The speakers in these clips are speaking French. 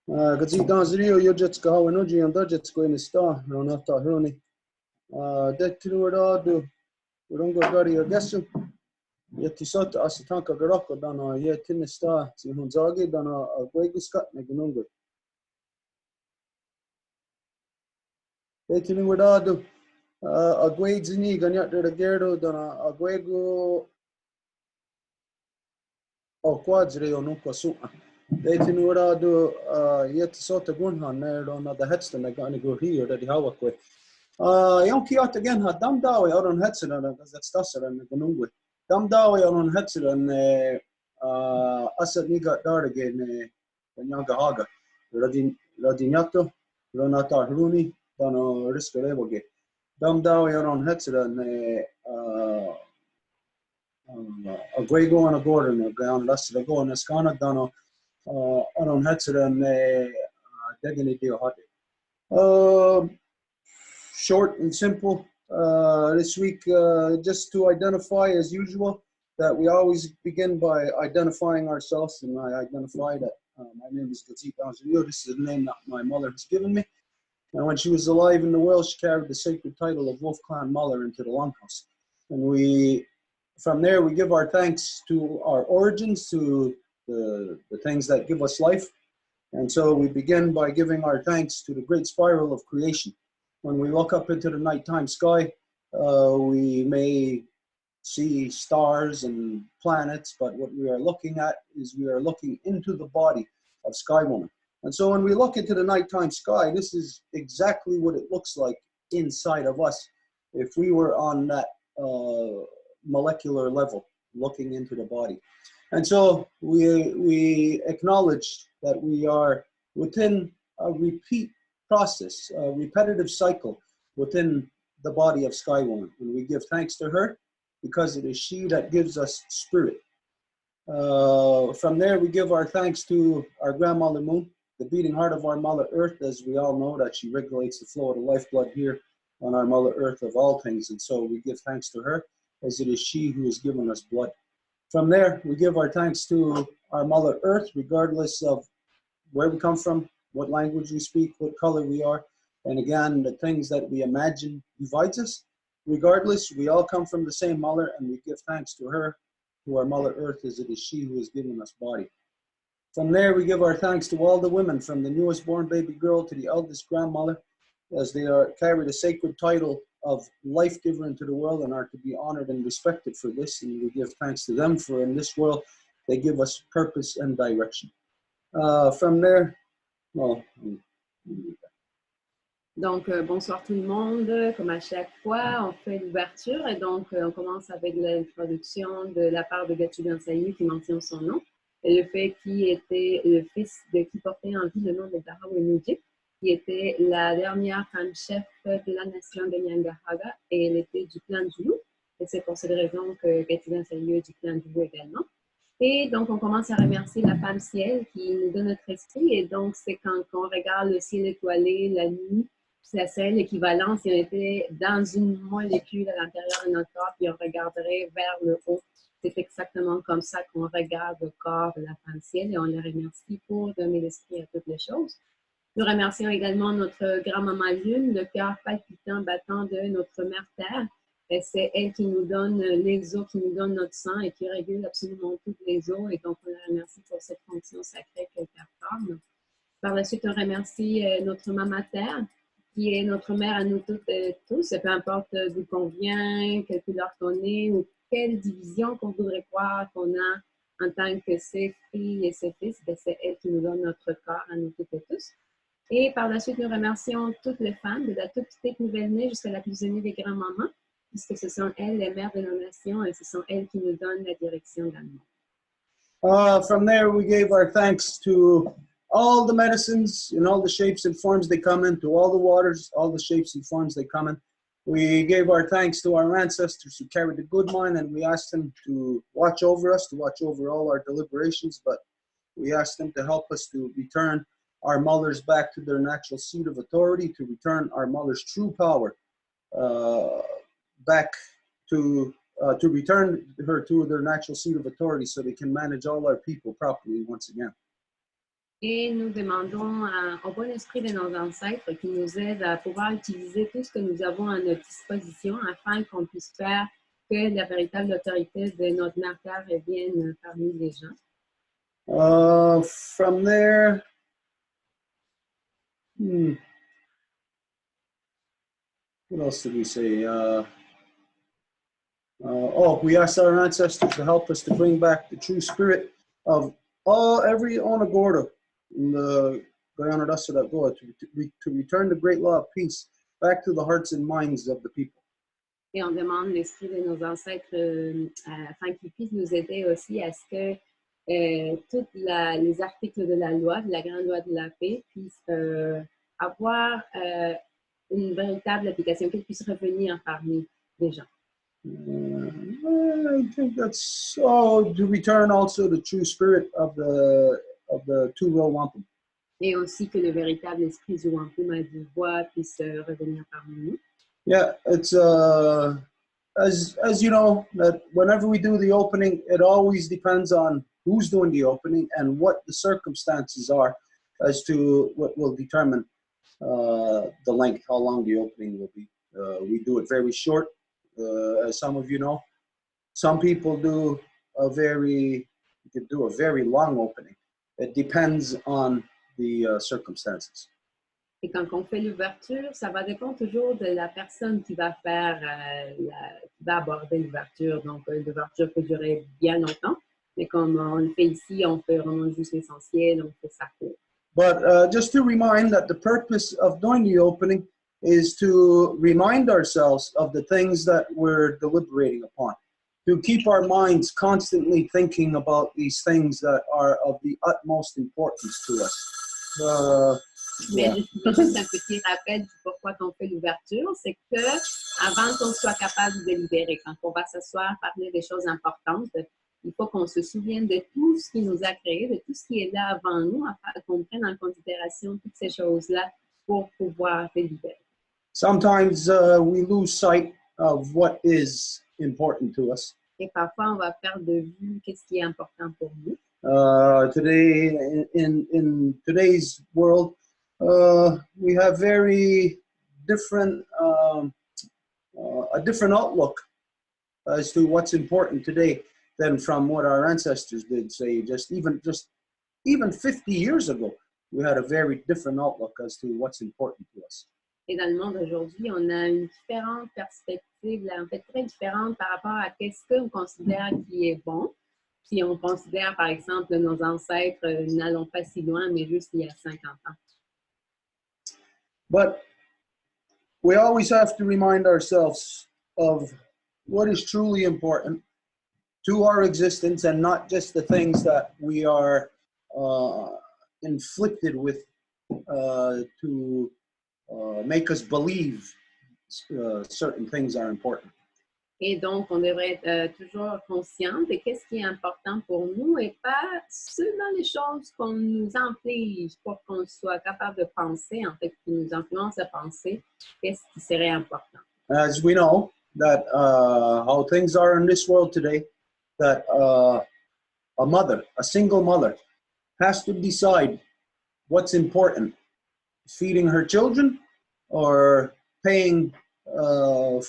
Gazi dans Rio, Yojets Gawanoji and Dodgets going to star, Ronata Hroni. That Tinuado, Rungo Gari Agessu, Yetisot Asitanka Garoko, Dana, Yetinista, Tihunzagi, Dana, a Gueguscat, Nagunungu. Tinuado, a Guedzini, Ganyat de Gerdo, Dana, a Guego, or Quadre or Nuka. They tinura do yet sort of gunhan there on the headstone like on go here that the hawakwe. Young Kiat again had Dam Dawi out on Hetzer and that's Tasser and the Gunungwe. Dam Dawi out on Hetzer and Asad Nigat Dar again, Yanga Haga, Radinato, Ronata Hruni, Dano Riscarevoge. Dam Dawi out on Hetzer and a Guego and a Gordon, a ground Lester go and a Scana Dano. Aron Hetzer and Degani Dio Hati. Short and simple this week, just to identify as usual that we always begin by identifying ourselves, and I identify that my name is Gazi Danzio. This is the name that my mother has given me. And when she was alive in the world, she carried the sacred title of Wolf Clan Muller into the Longhouse. And from there, we give our thanks to our origins, to the things that give us life. And so we begin by giving our thanks to the great spiral of creation. When we look up into the nighttime sky, we may see stars and planets, but what we are looking at is we are looking into the body of Sky Woman. And so when we look into the nighttime sky, this is exactly what it looks like inside of us if we were on that molecular level, looking into the body. And so we acknowledge that we are within a repeat process, a repetitive cycle within the body of Sky Woman. And we give thanks to her because it is she that gives us spirit. From there, we give our thanks to our grandmother Moon, the beating heart of our Mother Earth, as we all know that she regulates the flow of the lifeblood here on our Mother Earth of all things. And so we give thanks to her as it is she who has given us blood. From there, we give our thanks to our Mother Earth, regardless of where we come from, what language we speak, what color we are. And again, the things that we imagine divides us. Regardless, we all come from the same mother, and we give thanks to her, to our Mother Earth, as it is she who has given us body. From there, we give our thanks to all the women, from the newest born baby girl to the eldest grandmother, as they carry the sacred title of life giver into the world and are to be honored and respected for this. And we give thanks to them, for in this world, they give us purpose and direction. From there, well, Donc, bonsoir tout le monde. Comme à chaque fois, on fait l'ouverture et donc on commence avec l'introduction de la part de Gatsu Gansayu qui mentionne son nom et le fait qu'il était le fils qui portait en vie le nom de Darawenuji, qui était la dernière femme chef de la nation de Nyangahaga et elle était du clan du loup. Et c'est pour cette raison que Gatsu Gansayu est du clan du loup également. Et donc, on commence à remercier la femme ciel qui nous donne notre esprit. Et donc, c'est quand on regarde le ciel étoilé, la nuit, c'est l'équivalent si on était dans une molécule à l'intérieur de notre corps, puis on regarderait vers le haut. C'est exactement comme ça qu'on regarde le corps de la femme ciel et on les remercie pour donner l'esprit à toutes les choses. Nous remercions également notre grand-maman Lune, le cœur palpitant, battant de notre mère Terre. C'est elle qui nous donne les eaux, qui nous donne notre sang et qui régule absolument toutes les eaux. Et donc, on la remercie pour cette fonction sacrée qu'elle performe. Par la suite, on remercie notre maman Terre, qui est notre mère à nous toutes et tous, peu importe d'où qu'on vient, quelle couleur qu'on est ou quelle division qu'on voudrait croire qu'on a en tant que ses filles et ses fils, c'est elle qui nous donne notre corps à nous toutes et tous. Et par la suite, nous remercions toutes les femmes, de la toute petite nouvelle-née jusqu'à la plus aînée des grands-mamans, puisque ce sont elles les mères de nos nations et ce sont elles qui nous donnent la direction dans le monde. From there, we gave our thanks to all the medicines in all the shapes and forms they come in, to all the waters, all the shapes and forms they come in. We gave our thanks to our ancestors who carried the good mind, and we asked them to watch over us, to watch over all our deliberations, but we asked them to help us to return our mothers back to their natural seat of authority, to return our mothers' true power back to return her to their natural seat of authority so they can manage all our people properly once again. Et nous demandons au bon esprit de nos ancêtres qui nous aide à pouvoir utiliser tout ce que nous avons à notre disposition afin qu'on puisse faire que la véritable autorité de notre Mère Terre revienne parmi les gens. From there, what else did we say? We asked our ancestors to help us to bring back the true spirit of every Onagorda in the Guyana Dasa to return the great law of peace back to the hearts and minds of the people. Et on demande l'esprit de nos ancêtres afin qu'ils puissent nous aider aussi à ce que tous les articles de la loi, de la grande loi de la paix, puissent avoir une véritable application, qu'ils puissent revenir parmi les gens. I think that's to return also the true spirit of the two Row Wampum. Et aussi que le véritable esprit du Wampum à Deux Voies puisse revenir parmi nous. Yeah, it's as you know, that whenever we do the opening, it always depends on who's doing the opening and what the circumstances are as to what will determine the length, how long the opening will be. We do it very short, as some of you know. Some people do you could do a very long opening. It depends on the circumstances. Et quand on fait l'ouverture, ça va dépendre toujours de la personne qui va faire, qui va aborder l'ouverture. Donc, l'ouverture peut durer bien longtemps, mais comme on le fait ici, on fait vraiment juste l'essentiel, on fait ça court. But just to remind that the purpose of doing the opening is to remind ourselves of the things that we're deliberating upon, to keep our minds constantly thinking about these things that are of the utmost importance to us. Mais juste un petit rappel du pourquoi on fait l'ouverture, c'est que avant qu'on soit capable de délibérer, quand on va s'asseoir, parler des choses importantes, il faut qu'on se souvienne de tout ce qui nous a créé, de tout ce qui est là avant nous, afin qu'on prenne en considération toutes ces choses-là pour pouvoir délibérer. Sometimes we lose sight of what is important to us. Et parfois, on va perdre de vue qu'est-ce qui est important pour nous. Today, in today's world, we have very different, a different outlook as to what's important today than from what our ancestors did. Say, even 50 years ago, we had a very different outlook as to what's important to us. Et dans le monde aujourd'hui, on a une différente perspective, là, en fait très différente par rapport à qu'est-ce qu'on considère qui est bon. Si on considère, par exemple, nos ancêtres, n'allons pas si loin, mais juste il y a 50 ans. But we always have to remind ourselves of what is truly important to our existence and not just the things that we are inflicted with to make us believe certain things are important. Et donc, on devrait être toujours conscient de qu'est-ce qui est important pour nous et pas seulement les choses qu'on nous inflige pour qu'on soit capable de penser, en fait, qui nous influencent à penser qu'est-ce qui serait important. As we know that how things are in this world today, that a single mother, has to decide what's important, feeding her children or paying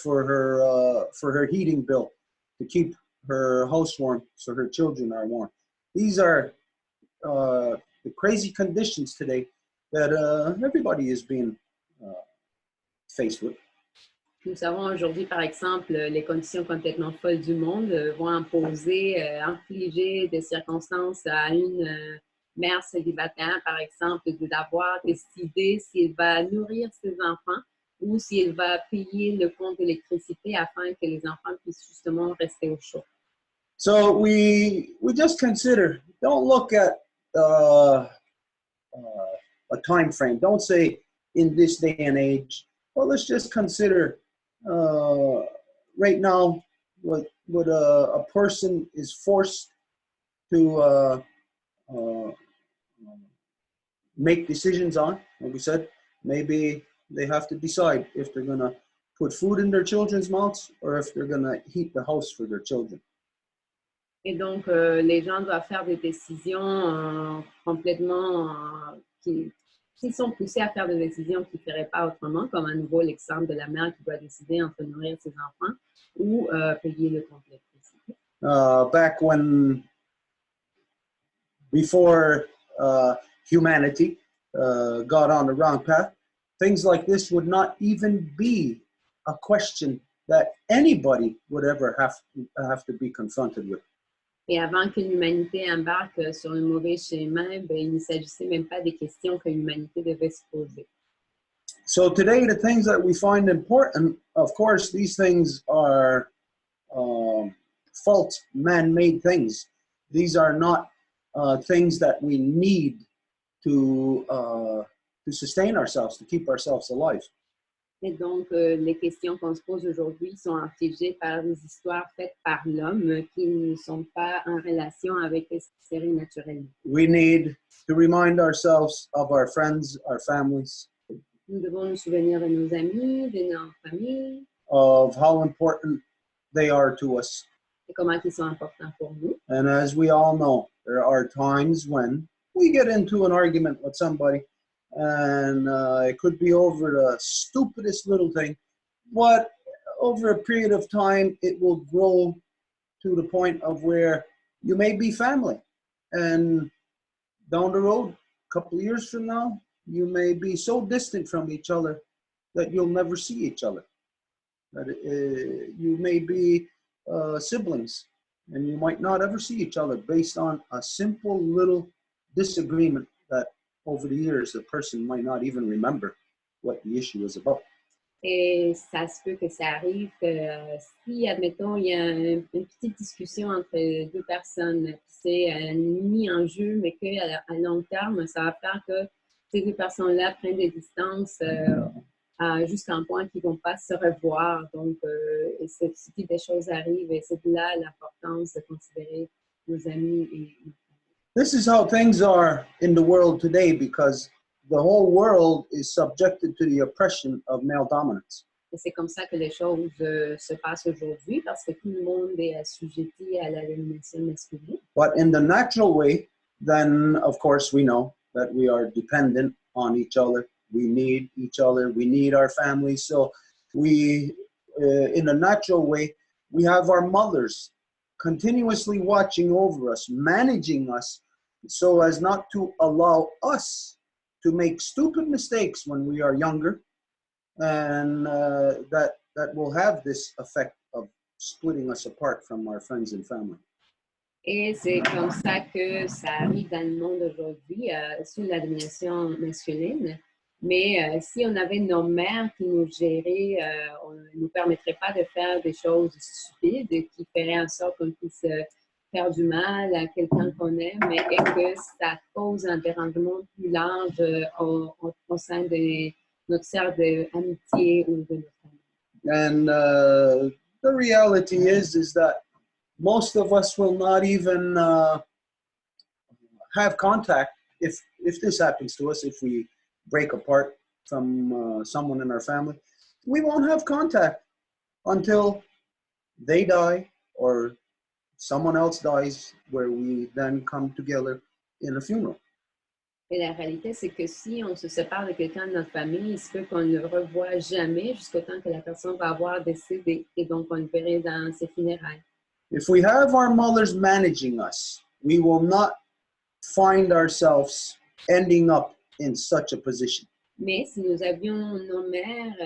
for her heating bill to keep her house warm so her children are warm. These are the crazy conditions today that everybody is being faced with. Nous savons aujourd'hui, par exemple, les conditions complètement folles du monde vont infliger des circonstances à une mère célibataire, par exemple, d'avoir décidé s'il va nourrir ses enfants ou s'il va payer le compte d'électricité afin que les enfants puissent justement rester au chaud. So we just consider, don't look at a time frame. Don't say in this day and age. Well, let's just consider right now what a person is forced to make decisions on. Like we said, maybe they have to decide if they're going to put food in their children's mouths or if they're going to heat the house for their children. Et donc, les gens doivent faire des décisions complètement qui sont poussés à faire des décisions qu'ils ne feraient pas autrement, comme à nouveau l'exemple de la mère qui doit décider entre nourrir ses enfants ou payer le compte d'électricité. Back before humanity got on the wrong path, things like this would not even be a question that anybody would ever have to be confronted with. Et avant que l'humanité embarque sur le mauvais chemin, ben, il ne s'agissait même pas des questions que l'humanité devait se poser. So today, the things that we find important, of course, these things are false man-made things. These are not things that we need to sustain ourselves, to keep ourselves alive. Et donc, les questions qu'on se pose aujourd'hui sont affligées par des histoires faites par l'homme qui ne sont pas en relation avec les séries naturelles. We need to remind ourselves of our friends, our families, Nous devons nous souvenir de nos amis, de nos familles, of how important they are to us. et comment ils sont importants pour nous. And as we all know, there are times when we get into an argument with somebody, and it could be over the stupidest little thing, but over a period of time, it will grow to the point of where you may be family. And down the road, a couple of years from now, you may be so distant from each other that you'll never see each other. That you may be siblings, and you might not ever see each other based on a simple little disagreement that over the years the person might not even remember what the issue was about. Et ça se peut que ça arrive que si, admettons, il y a une petite discussion entre deux personnes, puis c'est mis en jeu, mais qu'à long terme, ça va faire que ces deux personnes-là prennent des distances jusqu'à un point qu'ils ne vont pas se revoir. Donc, ce type de choses arrive et c'est là l'importance de considérer nos amis et nos familles. This is how things are in the world today because the whole world is subjected to the oppression of male dominance. Et c'est comme ça que les choses se passent aujourd'hui parce que tout le monde est assujetti à la domination masculine. But in the natural way, then of course we know that we are dependent on each other. We need each other. We need our families. So we, in a natural way, we have our mothers continuously watching over us, managing us so as not to allow us to make stupid mistakes when we are younger, and that will have this effect of splitting us apart from our friends and family. Et c'est comme ça que ça arrive dans le monde aujourd'hui, sous la domination masculine. Mais si on avait nos mères qui nous géraient, on ne nous permettrait pas de faire des choses stupides qui feraient en sorte qu'on puisse faire du mal à quelqu'un qu'on aime et que ça cause un dérangement plus large au sein de notre cercle d'amitié ou de notre famille. And the reality is that most of us will not even have contact if this happens to us, if we break apart from someone in our family. We won't have contact until they die or someone else dies, where we then come together in a funeral. Et la réalité, c'est que si on se sépare de quelqu'un de notre famille, il se peut qu'on ne le revoie jamais jusqu'au temps que la personne va avoir décédé et donc on le verrait dans ses funérailles. If we have our mothers managing us, we will not find ourselves ending up in such a position. Mais si nous avions nos mères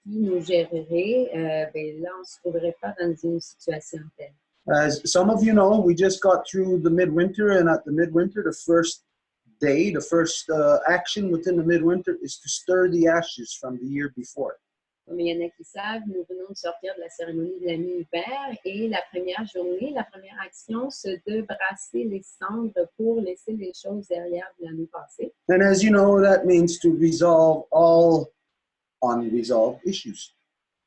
qui nous géreraient, ben là, on ne se trouverait pas dans une situation telle. As some of you know, we just got through the midwinter, and at the midwinter, the first day, the first action within the midwinter is to stir the ashes from the year before. Comme il y en a qui savent, nous venons de sortir de la cérémonie de la mi-hiver et la première journée, la première action, c'est de brasser les cendres pour laisser les choses derrière de l'année passée. And as you know, that means to resolve all unresolved issues.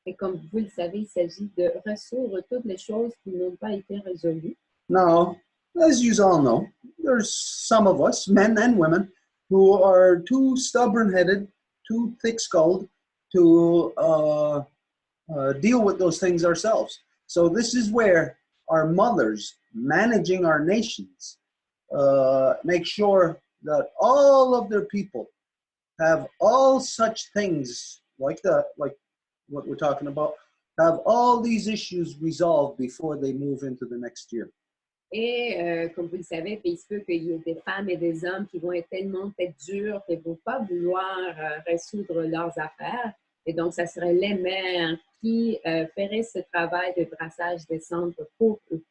Et comme vous le savez, il s'agit de résoudre toutes les choses qui n'ont pas été résolues. Now, as you all know, there's some of us, men and women, who are too stubborn-headed, too thick-skulled to deal with those things ourselves. So this is where our mothers managing our nations make sure that all of their people have all such things like that, like what we're talking about, have all these issues resolved before they move into the next year. Et comme vous le savez, il se peut qu'il y ait des femmes et des hommes qui vont être tellement tête dure qu'ils ne vont pas vouloir résoudre leurs affaires. Et donc, ça serait les mères qui feraient ce travail de brassage des cendres pour eux.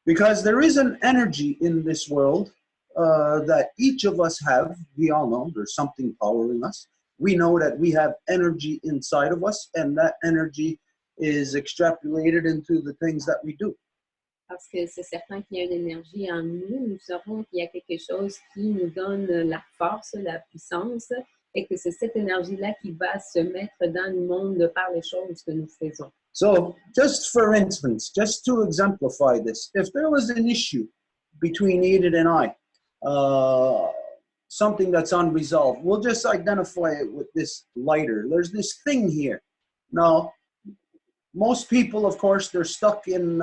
Because there is an energy in this world that each of us have. We all know there's something powering us. We know that we have energy inside of us, and that energy is extrapolated into the things that we do. Parce que c'est certain qu'il y a une énergie en nous. Nous savons qu'il y a quelque chose qui nous donne la force, la puissance, et que c'est cette énergie-là qui va se mettre dans le monde par les choses que nous faisons. So, just for instance, just to exemplify this, if there was an issue between Edith and I, something that's unresolved, we'll just identify it with this lighter. There's this thing here. Now, most people, of course, they're stuck in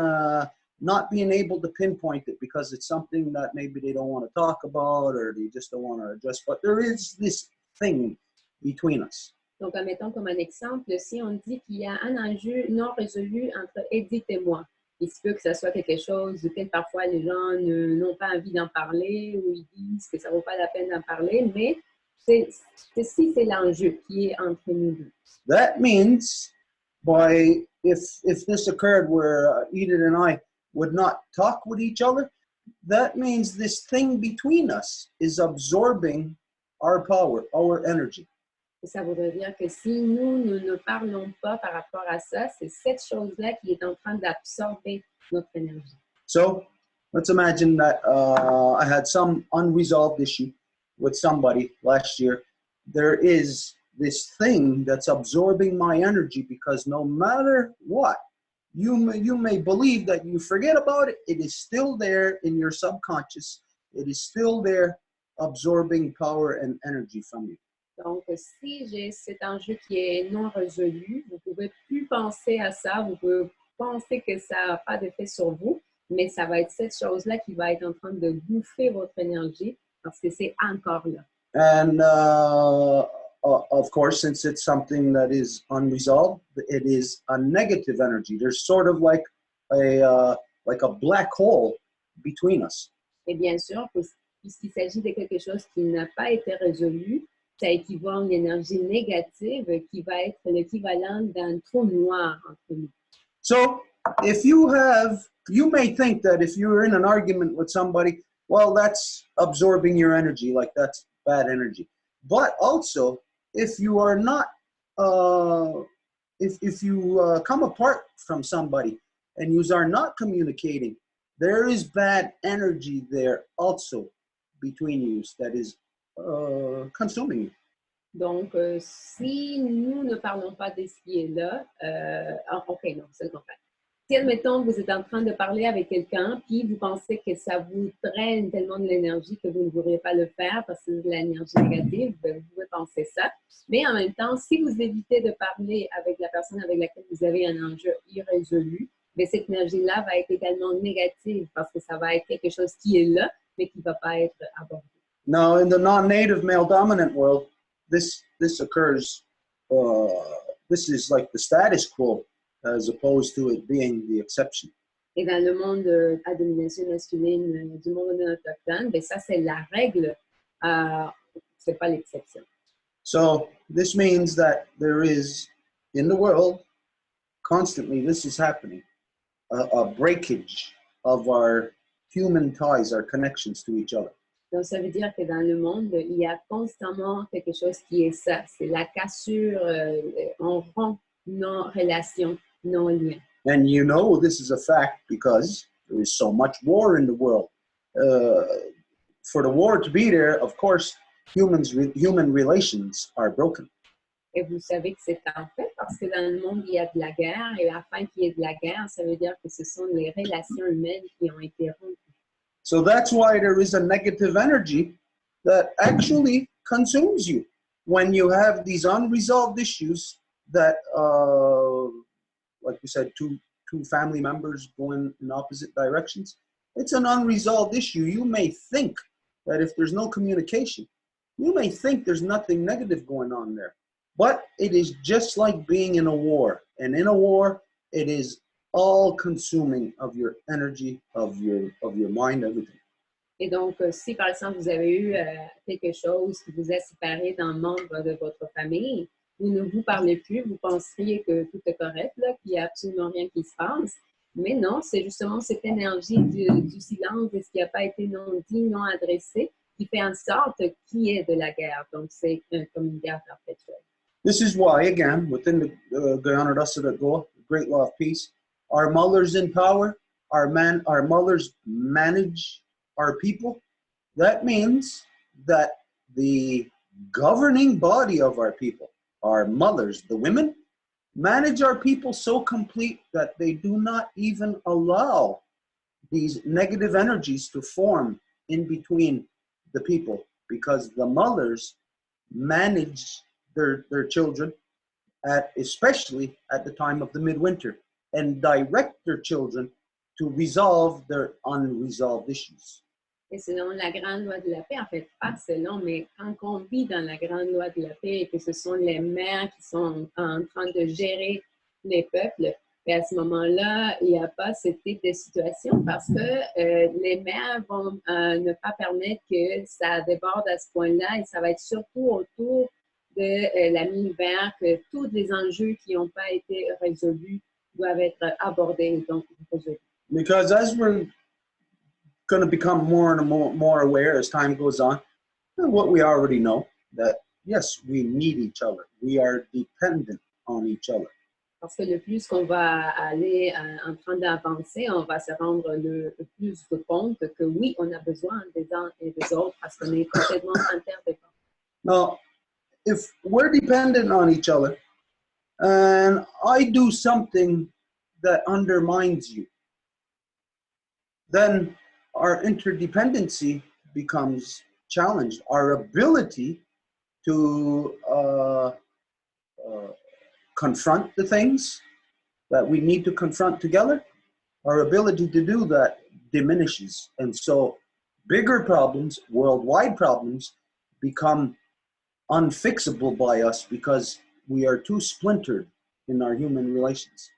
not being able to pinpoint it because it's something that maybe they don't want to talk about or they just don't want to address. But there is this thing between us. Donc, admettons comme un exemple, si on dit qu'il y a un enjeu non résolu entre Edith et moi, il se peut que ce soit quelque chose duquel parfois les gens n'ont pas envie d'en parler ou ils disent que ça ne vaut pas la peine d'en parler, mais c'est l'enjeu qui est entre nous deux. That means if this occurred where Edith and I would not talk with each other, that means this thing between us is absorbing our power, our energy. Et ça voudrait dire que si nous ne parlons pas par rapport à ça, c'est cette chose-là qui est en train d'absorber notre énergie. So let's imagine that I had some unresolved issue with somebody last year. There is this thing that's absorbing my energy because no matter what, you may believe that you forget about it. It is still there in your subconscious. It is still there absorbing power and energy from you. Donc, si j'ai cet enjeu qui est non résolu, vous ne pouvez plus penser à ça, vous pouvez penser que ça n'a pas d'effet sur vous, mais ça va être cette chose-là qui va être en train de bouffer votre énergie parce que c'est encore là. And of course, since it's something that is unresolved, it is a negative energy. There's sort of like a black hole between us. Et bien sûr, puisqu'il s'agit de quelque chose qui n'a pas été résolu, ça équivaut à une énergie négative qui va être l'équivalent d'un trou noir entre nous. So, you may think that if you're in an argument with somebody, well, that's absorbing your energy, like that's bad energy. But also, if you are not, if you come apart from somebody and you are not communicating, there is bad energy there also between you that is consuming you. Donc, si nous ne parlons pas de ce qui est là, OK, non, c'est le contraire. Si, admettons, vous êtes en train de parler avec quelqu'un, puis vous pensez que ça vous draine tellement de l'énergie que vous ne voudriez pas le faire parce que c'est de l'énergie négative, vous pouvez penser ça. Mais en même temps, si vous évitez de parler avec la personne avec laquelle vous avez un enjeu irrésolu, mais cette énergie-là va être également négative parce que ça va être quelque chose qui est là, mais qui ne va pas être abordé. Now, in the non-native male-dominant world, this occurs, this is like the status quo as opposed to it being the exception. Et dans le monde à domination masculine du monde autochtone, ben ça c'est la règle, c'est pas l'exception. So this means that there is, in the world, constantly this is happening, a breakage of our human ties, our connections to each other. Donc, ça veut dire que dans le monde, il y a constamment quelque chose qui est ça. C'est la cassure, on rompt nos relations, nos liens. And you know this is a fact because there is so much war in the world. For the war to be there, of course, human relations are broken. Et vous savez que c'est en fait parce que dans le monde, il y a de la guerre. Et afin qu'il y ait de la guerre, ça veut dire que ce sont les relations humaines qui ont été rompues. So that's why there is a negative energy that actually consumes you when you have these unresolved issues that, like we said, two family members going in opposite directions. It's an unresolved issue. You may think that if there's no communication, you may think there's nothing negative going on there. But it is just like being in a war. And in a war, it is all consuming of your energy, of your mind, everything. Et donc, si par exemple vous avez eu quelque chose qui vous a séparé d'un membre de votre famille, vous ne vous parlez plus, vous penseriez que tout est correct, qu'il n'y a absolument rien qui se passe. Mais non, c'est justement cette énergie du silence, de ce qui n'a pas été non dit, non adressé, qui fait en sorte qu'il y ait de la guerre. Donc, c'est comme une guerre perpétuelle. This is why, again, within the Guyana Rasa Go, Great Law of Peace, our mothers in power, our mothers manage our people. That means that the governing body of our people, our mothers, the women, manage our people so complete that they do not even allow these negative energies to form in between the people, because the mothers manage their children, especially at the time of the midwinter, and direct their children to resolve their unresolved issues. Et selon la grande loi de la paix, en fait, pas selon, mais quand on vit dans la grande loi de la paix et que ce sont les mères qui sont en train de gérer les peuples, et à ce moment-là, il n'y a pas ce type de situation parce que les mères vont ne pas permettre que ça déborde à ce point-là et ça va être surtout autour de la mi-hiver que tous les enjeux qui n'ont pas été résolus doivent être abordés et donc résolus. Because as we're going to become more and more aware as time goes on, what we already know, that yes, we need each other. We are dependent on each other. Parce que le plus qu'on va aller en train d'avancer, on va se rendre le plus de compte que oui, on a besoin des uns et des autres parce qu'on est complètement interdépendants. Now, if we're dependent on each other and I do something that undermines you, then our interdependency becomes challenged. Our ability to confront the things that we need to confront together, our ability to do that diminishes. And so bigger problems, worldwide problems, become unfixable by us because we are too splintered in our human relations.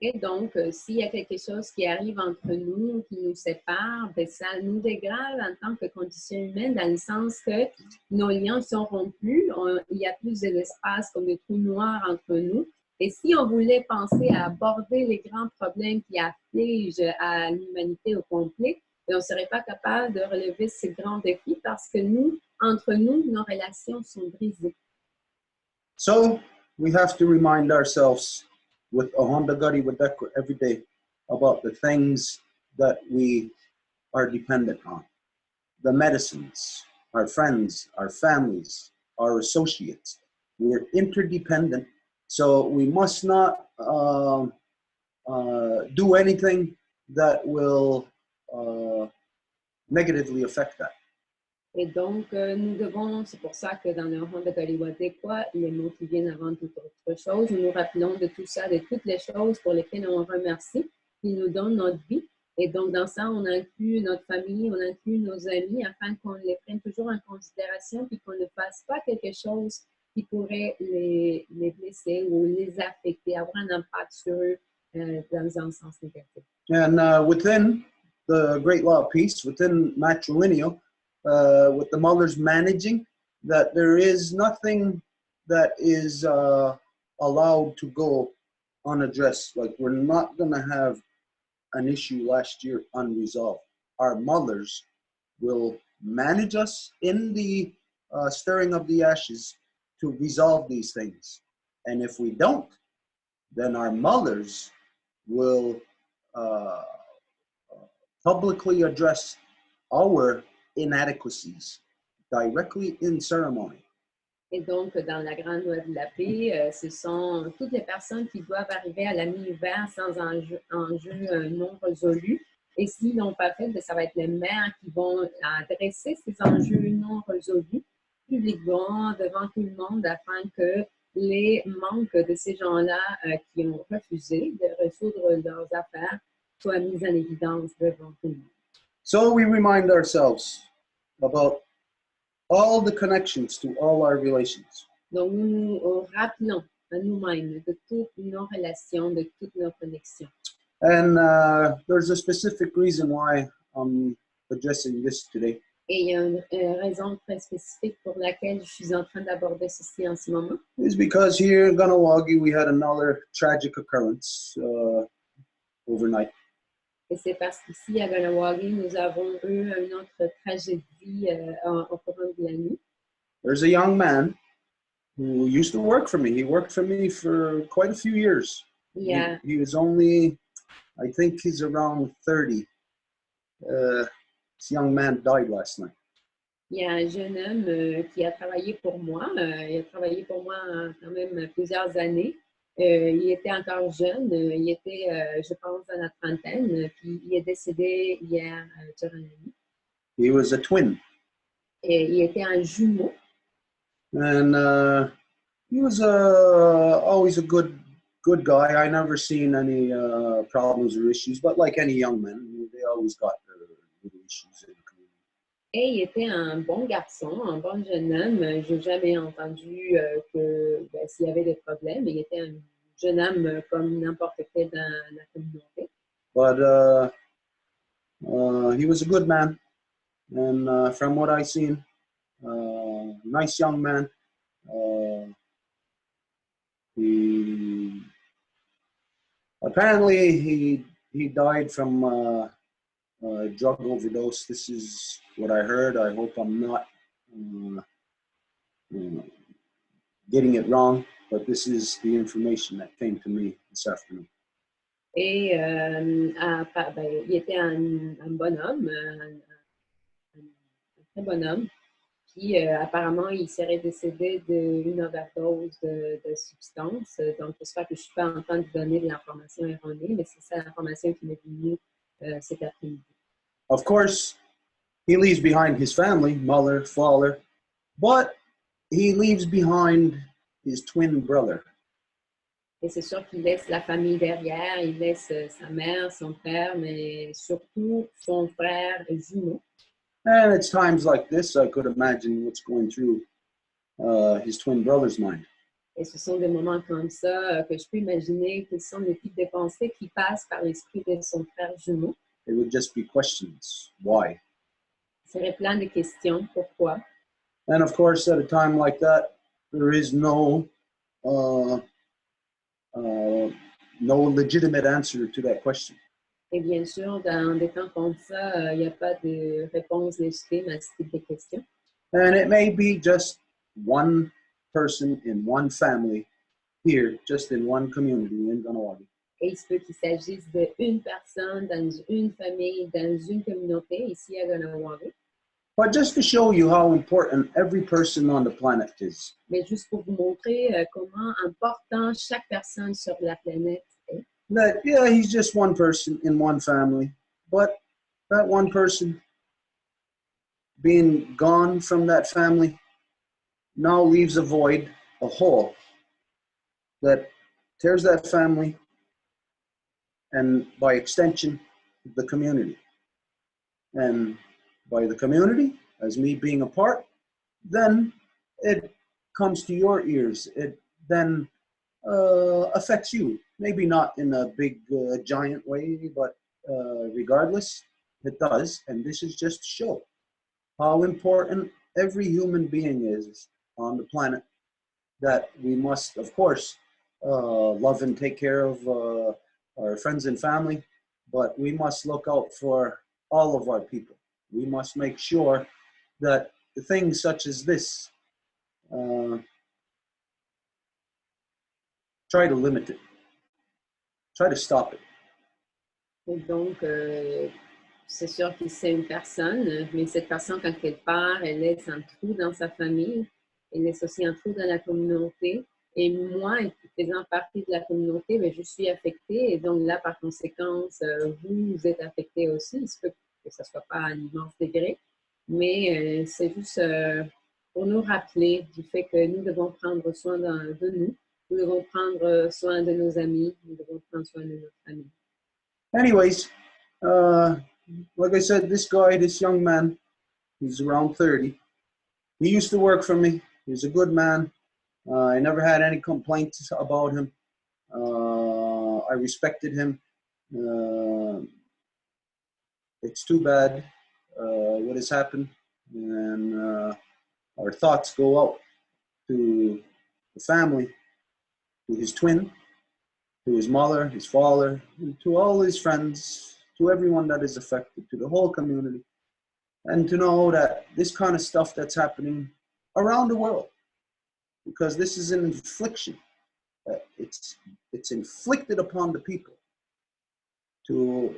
Et donc, s'il y a quelque chose qui arrive entre nous, qui nous sépare, ben ça nous dégrade en tant que condition humaine, dans le sens que nos liens sont rompus, il y a plus d'espace comme des trous noirs entre nous. Et si on voulait penser à aborder les grands problèmes qui affligent à l'humanité au complet, ben on ne serait pas capable de relever ces grands défis parce que nous, entre nous, nos relations sont brisées. So, we have to remind ourselves with a Honda Gadi Wadekwa every day about the things that we are dependent on. The medicines, our friends, our families, our associates. We're interdependent, so we must not do anything that will negatively affect that. Et donc, nous devons, c'est pour ça que dans le Honda Galiwadekwa, les mots qui viennent avant toute autre chose, nous nous rappelons de tout ça, de toutes les choses pour lesquelles on remercie, qui nous donnent notre vie. Et donc, dans ça, on inclut notre famille, on inclut nos amis, afin qu'on les prenne toujours en considération, puis qu'on ne fasse pas quelque chose qui pourrait les blesser ou les affecter, avoir un impact sur eux dans un sens négatif. And within the Great Law of Peace, within matrilineal, with the mothers managing, that there is nothing that is allowed to go unaddressed. Like, we're not going to have an issue last year unresolved. Our mothers will manage us in the stirring of the ashes to resolve these things. And if we don't, then our mothers will publicly address our inadequacies directly in ceremony. Et donc, dans la grande loi de la paix, ce sont toutes les personnes qui doivent arriver à la mi-hiver sans enjeu non résolu. Et s'ils n'ont pas fait, ça va être les mères qui vont adresser ces enjeux non résolus publiquement devant tout le monde afin que les manques de ces gens-là qui ont refusé de résoudre leurs affaires soient mis en évidence devant tout le monde. So we remind ourselves about all the connections to all our relations. Donc, nous nous rappelons à nous-mêmes de toutes nos relations, de toutes nos connexions. And there's a specific reason why I'm addressing this today. Et il y a une raison très spécifique pour laquelle je suis en train d'aborder ceci en ce moment. It's because here in Ganawagi we had another tragic occurrence overnight. Et c'est parce qu'ici, à Ganawagi, nous avons eu une autre tragédie au courant de la nuit. There's a young man who used to work for me. He worked for me for quite a few years. Yeah. He was only, I think he's around 30. This young man died last night. Il y a un jeune homme qui a travaillé pour moi. Il a travaillé pour moi quand même plusieurs années. Il était encore jeune. Il était, je pense, dans la trentaine. Puis il est décédé hier durant la nuit. He was a twin. Et il était un jumeau. And he was always a good guy. I never seen any problems or issues. But like any young man, they always got little issues in the community. Et il était un bon garçon, un bon jeune homme. Je n'ai jamais entendu que s'il y avait des problèmes. Il était un jeune homme comme n'importe quel dans la communauté. But he was a good man. And from what I seen, nice young man. He apparently he died from drug overdose. This is what I heard. I hope I'm not getting it wrong, but this is the information that came to me this afternoon. Et il était un bonhomme, un très bon homme. Puis apparemment, il serait décédé d'une overdose de substances. Donc, j'espère que je ne suis pas en train de donner de l'information erronée, mais c'est ça l'information qui m'est venue cet après-midi. Of course, he leaves behind his family, mother, father, but he leaves behind his twin brother. Et c'est sûr qu'il laisse la famille derrière, il laisse sa mère, son père, mais surtout son frère jumeau. And it's times like this I could imagine what's going through his twin brother's mind. Et ce sont des moments comme ça que je peux imaginer quels sont les types de pensées qui passent par l'esprit de son frère jumeau. It would just be questions. Why? Il serait plein de questions. Pourquoi? And of course, at a time like that, there is no legitimate answer to that question. Et bien sûr, dans des temps comme ça, il n'y a pas de réponse légitime à ce type de questions. And it may be just one person in one family here, just in one community in Ganawagi. Et il se peut qu'il s'agisse d'une personne dans une famille, dans une communauté ici à Ganawagi. But just to show you how important every person on the planet is. Mais juste pour vous montrer comment important chaque personne sur la planète est. That, yeah, he's just one person in one family, but that one person being gone from that family now leaves a void, a hole that tears that family and by extension, the community. And by the community, as me being a part, then it comes to your ears. It then affects you. Maybe not in a big, giant way, but regardless, it does. And this is just to show how important every human being is on the planet, that we must, of course, love and take care of our friends and family, but we must look out for all of our people. We must make sure that the things such as this, try to limit it. Try to stop it. Et donc, c'est sûr que c'est une personne, mais cette personne, quand elle part, elle laisse un trou dans sa famille, elle laisse aussi un trou dans la communauté. Et moi, faisant partie de la communauté, mais je suis affectée. Et donc là, par conséquence, vous êtes affecté aussi. Il se peut que ça ne soit pas à un immense degré, mais c'est juste pour nous rappeler du fait que nous devons prendre soin de nous, nous devons prendre soin de nos amis, nous devons prendre soin de notre famille. Anyways, like I said, this young man, he's around 30. He used to work for me. He was a good man. I never had any complaints about him. I respected him. It's too bad what has happened, and our thoughts go out to the family, to his twin, to his mother, his father, and to all his friends, to everyone that is affected, to the whole community, and to know that this kind of stuff that's happening around the world, because this is an infliction. It's inflicted upon the people to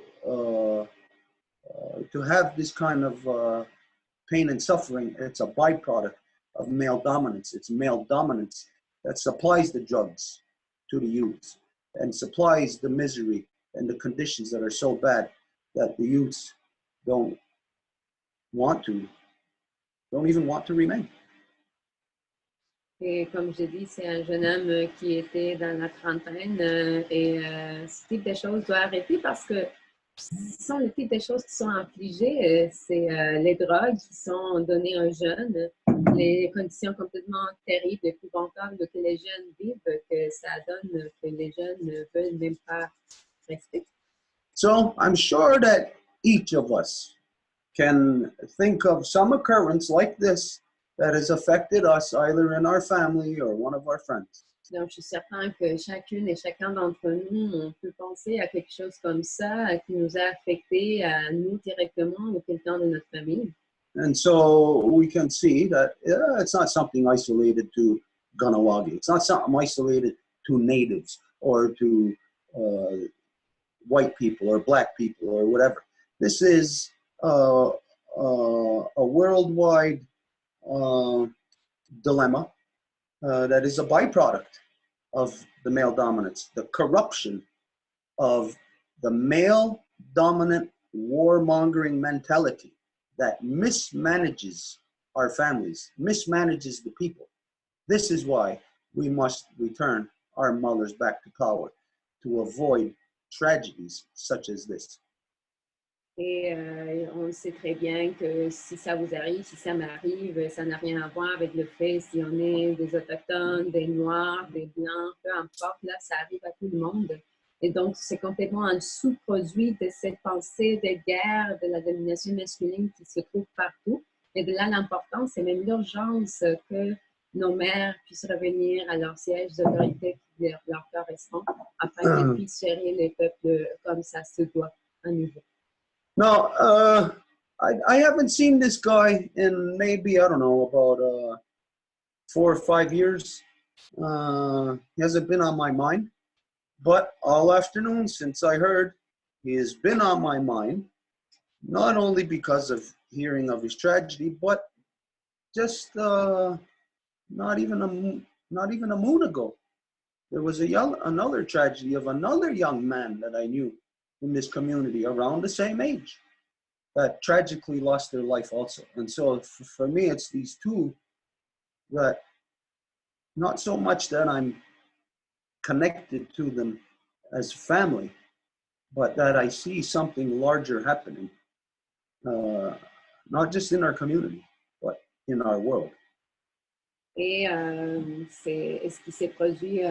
have this kind of pain and suffering. It's a byproduct of male dominance. It's male dominance that supplies the drugs to the youths and supplies the misery and the conditions that are so bad that the youths don't even want to remain. Et comme je dis, c'est un jeune homme qui était dans la trentaine et ce type de choses doit arrêter parce que ce sont le type de choses qui sont infligées, c'est les drogues qui sont données aux jeunes, les conditions complètement terribles, épouvantables que les jeunes vivent, que ça donne que les jeunes ne veulent même pas rester. So I'm sure that each of us can think of some occurrence like this that has affected us either in our family or one of our friends. Donc, je suis certain que chacune et chacun d'entre nous, on peut penser à quelque chose comme ça qui nous a affectés à nous directement ou quelqu'un de notre famille. And so we can see that it's not something isolated to Ganawagi. It's not something isolated to natives or to white people or black people or whatever. This is a worldwide dilemma that is a byproduct of the male dominance, the corruption of the male dominant warmongering mentality that mismanages our families, mismanages the people. This is why we must return our mothers back to power to avoid tragedies such as this. Et on sait très bien que si ça vous arrive, si ça m'arrive, ça n'a rien à voir avec le fait si on est des Autochtones, des Noirs, des Blancs, peu importe, là, ça arrive à tout le monde. Et donc, c'est complètement un sous-produit de cette pensée de guerre, de la domination masculine qui se trouve partout. Et de là, l'importance, c'est même l'urgence que nos mères puissent revenir à leur siège d'autorité qui leur correspond, afin qu'elles puissent gérer les peuples comme ça se doit à nouveau. Now, I haven't seen this guy in maybe, I don't know, about 4 or 5 years. He hasn't been on my mind. But all afternoon since I heard, he has been on my mind, not only because of hearing of his tragedy, but just not even a moon ago, there was another tragedy of another young man that I knew in this community around the same age that tragically lost their life also. And so for me, it's these two that not so much that I'm connected to them as family, but that I see something larger happening, not just in our community, but in our world. Et c'est ce qui s'est produit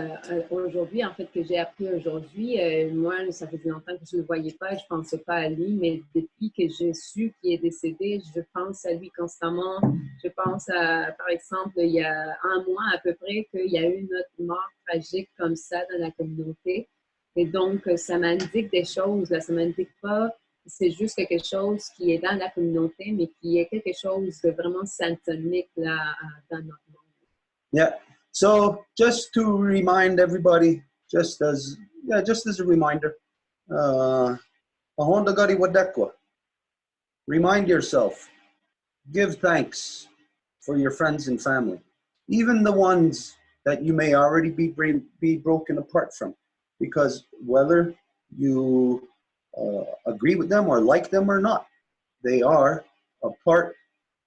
aujourd'hui, en fait, que j'ai appris aujourd'hui. Moi, ça faisait longtemps que je ne le voyais pas, je ne pensais pas à lui, mais depuis que j'ai su qu'il est décédé, je pense à lui constamment. Je pense à, par exemple, il y a un mois à peu près, qu'il y a eu une autre mort tragique comme ça dans la communauté. Et donc, ça m'indique des choses, là, ça m'indique pas c'est juste quelque chose qui est dans la communauté, mais qui est quelque chose de vraiment symptomique là, dans notre monde. Yeah. So just to remind everybody, just as a reminder, remind yourself, give thanks for your friends and family, even the ones that you may already be broken apart from, because whether you agree with them or like them or not, they are a part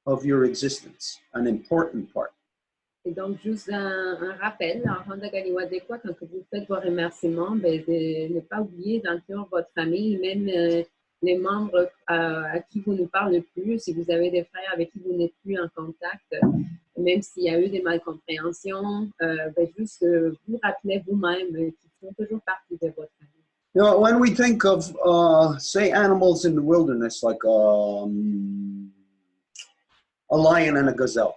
of your existence, an important part. Et donc, juste un rappel, en Honda Galiwadekwa, quand vous faites vos remerciements, ben, de ne pas oublier d'inclure votre famille, même les membres à qui vous ne parlez plus, si vous avez des frères avec qui vous n'êtes plus en contact, même s'il y a eu des malcompréhensions, ben, juste vous rappelez vous-même qu'ils font toujours partie de votre famille. You know, when we think of, say, animals in the wilderness, like a lion and a gazelle,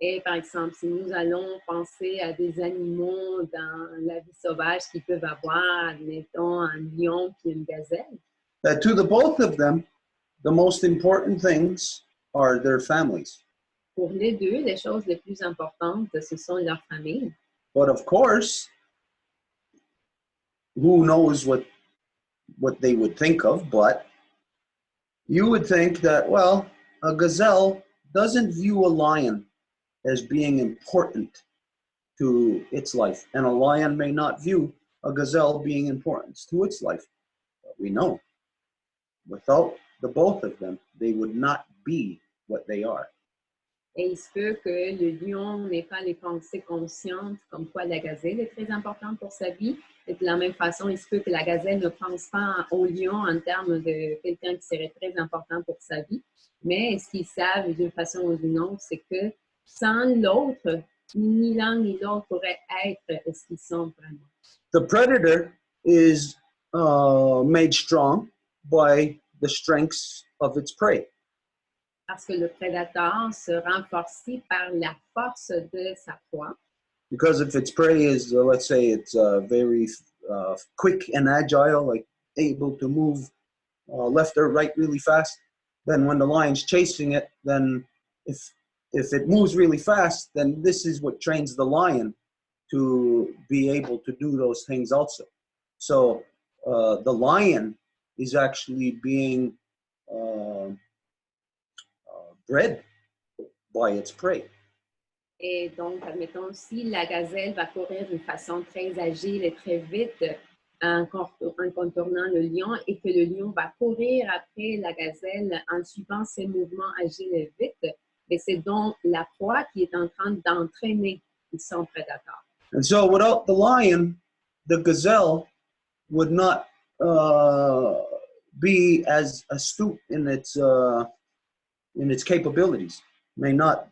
Et par exemple, si nous allons penser à des animaux dans la vie sauvage qui peuvent avoir, admettons, un lion puis une gazelle, that to the both of them, the most important things are their families. pour les deux, les choses les plus importantes, ce sont leurs familles. But of course, who knows what they would think of, but you would think that, well, a gazelle doesn't view a lion as being important to its life, and a lion may not view a gazelle being important to its life. But we know, without the both of them, they would not be what they are. Et il se peut que le lion n'ait pas les pensées conscientes comme quoi la gazelle est très importante pour sa vie. Et de la même façon, il se peut que la gazelle ne pense pas au lion en termes de quelqu'un qui serait très important pour sa vie. Mais ce qu'ils savent d'une façon ou d'une autre, c'est que sans l'autre, ni l'un ni l'autre pourraient être ce qu'ils sont vraiment. The predator is made strong by the strengths of its prey. Parce que le prédateur se renforce par la force de sa proie. Because if its prey is, let's say, it's very quick and agile, like able to move left or right really fast, then when the lion's chasing it, then if it moves really fast, then this is what trains the lion to be able to do those things also. So the lion is actually being bred by its prey. Et donc, admettons, si la gazelle va courir d'une façon très agile et très vite en contournant le lion et que le lion va courir après la gazelle en suivant ses mouvements agiles et vite, et c'est donc la proie qui est en train d'entraîner son prédateur. And so without the lion, the gazelle would not be as astute in its capabilities, may not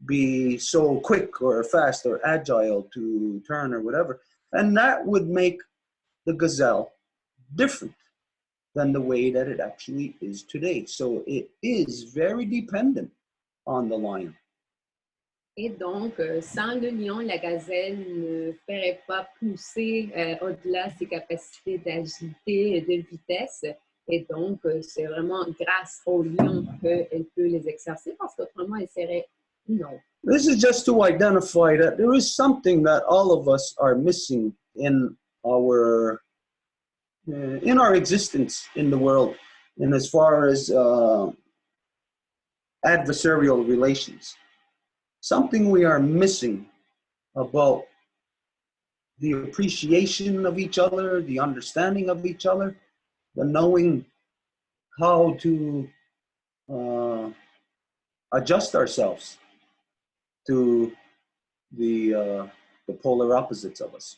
be so quick or fast or agile to turn or whatever. And that would make the gazelle different than the way that it actually is today. So it is very dependent on the lion. Et donc, sans le lion, la gazelle ne ferait pas pousser au-delà ses capacités d'agilité et de vitesse. Et donc, c'est vraiment grâce au lion qu'elle peut les exercer parce qu'autrement, elle serait non. This is just to identify that there is something that all of us are missing in our existence in the world, and as far as adversarial relations. Something we are missing about the appreciation of each other, the understanding of each other, the knowing how to adjust ourselves to the polar opposites of us.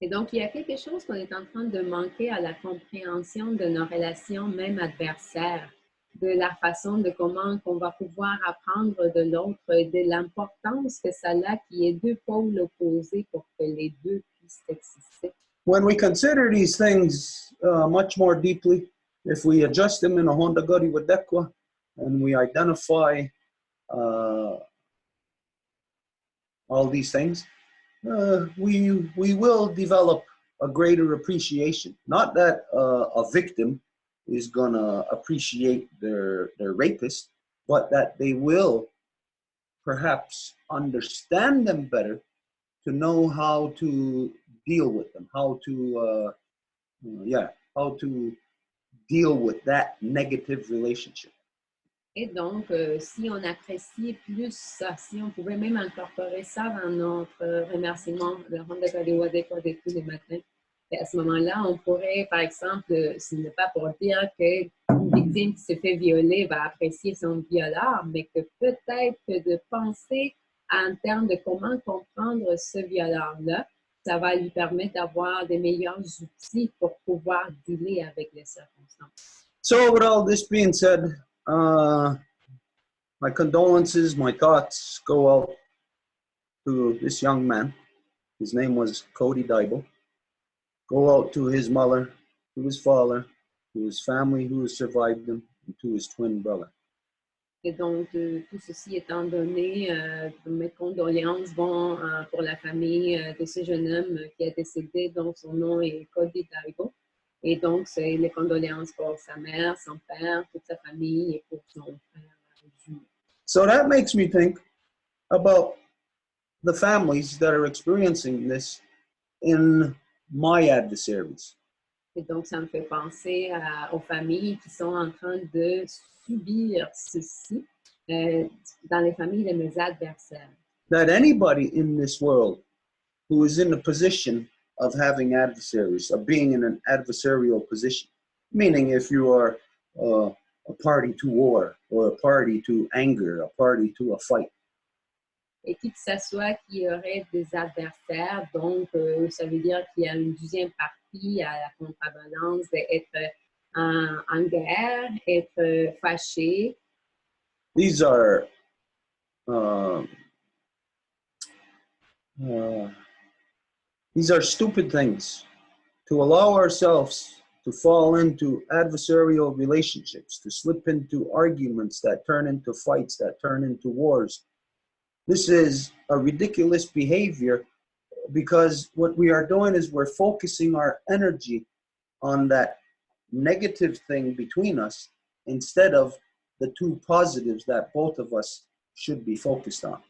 Et donc, il y a quelque chose qu'on est en train de manquer à la compréhension de nos relations, même adversaires, de la façon de comment on va pouvoir apprendre de l'autre, de l'importance que ça a qu'il y ait deux pôles opposés pour que les deux puissent exister. When we consider these things much more deeply, if we adjust them in a Honda Gori Wadekwa, and we identify all these things, we will develop a greater appreciation. Not that a victim is gonna appreciate their rapist, but that they will perhaps understand them better to know how to deal with them, how to deal with that negative relationship. Et donc, si on apprécie plus ça, si on pouvait même incorporer ça dans notre remerciement de Honda Galiwadekwa de tous les matins, Et à ce moment-là, on pourrait, par exemple, ce n'est pas pour dire qu'une victime qui se fait violer va apprécier son violeur, mais que peut-être que de penser en termes de comment comprendre ce violeur-là, ça va lui permettre d'avoir des meilleurs outils pour pouvoir dealer avec les circonstances. So with all this being said, my condolences, my thoughts go out to this young man. His name was Cody Dybel. Go out to his mother, to his father, to his family who has survived him, and to his twin brother. Et donc, tout ceci étant donné, mes condoléances vont pour la famille de ce jeune homme qui est décédé, dont son nom est Cody Daigo. Et donc, c'est les condoléances pour sa mère, son père, toute sa famille et pour son frère jumeau. So that makes me think about the families that are experiencing this in my adversaries. Et donc, ça me fait penser aux familles qui sont en train de subir ceci dans les familles de mes adversaires. That anybody in this world who is in a position of having adversaries, of being in an adversarial position, meaning if you are a party to war or a party to anger, a party to a fight. Et qui que ce soit qu'il y aurait des adversaires, donc ça veut dire qu'il y a une deuxième partie à la contrebalance d'être en guerre, être fâché. These are stupid things. To allow ourselves to fall into adversarial relationships, to slip into arguments that turn into fights, that turn into wars. This is a ridiculous behavior because what we are doing is we're focusing our energy on that negative thing between us instead of the two positives that both of us should be focused on.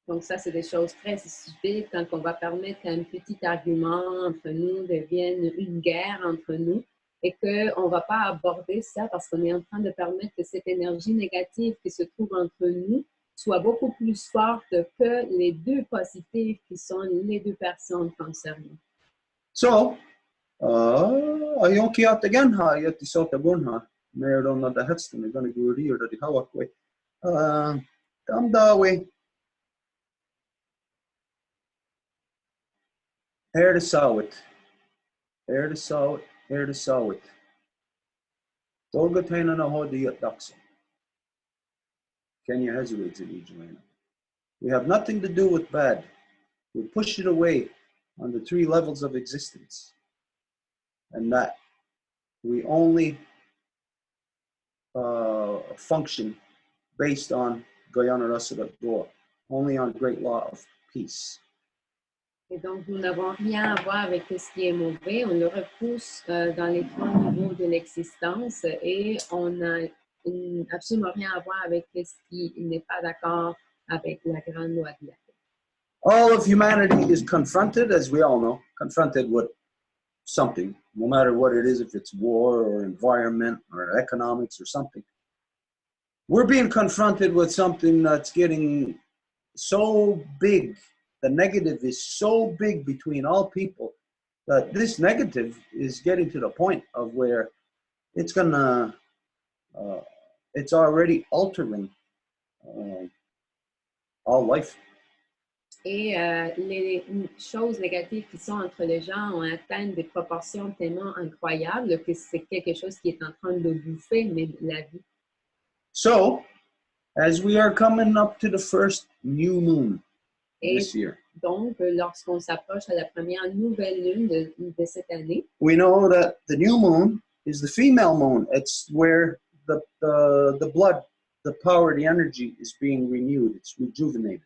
Donc ça, c'est des choses très stupides quand on va permettre qu'un petit argument entre nous devienne une guerre entre nous et qu'on ne va pas aborder ça parce qu'on est en train de permettre que cette énergie négative qui se trouve entre nous soit beaucoup plus forte que les deux positives qui sont les deux personnes concernées. So, ayonki at again ha yati sota gunha meron na da hetstan gonna go rir da hawakwe. Damdawe. Air to sawit. Air to sawit. Air to sawit. Dolgatena na hodi at daksa. Kenya hesitates in Ijlena. We have nothing to do with bad. We push it away on the three levels of existence. And that we only function based on Guyana Rasada Dor, only on great law of peace. Et donc, nous n'avons rien à voir avec ce qui est mauvais. On le repousse dans les trois niveaux de l'existence et on n'a absolument rien à voir avec ce qui n'est pas d'accord avec la grande loi de la paix. All of humanity is confronted, as we all know, confronted with something, no matter what it is, if it's war or environment or economics or something. We're being confronted with something that's getting so big. The negative is so big between all people that this negative is getting to the point of where it's already altering all life. Et les choses négatives qui sont entre les gens ont atteint des proportions tellement incroyables que c'est quelque chose qui est en train de bouffer la vie. So, as we are coming up to the first new moon this year, donc, lorsqu'on s'approche à la première nouvelle lune de cette année, we know that the new moon is the female moon. It's where the blood, the power, the energy is being renewed. It's rejuvenated.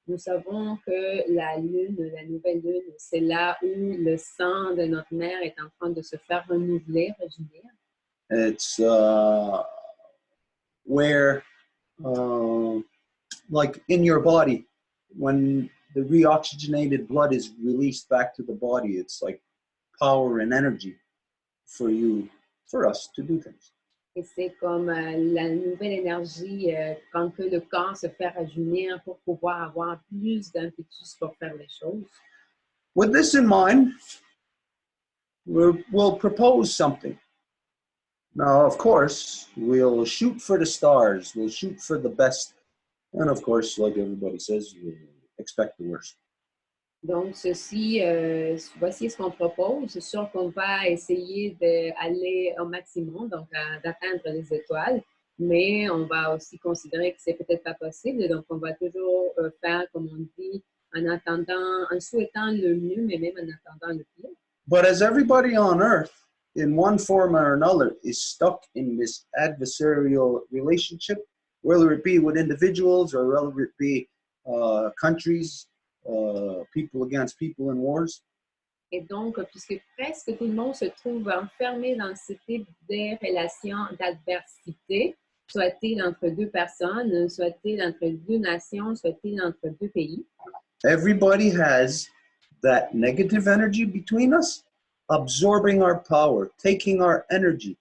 Nous savons que la nouvelle lune, c'est là où le sang de notre mère est en train de se faire renouveler, rejuvenir. It's where, like in your body, when the reoxygenated blood is released back to the body, it's like power and energy for us to do things. Et c'est comme la nouvelle énergie quand que le corps se fait rajeunir pour pouvoir avoir plus d'impetus pour faire les choses. With this in mind, we'll propose something. Now, of course, we'll shoot for the stars. We'll shoot for the best. And of course, like everybody says, we expect the worst. Donc, voici ce qu'on propose. C'est sûr qu'on va essayer d'aller au maximum, donc d'atteindre les étoiles, mais on va aussi considérer que c'est peut-être pas possible. Donc, on va toujours faire, comme on dit, en souhaitant le mieux, mais même en attendant le pire. But as everybody on Earth, in one form or another, is stuck in this adversarial relationship, whether it be with individuals or whether it be countries, people against people in wars. Et donc, puisque presque tout le monde se trouve enfermé dans ce type de relations d'adversité, soit-il entre deux personnes, soit-il entre deux nations, soit-il entre deux pays, everybody has that negative energy between us, absorbing our power, taking our energy,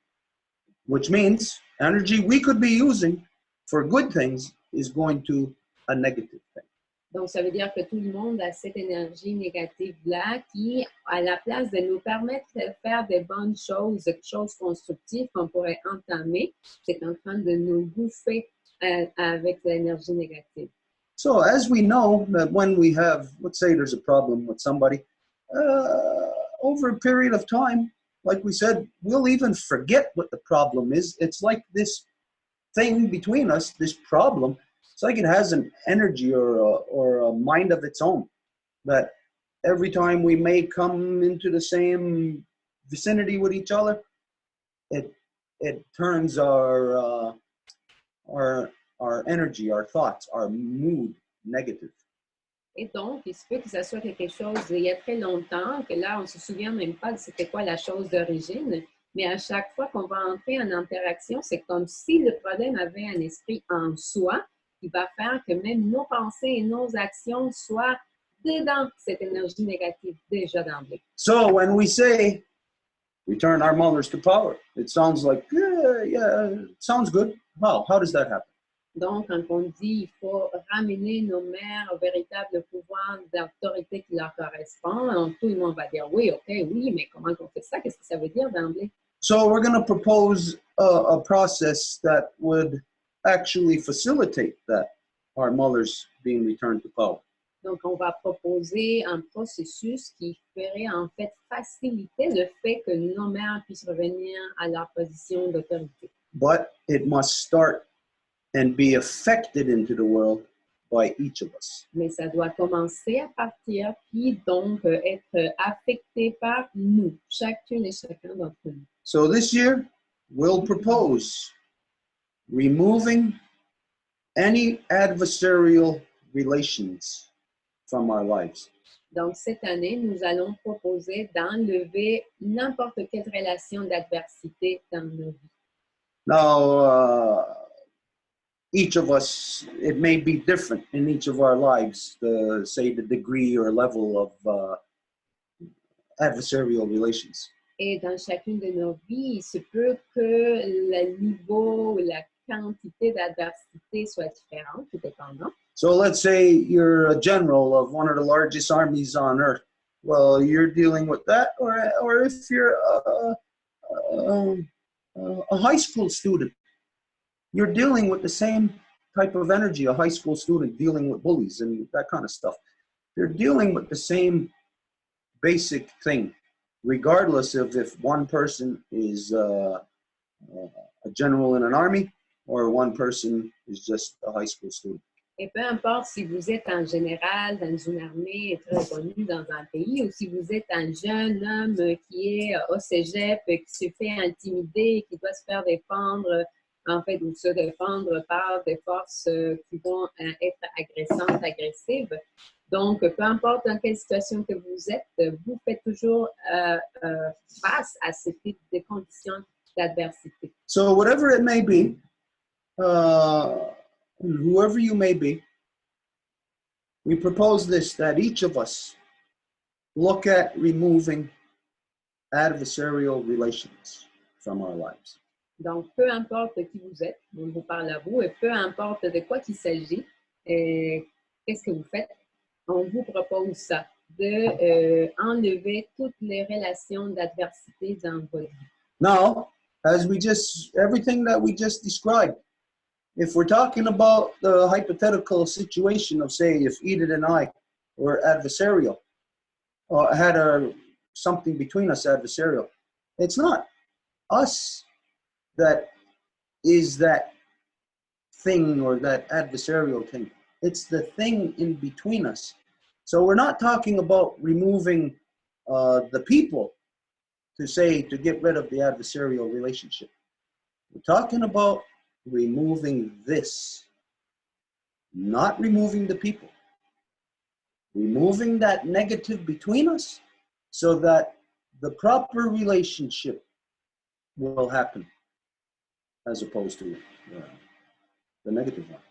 which means energy we could be using for good things is going to a negative thing. donc ça veut dire que tout le monde a cette énergie négative-là qui, à la place de nous permettre de faire des bonnes choses, des choses constructives qu'on pourrait entamer, c'est en train de nous bouffer avec l'énergie négative. So as we know that when we have, let's say there's a problem with somebody, over a period of time, like we said, we'll even forget what the problem is. It's like this thing between us, this problem, it's like it has an energy or a mind of its own, that every time we may come into the same vicinity with each other, it turns our energy, our thoughts, our mood negative. Et donc, il se peut que ça soit quelque chose d'il y a très longtemps, que là, on ne se souvient même pas de c'était quoi la chose d'origine, mais à chaque fois qu'on va entrer en interaction, c'est comme si le problème avait un esprit en soi qui va faire que même nos pensées et nos actions soient dedans cette énergie négative déjà d'emblée. So when we say return our mothers to power, it sounds like, yeah, it sounds good. How does that happen? Donc, quand on dit il faut ramener nos mères au véritable pouvoir d'autorité qui leur correspond, donc tout le monde va dire oui, ok, oui, mais comment on fait ça? Qu'est-ce que ça veut dire d'emblée? So we're going to propose a process that would actually facilitate that, our mothers being returned to power. Donc, on va proposer un processus qui ferait en fait faciliter le fait que nos mères puissent revenir à leur position d'autorité. But it must start and be affected into the world by each of us. Mais ça doit commencer à partir, puis donc être affecté par nous, chacune et chacun d'entre nous. So this year, we'll propose removing any adversarial relations from our lives. Donc, cette année, nous allons proposer d'enlever n'importe quelle relation d'adversité dans nos vies. Now, each of us, it may be different in each of our lives, say the degree or level of adversarial relations. Et dans chacune de nos vies, il se peut que le niveau, la quantité d'adversité soit différente, tout dépendant. So let's say you're a general of one of the largest armies on earth. Well, you're dealing with that, or if you're a high school student, you're dealing with the same type of energy, a high school student dealing with bullies and that kind of stuff. They're dealing with the same basic thing, regardless of if one person is a general in an army or one person is just a high school student. Et peu importe si vous êtes un général dans une armée très connue dans un pays ou si vous êtes un jeune homme qui est au cégep, qui se fait intimider, qui doit se faire défendre, en fait, ou se défendre par des forces qui vont être agressantes, agressives. Donc, peu importe dans quelle situation que vous êtes, vous faites toujours face à ce type de conditions d'adversité. So whatever it may be, whoever you may be, we propose this, that each of us look at removing adversarial relations from our lives. Donc, peu importe qui vous êtes, on vous parle à vous, et peu importe de quoi qu'il s'agit, qu'est-ce que vous faites, on vous propose ça, de enlever toutes les relations d'adversité dans votre vie. Now, everything that we just described, if we're talking about the hypothetical situation of, say, if Edith and I were adversarial, or had something between us adversarial, it's not us that is that thing or that adversarial thing. It's the thing in between us. So we're not talking about removing the people to get rid of the adversarial relationship. We're talking about removing this, not removing the people. Removing that negative between us so that the proper relationship will happen as opposed to the negative one.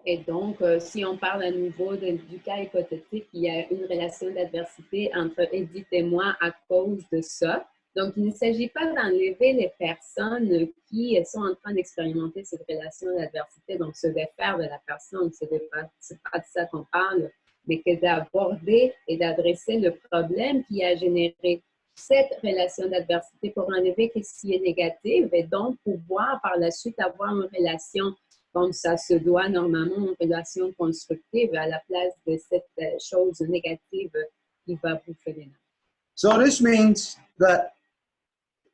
Et donc, si on parle à nouveau du cas hypothétique, il y a une relation d'adversité entre Edith et moi à cause de ça. Donc, il ne s'agit pas d'enlever les personnes qui sont en train d'expérimenter cette relation d'adversité, donc se défaire de la personne, c'est pas de ça qu'on parle, mais que d'aborder et d'adresser le problème qui a généré cette relation d'adversité pour enlever ce qui est négatif et donc pouvoir par la suite avoir une relation comme ça se doit normalement, une relation constructive à la place de cette chose négative qui va bouffer les nerfs. So this means that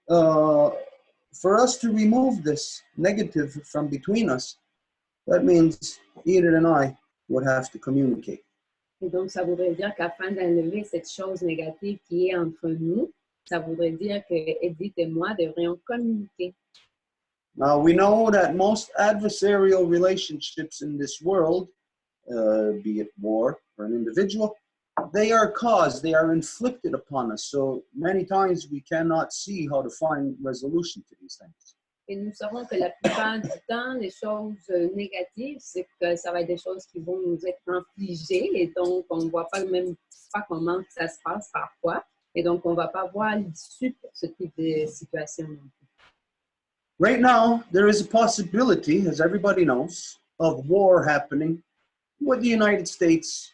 for us to remove this negative from between us, that means Edith and I would have to communicate. Et donc, ça voudrait dire qu'afin d'enlever cette chose négative qui est entre nous, ça voudrait dire que Edith et moi devrions communiquer. Now, we know that most adversarial relationships in this world, be it war or an individual, they are caused, they are inflicted upon us. So many times we cannot see how to find resolution to these things. Et nous savons que la plupart du temps, les choses négatives, c'est que ça va être des choses qui vont nous être infligées et donc on ne voit pas même pas comment ça se passe parfois. Et donc on ne va pas voir l'issue pour ce type de situation. Right now, there is a possibility, as everybody knows, of war happening with the United States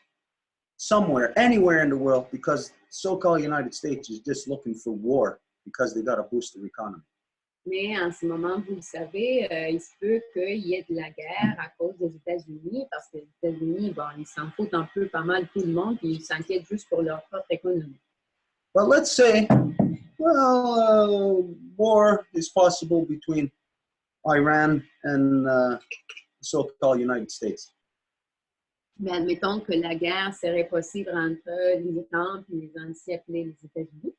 somewhere, anywhere in the world, because so-called United States is just looking for war because they got to boost their economy. Mais en ce moment, vous le savez, il se peut qu'il y ait de la guerre à cause des États-Unis, parce que les États-Unis, bon, ils s'en foutent un peu pas mal tout le monde, puis ils s'inquiètent juste pour leur propre économie. But let's say, war is possible between Iran and the so-called United States. Mais admettons que la guerre serait possible entre l'Iran et les anciens appelés les États-Unis.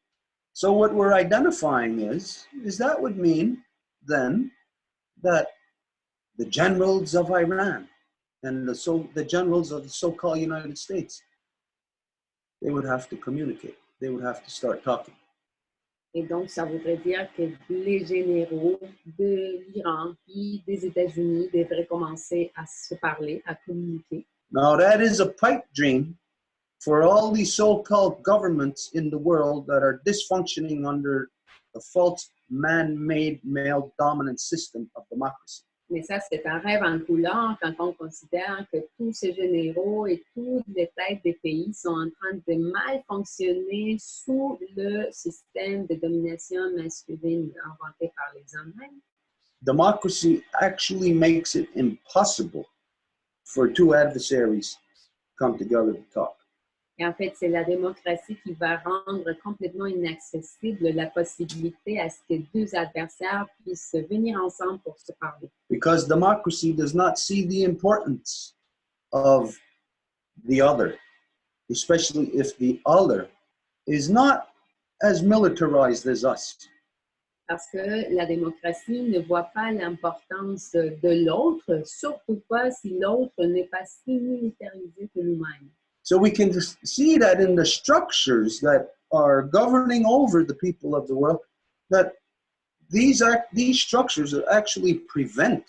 So what we're identifying is that would mean then that the generals of Iran and the generals of the so-called United States, they would have to communicate. They would have to start talking. Et donc, ça voudrait dire que les généraux de l'Iran et des États-Unis devraient commencer à se parler, à communiquer. Now, that is a pipe dream for all these so-called governments in the world that are dysfunctioning under a false man-made male dominant system of democracy. Mais ça, c'est un rêve en couleur quand on considère que tous ces généraux et toutes les têtes des pays sont en train de mal fonctionner sous le système de domination masculine inventé par les hommes mêmes. Democracy actually makes it impossible for two adversaries to come together to talk. Et en fait, c'est la démocratie qui va rendre complètement inaccessible la possibilité à ce que deux adversaires puissent venir ensemble pour se parler. Because democracy does not see the importance of the other, especially if the other is not as militarized as us. Parce que la démocratie ne voit pas l'importance de l'autre, surtout pas si l'autre n'est pas si militarisé que nous-mêmes. So we can see that in the structures that are governing over the people of the world, that these structures actually prevent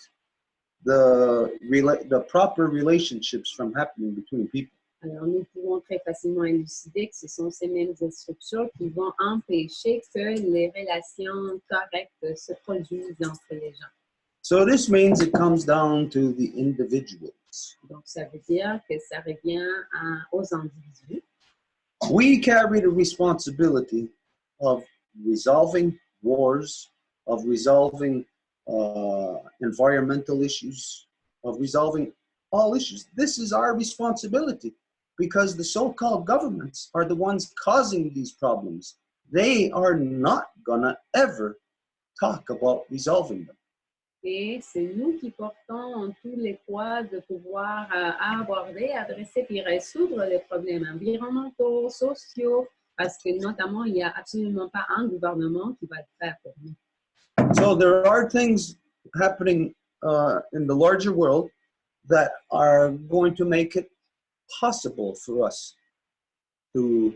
the proper relationships from happening between people. Alors, nous pouvons très facilement élucider que ce sont ces mêmes structures qui vont empêcher que les relations correctes se produisent entre les gens. So this means it comes down to the individuals. Donc, ça veut dire que ça revient aux individus. We carry the responsibility of resolving wars, of resolving environmental issues, of resolving all issues. This is our responsibility because the so-called governments are the ones causing these problems. They are not gonna ever talk about resolving them. Et c'est nous qui portons tous les poids de pouvoir aborder, adresser et résoudre les problèmes environnementaux, sociaux, parce que notamment, il n'y a absolument pas un gouvernement qui va le faire pour nous. So there are things happening in the larger world that are going to make it possible for us to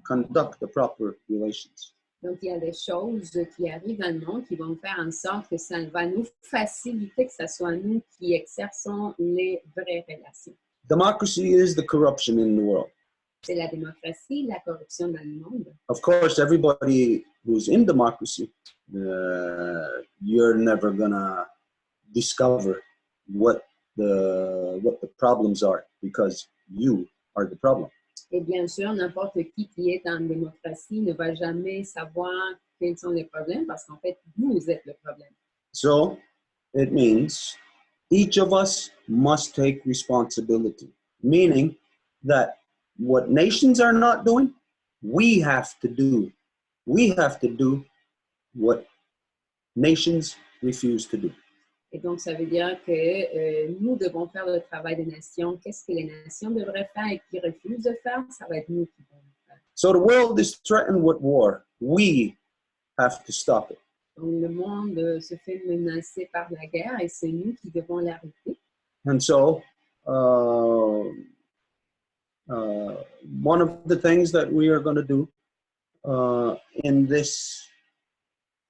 conduct the proper relations. Donc, il y a des choses qui arrivent dans le monde qui vont faire en sorte que ça va nous faciliter, que ce soit nous qui exerçons les vraies relations. Democracy is the corruption in the world. C'est la démocratie, la corruption dans le monde. Of course, everybody who's in democracy, you're never gonna discover what the problems are because you are the problem. Et bien sûr, n'importe qui est en démocratie ne va jamais savoir quels sont les problèmes parce qu'en fait, vous êtes le problème. So it means each of us must take responsibility, meaning that what nations are not doing, we have to do. We have to do what nations refuse to do. Et donc, ça veut dire que nous devons faire le travail des nations. Qu'est-ce que les nations devraient faire et qui refusent de faire? Ça va être nous qui devons le faire. So the world is threatened with war. We have to stop it. Donc, le monde se fait menacer par la guerre et c'est nous qui devons l'arrêter. And so one of the things that we are going to do in this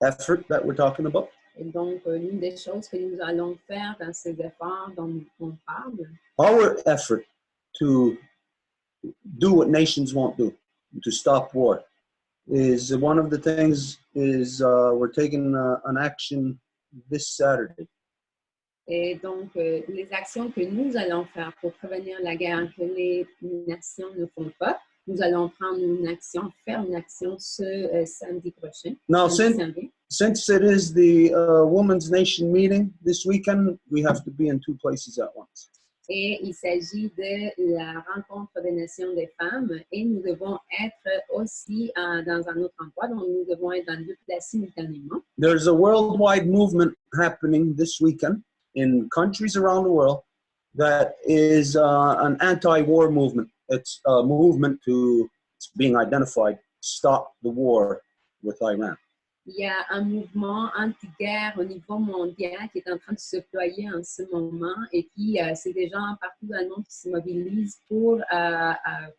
effort that we're talking about, Et donc, l'une des choses que nous allons faire dans ces efforts dont on parle, our effort to do what nations won't do, to stop war, is one of the things is we're taking an action this Saturday. et donc les actions que nous allons faire pour prévenir la guerre que les nations ne font pas, nous allons prendre une action, faire une action ce samedi prochain. Now, samedi. since it is the Women's Nation meeting this weekend, we have to be in two places at once. Et il s'agit de la rencontre des nations des femmes et nous devons être aussi dans un autre endroit, donc nous devons être dans deux places simultanément. There's a worldwide movement happening this weekend in countries around the world that is an anti-war movement. It's a movement it's being identified, stop the war with Iran. Il y a un mouvement anti-guerre au niveau mondial qui est en train de se déployer en ce moment et qui, c'est des gens partout dans le monde qui se mobilisent pour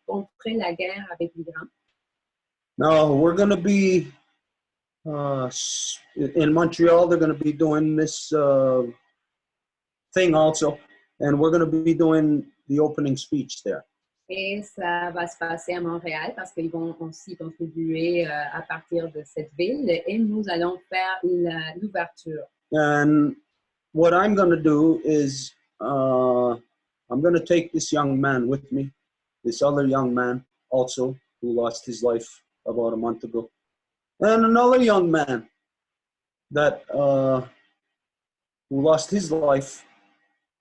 contrer la guerre avec l'Iran. Now, we're going to be in Montreal, they're going to be doing this thing also, and we're going to be doing the opening speech there. Et ça va se passer à Montréal parce qu'ils vont aussi contribuer à partir de cette ville et nous allons faire l'ouverture. And what I'm going to do is I'm going to take this young man with me, this other young man also who lost his life about a month ago, and another young man that who lost his life,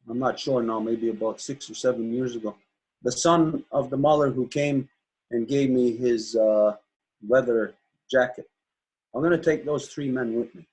I'm not sure now, maybe about 6 or 7 years ago. The son of the mother who came and gave me his leather jacket. I'm going to take those three men with me.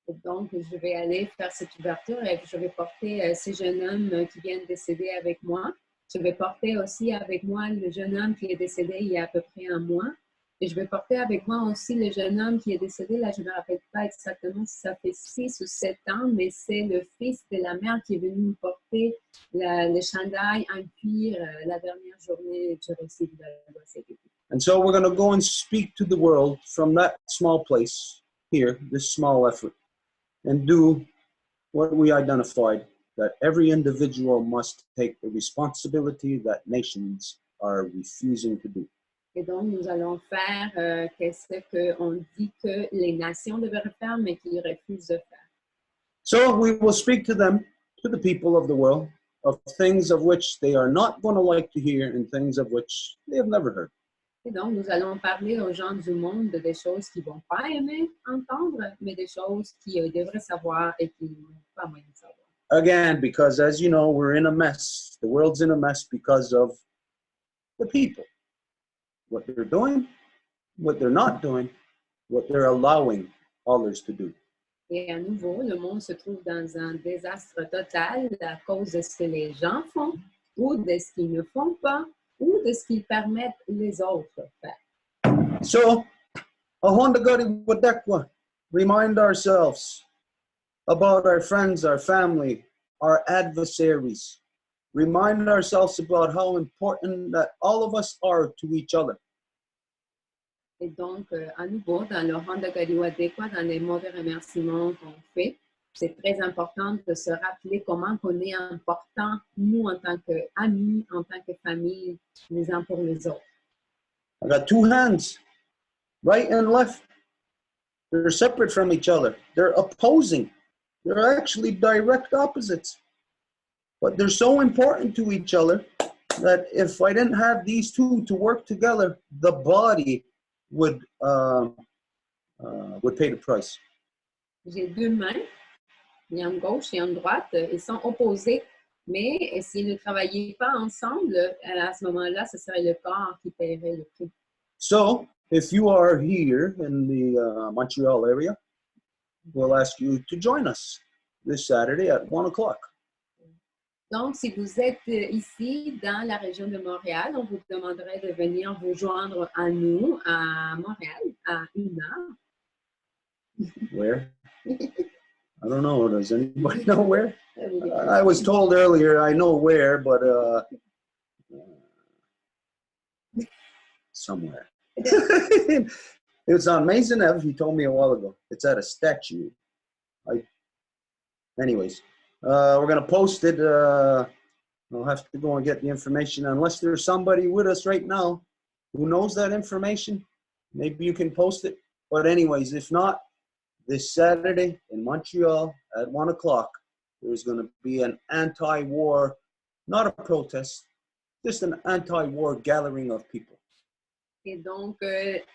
Et donc, je vais aller faire cette ouverture et je vais porter ces jeunes hommes qui viennent décéder avec moi. Je vais porter aussi avec moi le jeune homme qui est décédé il y a à peu près un mois. Et je vais porter avec moi aussi le jeune homme qui est décédé, là je ne me rappelle pas exactement si ça fait 6 ou 7 ans, mais c'est le fils de la mère qui est venu me porter le chandail en cuir la dernière journée du récit de la CPP. And so we're going to go and speak to the world from that small place here, this small effort, and do what we identified, that every individual must take the responsibility that nations are refusing to do. Et donc, nous allons faire qu'est-ce qu'on dit que les nations devraient faire, mais qu'ils refusent de faire. So we will speak to them, to the people of the world, of things of which they are not going to like to hear and things of which they have never heard. Et donc, nous allons parler aux gens du monde de des choses qu'ils ne vont pas aimer entendre, mais des choses qu'ils devraient savoir et qu'ils n'ont pas moyen de savoir. Again, because as you know, we're in a mess. The world's in a mess because of the people. What they're doing, what they're not doing, what they're allowing others to do. Et à nouveau, le monde se trouve dans un désastre total à cause de ce que les gens font, ou de ce qu'ils ne font pas, ou de ce qu'ils permettent les autres de faire. So, remind ourselves about our friends, our family, our adversaries. Remind ourselves about how important that all of us are to each other. Et donc, à nouveau, dans le Honda Gadiwadekwa, dans les mauvais remerciements qu'on fait, c'est très important de se rappeler comment on est important, nous, en tant qu'amis, en tant que famille, les uns pour les autres. I got two hands, right and left. They're separate from each other. They're opposing. They're actually direct opposites. But they're so important to each other that if I didn't have these two to work together, the body would pay the price. J'ai deux mains, une gauche et une droite, ils sont opposés, mais s'ils ne travaillaient pas ensemble, à ce moment-là, ce serait le corps qui paierait le prix. So, if you are here in the Montreal area, we'll ask you to join us this Saturday at 1 o'clock. Donc, si vous êtes ici dans la région de Montréal, on vous demanderait de venir vous joindre à nous à Montréal à 1h. Where? I don't know. Does anybody know where? I was told earlier I know where, but somewhere. It's on Mason Ave. He told me a while ago. It's at a statue. Anyways, we're going to post it. I'll have to go and get the information. Unless there's somebody with us right now who knows that information, maybe you can post it. But anyways, if not, this Saturday in Montreal at 1 o'clock, there's going to be an anti-war, not a protest, just an anti-war gathering of people. Et donc,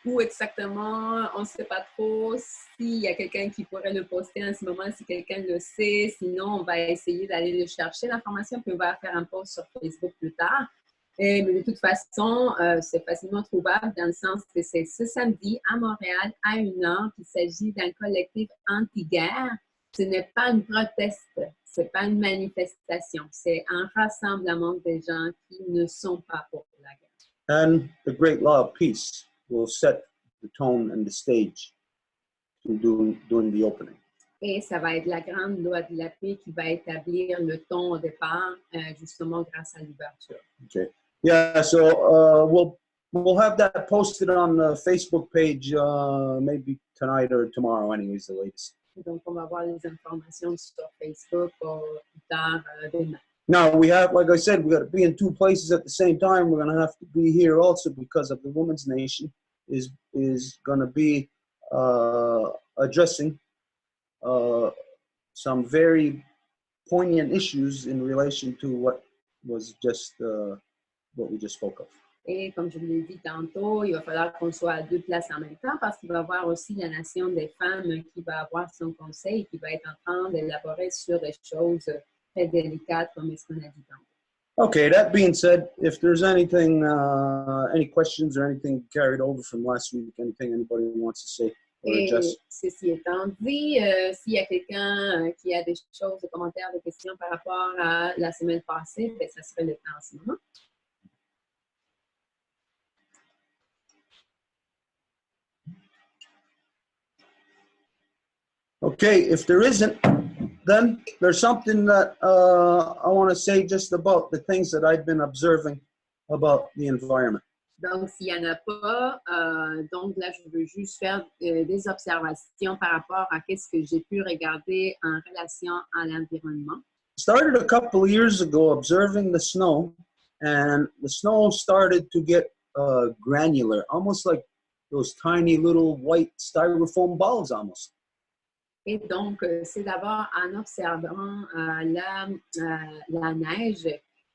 où exactement, on ne sait pas trop. S'il y a quelqu'un qui pourrait le poster en ce moment, si quelqu'un le sait, sinon on va essayer d'aller le chercher, l'information, puis on va faire un post sur Facebook plus tard. Mais de toute façon, c'est facilement trouvable dans le sens que c'est ce samedi à Montréal à 1h qu'il s'agit d'un collectif anti-guerre. Ce n'est pas une proteste, ce n'est pas une manifestation, c'est un rassemblement des gens qui ne sont pas pour la guerre. And the great law of peace will set the tone and the stage to doing the opening. Et ça va être la grande loi de la paix qui va établir le ton au départ, justement grâce à l'ouverture. Okay. Yeah. So we'll have that posted on the Facebook page maybe tonight or tomorrow. Anyways, the latest. Donc on va voir les informations sur Facebook plus tard demain. Now we have, like I said, we got to be in two places at the same time. We're going to have to be here also because of the Women's Nation is going to be addressing some very poignant issues in relation to what was just what we just spoke of. Et comme je vous l'ai dit tantôt, il va falloir qu'on soit à deux places en même temps parce qu'il va y avoir aussi la Nation des femmes qui va avoir son conseil, qui va être en train d'élaborer sur des choses très délicates comme ce qu'on a dit tantôt. Okay, that being said, if there's anything, any questions or anything carried over from last week, anything anybody wants to say or Et adjust. ceci étant dit, s'il y a quelqu'un qui a des choses, des commentaires, des questions par rapport à la semaine passée, bien, ça serait le temps en ce moment. Okay, if there isn't, then there's something that I want to say just about the things that I've been observing about the environment. Donc, s'il n'y en a pas, donc là, je veux juste faire des observations par rapport à ce que j'ai pu regarder en relation à l'environnement. Started a couple of years ago observing the snow, and the snow started to get granular, almost like those tiny little white styrofoam balls almost. Et donc, c'est d'abord en observant la neige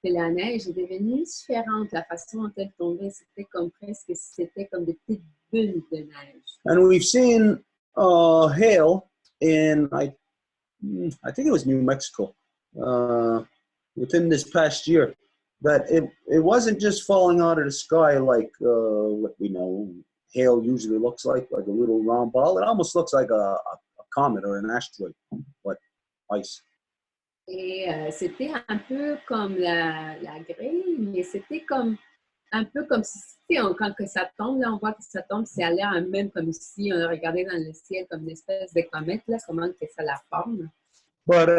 que la neige est devenue différente. La façon dont elle tombait, c'était comme presque, c'était comme des petites bulles de neige. And we've seen hail in, I think it was New Mexico, within this past year, that it wasn't just falling out of the sky like what we know hail usually looks like a little round ball. It almost looks like a comet or an asteroid, but ice. Et c'était un peu comme la grêle, mais c'était comme un peu comme si, quand que ça tombe, là, on voit que ça tombe, ça a l'air même comme si on regardait dans le ciel comme une espèce de comète, là, comment que ça la forme. But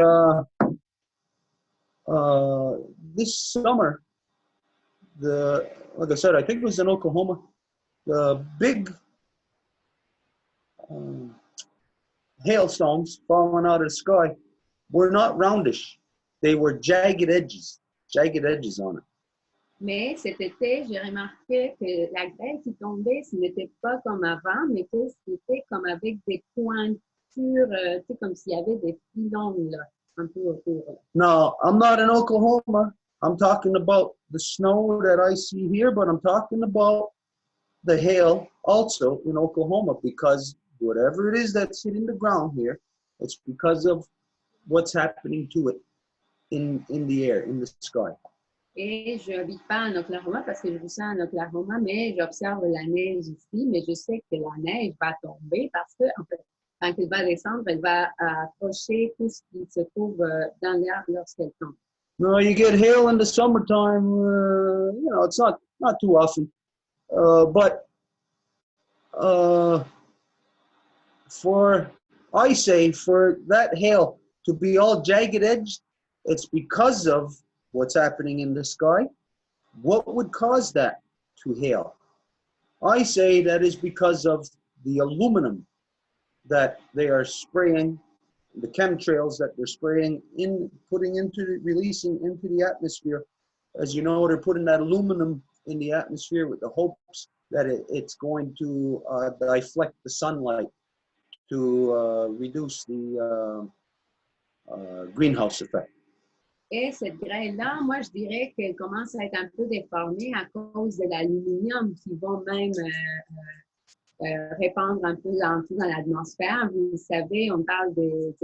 this summer, like I said, I think it was in Oklahoma, the big hailstones falling out of the sky were not roundish. They were jagged edges on it. Mais cet été, j'ai remarqué que la grêle qui tombait, ce n'était pas comme avant, mais que c'était comme avec des pointures, comme s'il y avait des filons là, un peu autour. Now, I'm not in Oklahoma. I'm talking about the snow that I see here, but I'm talking about the hail also in Oklahoma, because whatever it is that's hitting the ground here, it's because of what's happening to it in the air, in the sky. Et je n'habite pas en Oklahoma parce que je vis ça en Oklahoma, mais j'observe la neige ici, mais je sais que la neige va tomber parce que, en fait, quand elle va descendre, elle va approcher tout ce qui se trouve dans l'air lorsqu'elle tombe. No, you get hail in the summertime, it's not too often. But I say for that hail to be all jagged edged, it's because of what's happening in the sky. What would cause that to hail? I say that is because of the aluminum that they are spraying, the chemtrails that they're spraying releasing into the atmosphere. As you know, they're putting that aluminum in the atmosphere with the hopes that it's going to deflect the sunlight to reduce the greenhouse effect. Et cette grêle-là, moi, je dirais qu'elle commence à être un peu déformée à cause de l'aluminium qui vont même répandre un peu dans l'atmosphère. Vous savez, on parle des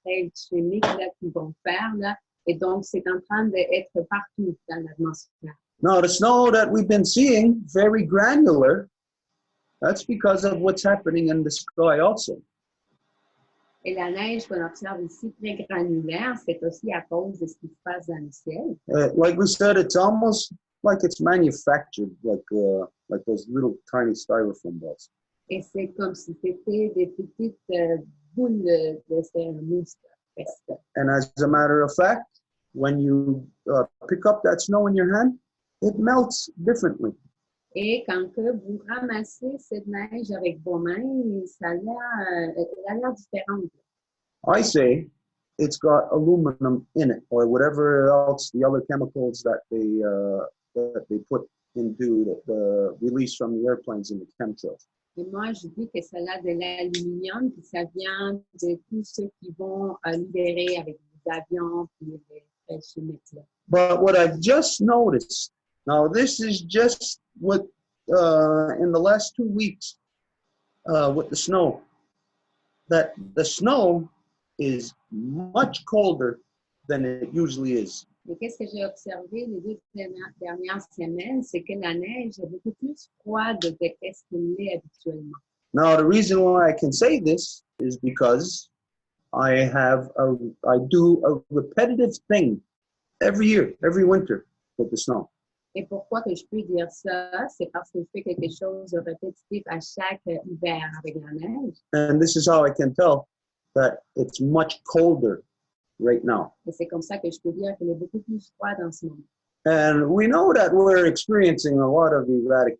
traits chimiques là, qui vont faire, là, et donc c'est en train d'être partout dans l'atmosphère. Now, the snow that we've been seeing, very granular, that's because of what's happening in the sky also. Et la neige qu'on observe ici, très granulaire, c'est aussi à cause de ce qui se passe dans le ciel. Like we said, it's almost like it's manufactured, like those little tiny styrofoam balls. Et c'est comme si c'était des petites boules de céramique. And as a matter of fact, when you pick up that snow in your hand, it melts differently. Et quand que vous ramassez cette neige avec vos mains, elle a l'air différente. I say it's got aluminum in it, or whatever else, the other chemicals that they put into the release from the airplanes in the chemtrails. Et moi, je dis que ça a de l'aluminium, puis ça vient de tous ceux qui vont libérer avec les avions et les traits chimiques. But what I've just noticed, now this is just what in the last 2 weeks with the snow, that the snow is much colder than it usually is. Mais qu'est-ce que j'ai observé les 2 dernières semaines, c'est que la neige est beaucoup plus froide que ce qu'elle est habituellement. Now, the reason why I can say this is because I do a repetitive thing every year, every winter with the snow. Et pourquoi que je peux dire ça? C'est parce que je fais quelque chose de répétitif à chaque hiver avec la neige. And this is how I can tell that it's much colder right now. Et c'est comme ça que je peux dire qu'elle est beaucoup plus froide en ce moment. And we know that we're experiencing a lot of erratic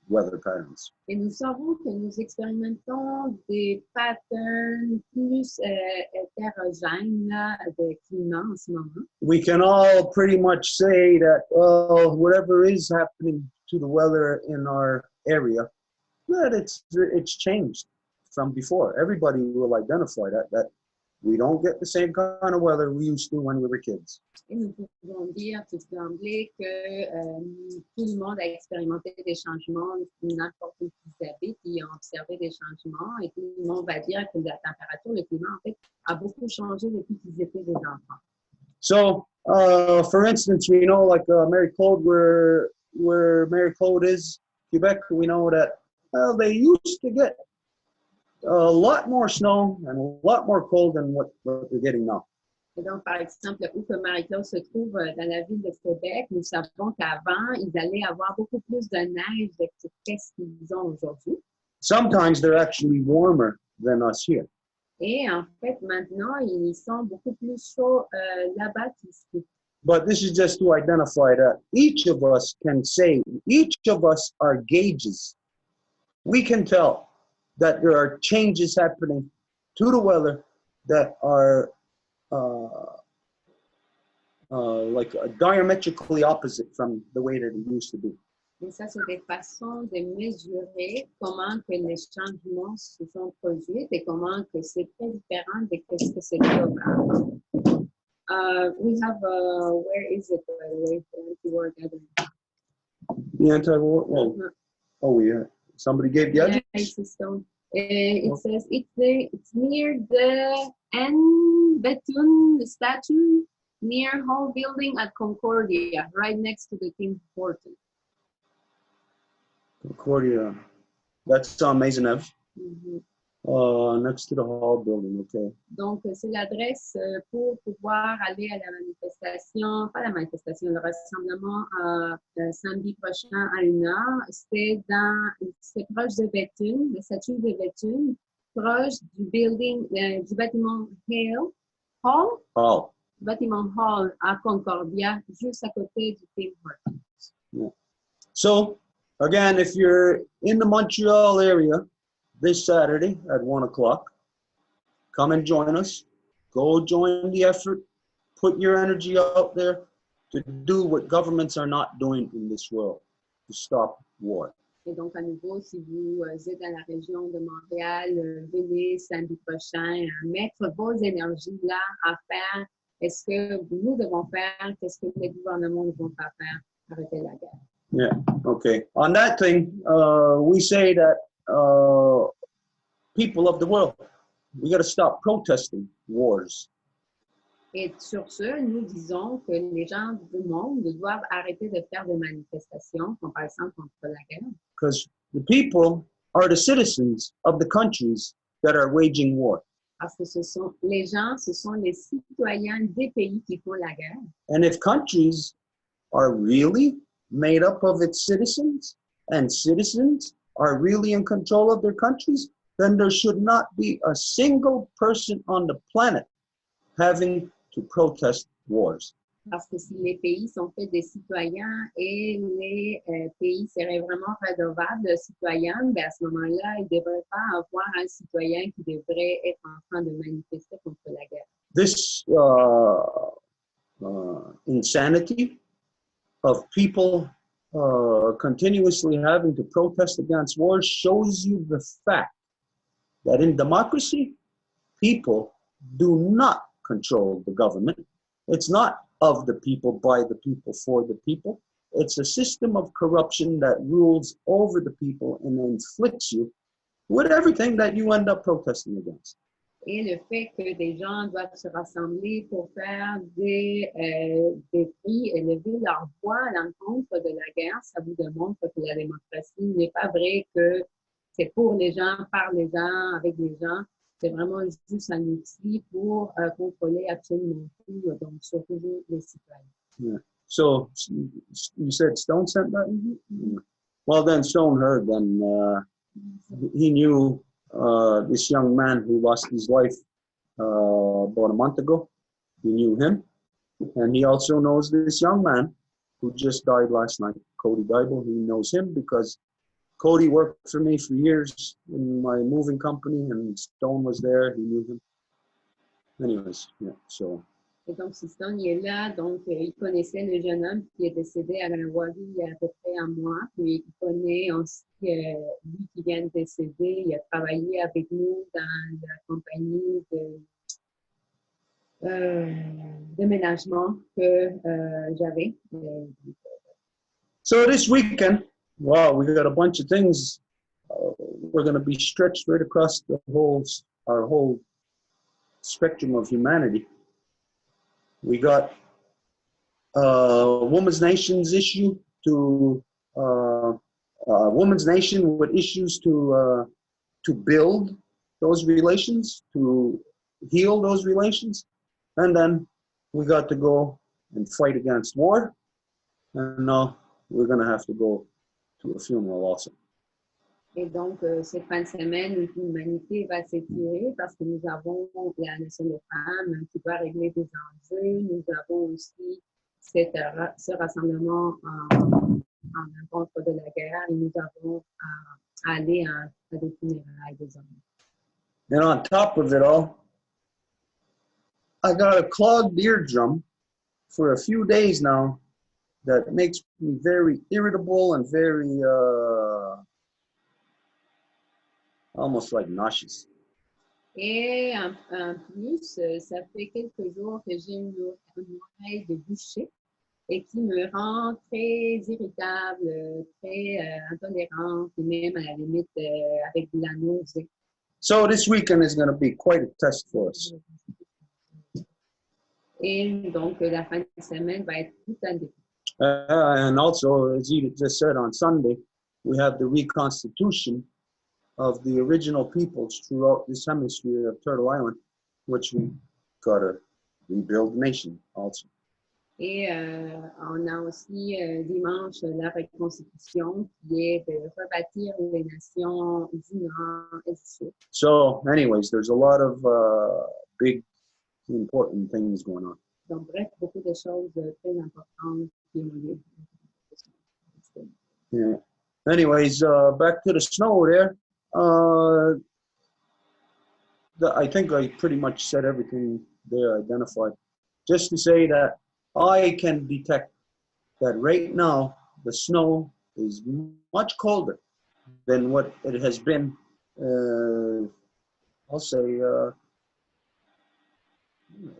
weather patterns. Et nous savons que nous expérimentons des patterns plus hétérogènes de climat en ce moment. We can all pretty much say that, whatever is happening to the weather in our area, that it's changed from before. Everybody will identify that we don't get the same kind of weather we used to when we were kids. Et nous pouvons dire tout d'emblée que tout le monde a expérimenté des changements, n'importe où qu'ils habitent, ils ont observé des changements et tout le monde va dire que la température, le climat, en fait, a beaucoup changé depuis qu'ils étaient des enfants. So, for instance, we know like Marie-Claude, where Marie-Claude is, Quebec, we know that they used to get a lot more snow and a lot more cold than what they're getting now. Et donc, par exemple, où que Marie-Claude se trouve dans la ville de Québec, nous savons qu'avant, ils allaient avoir beaucoup plus de neige que qu'est-ce qu'ils ont aujourd'hui. Sometimes they're actually warmer than us here. Et en fait, maintenant, ils sont beaucoup plus chauds là-bas qu'ici. But this is just to identify that each of us can say, each of us are gauges. We can tell that there are changes happening to the weather that are like diametrically opposite from the way that it used to be. Et ça, c'est des façons de mesurer comment que les changements se sont produits et comment que c'est très différent de ce que c'était auparavant. We have, where is it, by the way, the anti-war gathering? The anti-war? Oh, yeah. Somebody gave the address? Yeah, it's a stone. It says it's near the N. Bethune statue, near Hall Building at Concordia, right next to the Tim Horton. Concordia. That's on Maisonneuve. Next to the Hall Building, okay. Donc, c'est l'adresse pour pouvoir aller à la manifestation, pas la manifestation, le rassemblement samedi prochain à 1h. C'est proche de Bethune, la statue de Bethune, proche du building, du bâtiment Hall, bâtiment Hall à Concordia, juste à côté du Tim Hortons. Yeah. So, again, if you're in the Montreal area this Saturday at 1 o'clock, come and join us. Go join the effort. Put your energy out there to do what governments are not doing in this world, to stop war. Et donc, à nouveau, si vous êtes dans la région de Montréal, venez samedi prochain mettre vos énergies là à faire. Est-ce que nous devons faire? Qu'est-ce que les gouvernements ne vont pas faire? Arrêter la guerre. Yeah, okay. On that thing, we say that people of the world, we got to stop protesting wars. Et sur ce, nous disons que les gens du monde doivent arrêter de faire des manifestations comparaison contre la guerre. Because the people are the citizens of the countries that are waging war. Parce que ce sont les citoyens des pays qui font la guerre. And if countries are really made up of its citizens, and citizens are really in control of their countries, then there should not be a single person on the planet having to protest wars. Parce que si les pays sont faits des citoyens et les pays seraient vraiment redevables de citoyens, ben à ce moment-là, il ne devrait pas avoir un citoyen qui devrait être en train de manifester contre la guerre. This insanity of people continuously having to protest against wars shows you the fact that in democracy, people do not control the government. It's not of the people, by the people, for the people. It's a system of corruption that rules over the people and inflicts you with everything that you end up protesting against. Et le fait que des gens doivent se rassembler pour faire des cris et lever leur voix à l'encontre de la guerre, ça vous démontre que la démocratie n'est pas vrai que c'est pour les gens, par les gens, avec les gens. C'est vraiment juste un outil pour contrôler absolument tout, donc surtout les citoyens. Yeah. So you said Stone sent that? Mm-hmm. Well, then Stone heard, then he knew this young man who lost his life about a month ago. He knew him. And he also knows this young man who just died last night, Cody Geibel. He knows him because Cody worked for me for years in my moving company, and Stone was there. He knew him. Anyways, yeah, so. Et donc, si Stone il est là, donc il connaissait le jeune homme qui est décédé à la Warrie il y a à peu près un mois. Puis il connaît aussi lui qui vient de décéder. Il a travaillé avec nous dans la compagnie déménagement que j'avais. So this weekend, wow, we got a bunch of things. We're going to be stretched right across our whole spectrum of humanity. We got Women's Nation's issue to Women's Nation with issues to build those relations, to heal those relations, and then we got to go and fight against war, and now we're going to have to go to a funeral also. Et donc, cette fin de semaine, l'humanité va s'étirer parce que nous avons la nation des femmes qui va régler des enjeux. Nous avons aussi ce rassemblement en rencontre de la guerre et nous avons à aller à des funérailles des hommes. And on top of it all, I got a clogged eardrum for a few days now that makes me very irritable and very almost like nauseous. Et en plus, ça fait quelques jours que j'ai une oreille de boucher et qui me rend très irritable, très intolérante et même à la limite avec de la nausée. So this weekend is going to be quite a test for us. Et donc, la fin de semaine va être tout un défi. And also, as Edith just said, on Sunday, we have the reconstitution of the original peoples throughout this hemisphere of Turtle Island, which we got to rebuild the nation also. Et on a aussi dimanche la reconstitution qui est de rebâtir les nations du Nord et du Sud. So anyways, there's a lot of big, important things going on. Donc, bref, beaucoup de choses très importantes qui ont lieu. Yeah. Anyways, back to the snow there. I think I pretty much said everything there identified. Just to say that I can detect that right now the snow is much colder than what it has been, I'll say,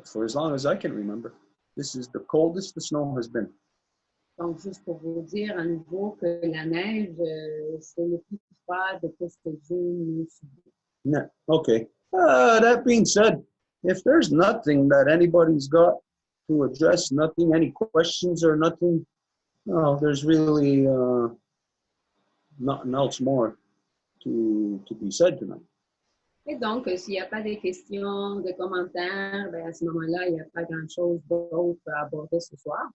for as long as I can remember. This is the coldest the snow has been. Donc, juste pour vous dire à nouveau que la neige, c'est le plus froid de ce que Dieu nous subit. Yeah, okay. That being said, if there's nothing that anybody's got to address, nothing, any questions or nothing, no, there's really nothing else more to be said tonight. Et donc, s'il n'y a pas de questions, de commentaires, ben à ce moment-là, il n'y a pas grand-chose d'autre à aborder ce soir.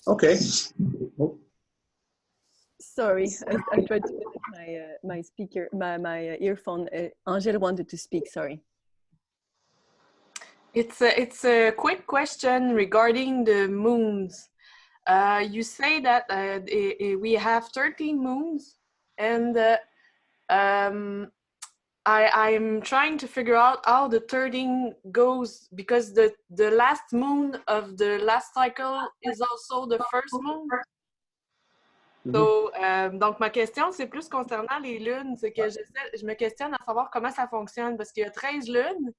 Okay. Oh. Sorry, I tried to connect my speaker, my earphone. Angela wanted to speak. Sorry. It's a quick question regarding the moons. You say that we have 13 moons, and I'm trying to figure out how the 13 goes, because the last moon of the last cycle is also the first moon. So, donc, ma question, c'est plus concernant les lunes. C'est que je me questionne à savoir comment ça fonctionne, parce qu'il y a 13 lunes,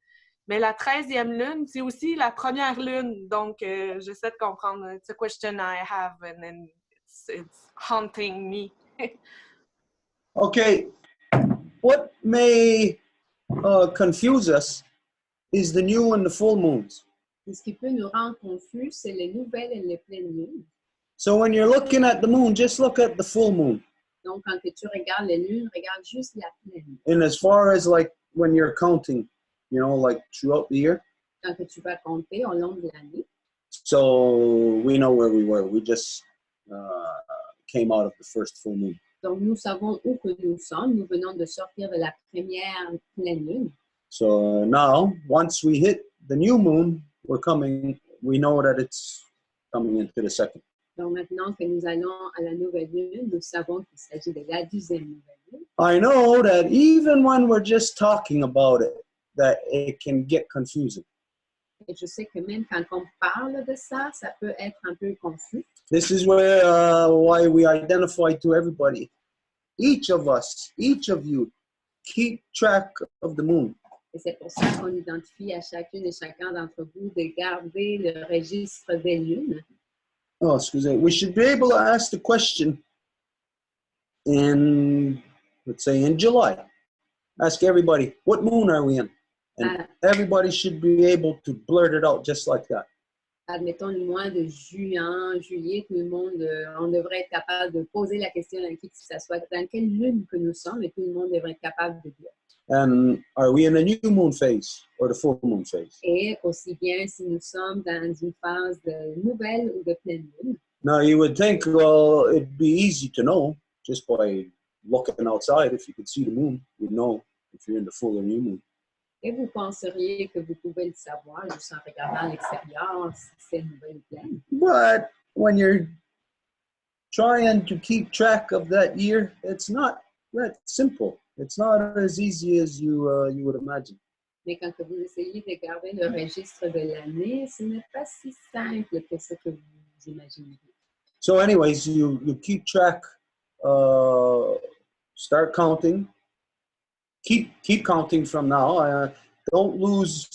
mais la 13e lune, c'est aussi la première lune. Donc, j'essaie de comprendre. It's a question I have, and then it's haunting me. Okay. What may confuse us is the new and the full moons. Et ce qui peut nous rendre confus, c'est les nouvelles et les pleines lunes. So when you're looking at the moon, just look at the full moon. Donc, quand tu regardes les lunes, regarde juste la pleine. And as far as like when you're counting, you know, like throughout the year. Quand tu vas compter au long de l'année. So we know where we were. We just came out of the first full moon. Donc, nous savons où que nous sommes. Nous venons de sortir de la première pleine lune. So now, once we hit the new moon, we know that it's coming into the second. Donc, maintenant que nous allons à la nouvelle lune, nous savons qu'il s'agit de la 10e nouvelle lune. I know that even when we're just talking about it, that it can get confusing. Et je sais que même quand on parle de ça, ça peut être un peu confus. This is why we identify to everybody. each of us, each of you, keep track of the moon. Et c'est pour ça qu'on identifie à chacune et chacun d'entre vous de garder le registre des lunes. Oh, excuse me. We should be able to ask the question in, let's say, in July. Ask everybody, what moon are we in? And everybody should be able to blurt it out just like that. Admettons le mois de juin, juillet, tout le monde, on devrait être capable de poser la question à qui que ce soit dans quelle lune que nous sommes, et tout le monde devrait être capable de dire. And are we in a new moon phase or the full moon phase? Et aussi bien si nous sommes dans une phase de nouvelle ou de pleine lune. Now you would think, well, it'd be easy to know just by looking outside. If you could see the moon, you'd know if you're in the full or new moon. Et vous penseriez que vous pouvez le savoir juste en regardant l'extérieur si c'est une nouvelle ou pleine. But when you're trying to keep track of that year, it's not that simple. It's not as easy as you would imagine. Mais quand vous essayez de garder le registre de l'année, ce n'est pas si simple que ce que vous imaginez. So anyways, you keep track, start counting. Keep counting from now. Don't lose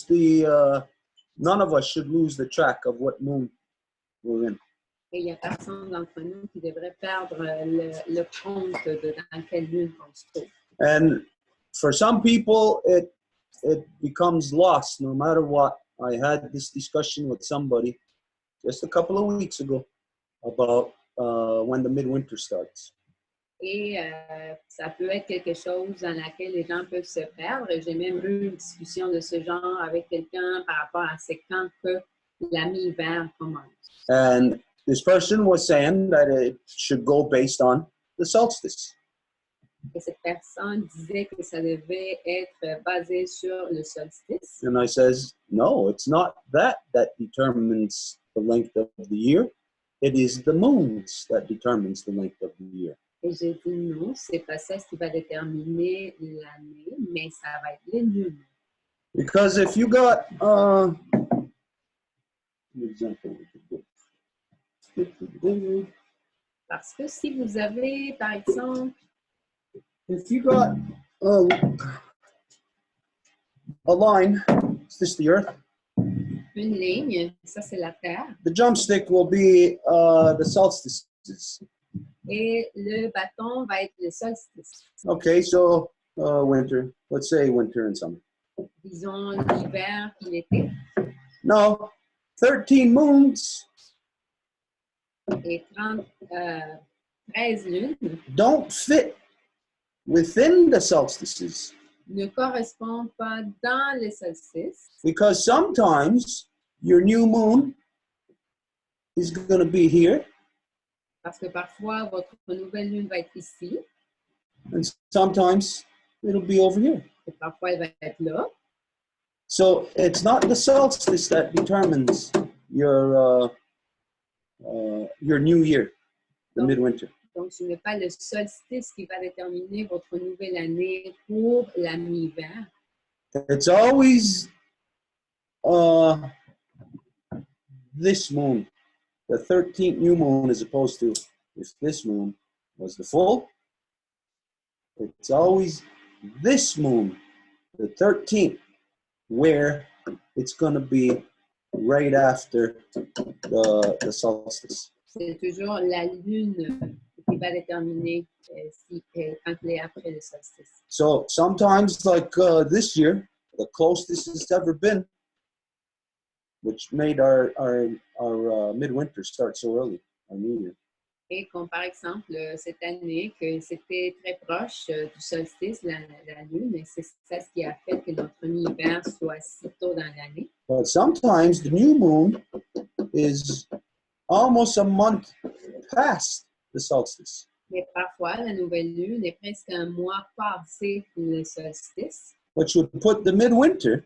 none of us should lose the track of what moon we're in. Et il n'y a personne d'entre nous qui devrait perdre le compte de dans quelle lune on se trouve. And for some people, it becomes lost no matter what. I had this discussion with somebody just a couple of weeks ago about when the midwinter starts. Et ça peut être quelque chose dans laquelle les gens peuvent se perdre. J'ai même eu une discussion de ce genre avec quelqu'un par rapport à c'est quand que la mi-hiver commence. And this person was saying that it should go based on the solstice. Et cette personne disait que ça devait être basé sur le solstice. And I says, no, it's not that determines the length of the year. It is the moons that determines the length of the year. Et j'ai dit non, c'est pas ça ce qui va déterminer l'année, mais ça va être les lunes. Because if you got an example, Parce que si vous avez, par exemple, if you got a line, is this the Earth? une ligne, ça c'est la Terre, The drumstick will be the solstices. et le bâton va être le solstice. Okay, so winter. Let's say winter and summer. Disons l'hiver puis l'été. Now, 13 moons Et 13 lunes don't fit within the solstices ne correspondent pas dans les solstices because sometimes your new moon is going to be here parce que parfois votre nouvelle lune va être ici and sometimes it'll be over here. et parfois elle va être là. So it's not the solstice that determines your new year, the midwinter. Donc, ce n'est pas le solstice qui va déterminer votre nouvelle année pour la mi-hiver. It's always this moon, the 13th new moon, as opposed to if this moon was the full. It's always this moon, the 13th, where it's going to be right after the solstice. C'est toujours la lune qui va déterminer quand il est après le solstice. So sometimes, like this year, the closest it's ever been, which made our midwinter start so early, our new year. Et comme par exemple, cette année, que c'était très proche du solstice, la lune, et c'est ça ce qui a fait que notre mi-hiver soit si tôt dans l'année. But sometimes the new moon is almost a month past the solstice. Mais parfois, la nouvelle lune est presque un mois passé le solstice, Which would put the midwinter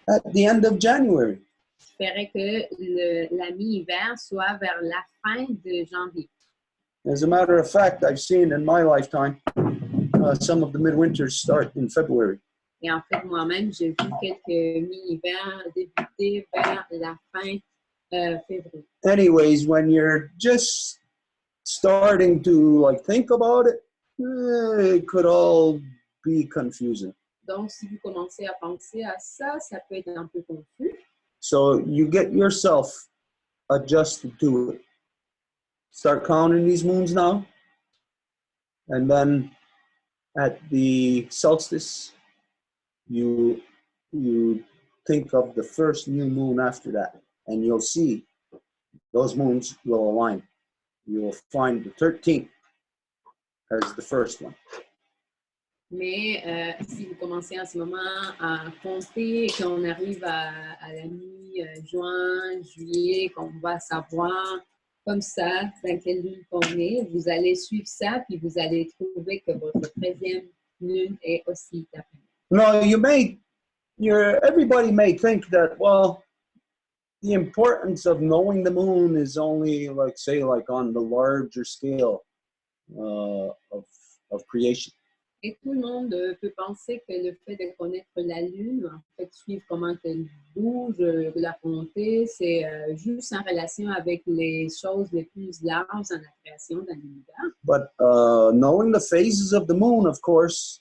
at the end of January. qui ferait que la mi-hiver soit vers la fin de janvier. As a matter of fact, I've seen in my lifetime some of the midwinters start in February. Et en fait, moi-même, j'ai vu quelques mi-hivers débuter vers la fin février. Anyways, when you're just starting to like think about it, it could all be confusing. Donc, si vous commencez à penser à ça, ça peut être un peu confus. So you get yourself adjusted to it. Start counting these moons now. And then at the solstice, you think of the first new moon after that. And you'll see those moons will align. You will find the 13th as the first one. Mais si vous commencez en ce moment à compter, qu'on arrive à la mi-juin, juillet, qu'on va savoir comme ça dans quelle lune on est, vous allez suivre ça, puis vous allez trouver que votre 13e lune est aussi la première. No, everybody may think that, well, the importance of knowing the moon is only like on the larger scale of creation. Et tout le monde peut penser que le fait de connaître la Lune, en fait, suivre comment elle bouge, la compter, c'est juste en relation avec les choses les plus larges dans la création d'un univers. But knowing the phases of the moon, of course,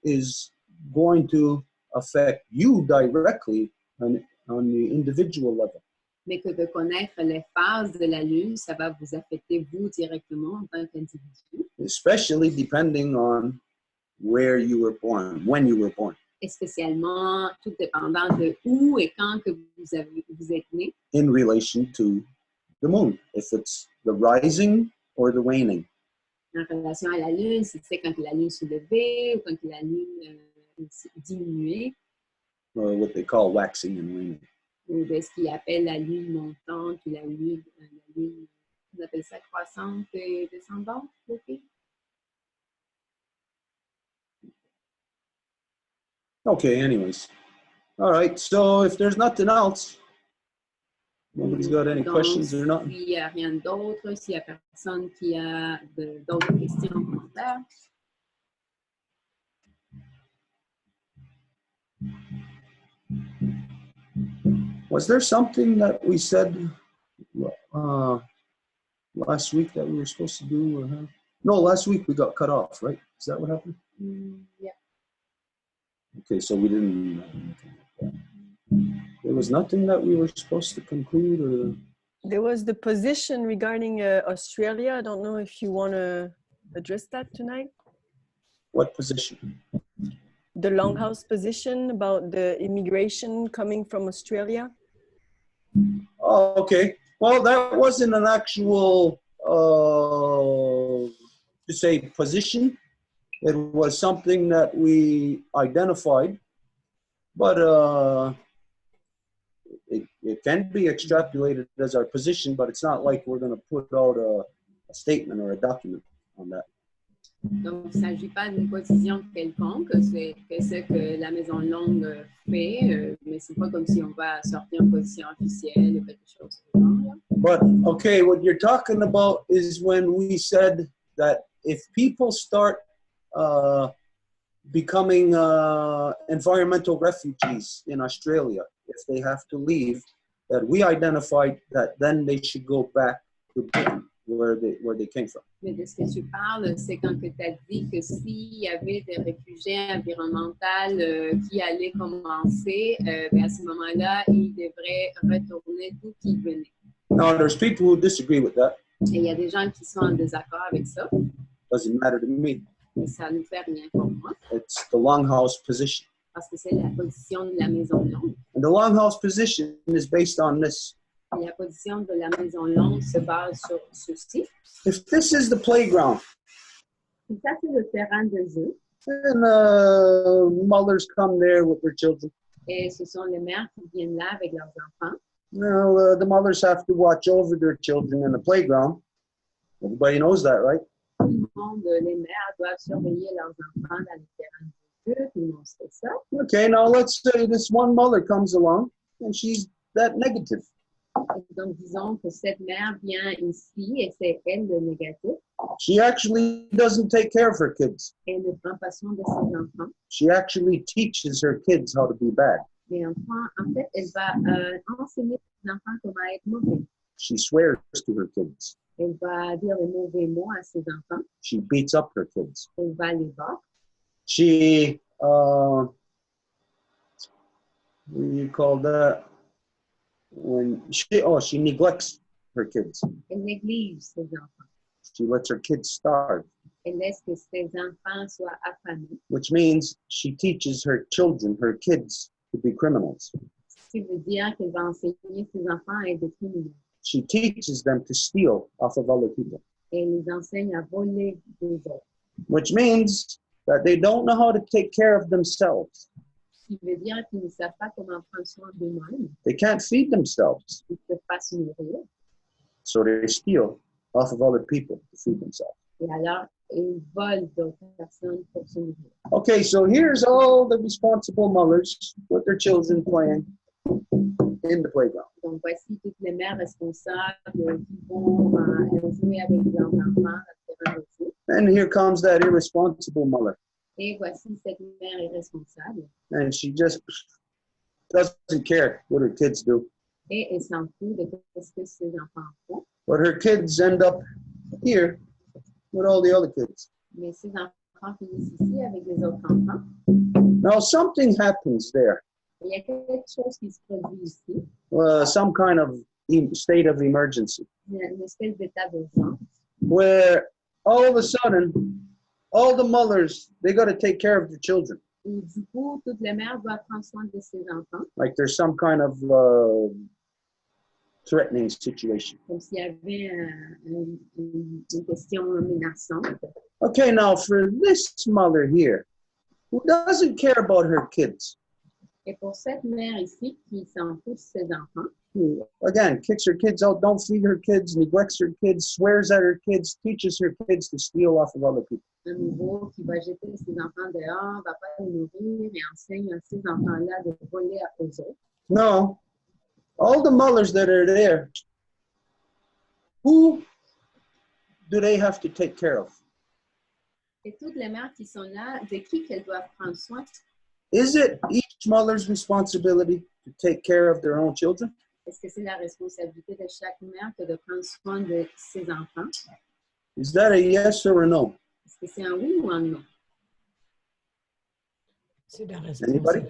is going to affect you directly on the individual level. Mais que de connaître les phases de la Lune, ça va vous affecter vous directement en tant qu'individu. Especially depending on where you were born, when you were born. Et spécialement, tout dépendant de où et quand que vous êtes né. In relation to the moon, if it's the rising or the waning. En relation à la Lune, si c'est quand la Lune se levait ou quand la Lune diminuait. Or what they call waxing and waning. Ou de ce qu'ils appellent la lune montante ou la lune, on appelle ça croissante et descendante, okay? Okay, anyways. All right, so if there's nothing else, nobody's got any questions or nothing? S'il n'y a rien d'autre, s'il n'y a personne qui a d'autres questions ou commentaires. Was there something that we said last week that we were supposed to do? No, last week we got cut off, right? Is that what happened? Yeah. Okay, so we didn't. There was nothing that we were supposed to conclude, or there was the position regarding Australia. I don't know if you want to address that tonight. What position? The Longhouse position about the immigration coming from Australia. Oh, okay. Well, that wasn't an actual, to say, position. It was something that we identified, but it can be extrapolated as our position, but it's not like we're going to put out a statement or a document on that. Donc, il ne s'agit pas d'une position quelconque, c'est ce que la Maison Longue fait, mais ce n'est pas comme si on va sortir une position officielle ou quelque chose de genre. But, okay, what you're talking about is when we said that if people start becoming environmental refugees in Australia, if they have to leave, that we identified that then they should go back to Britain, where they came from. Mais de ce que tu parles, c'est quand tu as dit que s'il y avait des réfugiés environnementaux qui allaient commencer, ben à ce moment-là, ils devraient retourner d'où ils venaient. Now, there's people who disagree with that. Et il y a des gens qui sont en désaccord avec ça. Doesn't matter to me. Et ça ne fait rien pour moi. It's the Longhouse position. Parce que c'est la position de la Maison Longue. And the Longhouse position is based on this. Et la position de la Maison Longue se base sur ceci. If this is the playground, Et ça, c'est le terrain de jeu. and mothers come there with their children. Et ce sont les mères qui viennent là avec leurs enfants. Well, the mothers have to watch over their children in the playground. Everybody knows that, right? Tout le monde, les mères doivent surveiller leurs enfants dans les terrains de jeu. Tout le monde sait ça. Okay, now let's say this one mother comes along and she's that negative. Donc, disons que cette mère vient ici et c'est elle le négatif. She actually doesn't take care of her kids. Elle ne prend pas soin de ses enfants. She actually teaches her kids how to be bad. Mais en fait, elle va enseigner ses enfants comment être mauvais. She swears to her kids. Elle va dire les mauvais mots à ses enfants. She beats up her kids. Elle va les battre. She, what do you call that? She neglects her kids. Elle néglige ses enfants. She lets her kids starve, Elle laisse que ses enfants soient affamés. which means she teaches her children, her kids, to be criminals. Ce qui veut dire qu'elle va enseigner ses enfants à être des criminels. She teaches them to steal off of other people, Et elle les enseigne à voler des autres. which means that they don't know how to take care of themselves. Ce qui veut dire qu'ils ne savent pas comment prendre soin d'eux-mêmes. They can't feed themselves, Ils ne peuvent pas se nourrir. so they steal off of other people to feed themselves. Et alors, ils volent d'autres personnes pour se nourrir. Okay, so here's all the responsible mothers with their children playing in the playground. Donc, voici toutes les mères responsables qui vont jouer avec leurs enfants à terrain de jeu. And here comes that irresponsible mother. Et voici cette mère irresponsable. And she just doesn't care what her kids do. Et elle s'en fout de ce que ses enfants font. But her kids end up here with all the other kids. Mais ses enfants finissent ici avec les autres enfants. Now something happens there. Il y a quelque chose qui se produit ici. Some kind of state of emergency. Une espèce d'état d'urgence. Where all of a sudden, all the mothers, they got to take care of their children. Et du coup, toutes les mères doivent prendre soin de ses enfants. Like there's some kind of threatening situation. Comme s'il y avait une question menaçante. Okay, now for this mother here, who doesn't care about her kids, Et pour cette mère ici qui s'en fout de ses enfants, who, again, kicks her kids out, don't feed her kids, neglects her kids, swears at her kids, teaches her kids to steal off of other people. un nouveau qui va jeter ses enfants dehors, va pas les nourrir et enseigne à ces enfants-là de voler aux autres. No, all the mothers that are there, who do they have to take care of? Et toutes les mères qui sont là, de qui qu'elles doivent prendre soin? Is it each mother's responsibility to take care of their own children? Est-ce que c'est la responsabilité de chaque mère que de prendre soin de ses enfants? Is that a yes or a no? Est-ce que c'est un oui ou un non? C'est la Anybody?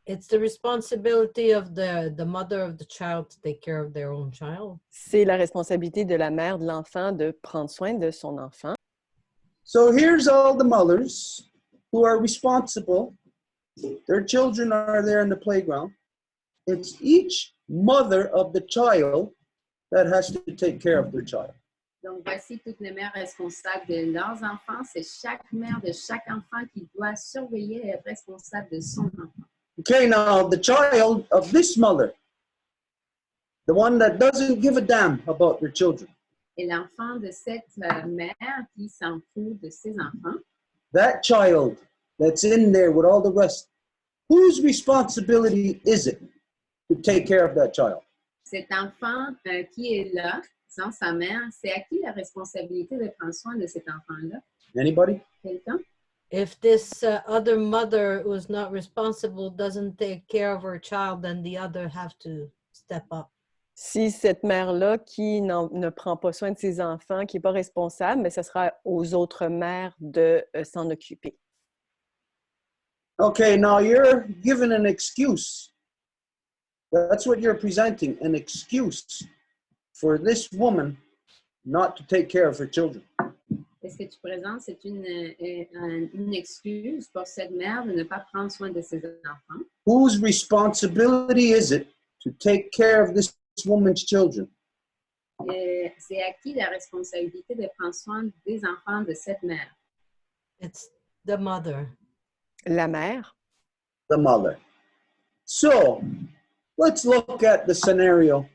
It's the responsibility of the mother of the child to take care of their own child. C'est la responsabilité de la mère de l'enfant de prendre soin de son enfant. So here's all the mothers who are responsible. Their children are there in the playground. It's each mother of the child that has to take care of their child. Donc, voici toutes les mères responsables de leurs enfants. C'est chaque mère de chaque enfant qui doit surveiller et être responsable de son enfant. Okay, now the child of this mother, the one that doesn't give a damn about their children, Et l'enfant de cette mère qui s'en fout de ses enfants, that child that's in there with all the rest, whose responsibility is it to take care of that child? cet enfant qui est là, sans sa mère, c'est à qui la responsabilité de prendre soin de cet enfant-là? Anybody? Quelqu'un? If this other mother who's not responsible doesn't take care of her child, then the other have to step up. Si cette mère-là qui ne prend pas soin de ses enfants, qui n'est pas responsable, mais ce sera aux autres mères de s'en occuper. Okay, now you're given an excuse. That's what you're presenting, an excuse for this woman not to take care of her children. Ce que tu présentes, c'est une excuse pour cette mère de ne pas prendre soin de ses enfants. Whose responsibility is it to take care of this woman's children? C'est à qui la responsabilité de prendre soin des enfants de cette mère? It's the mother. La mère. The mother. So, let's look at the scenario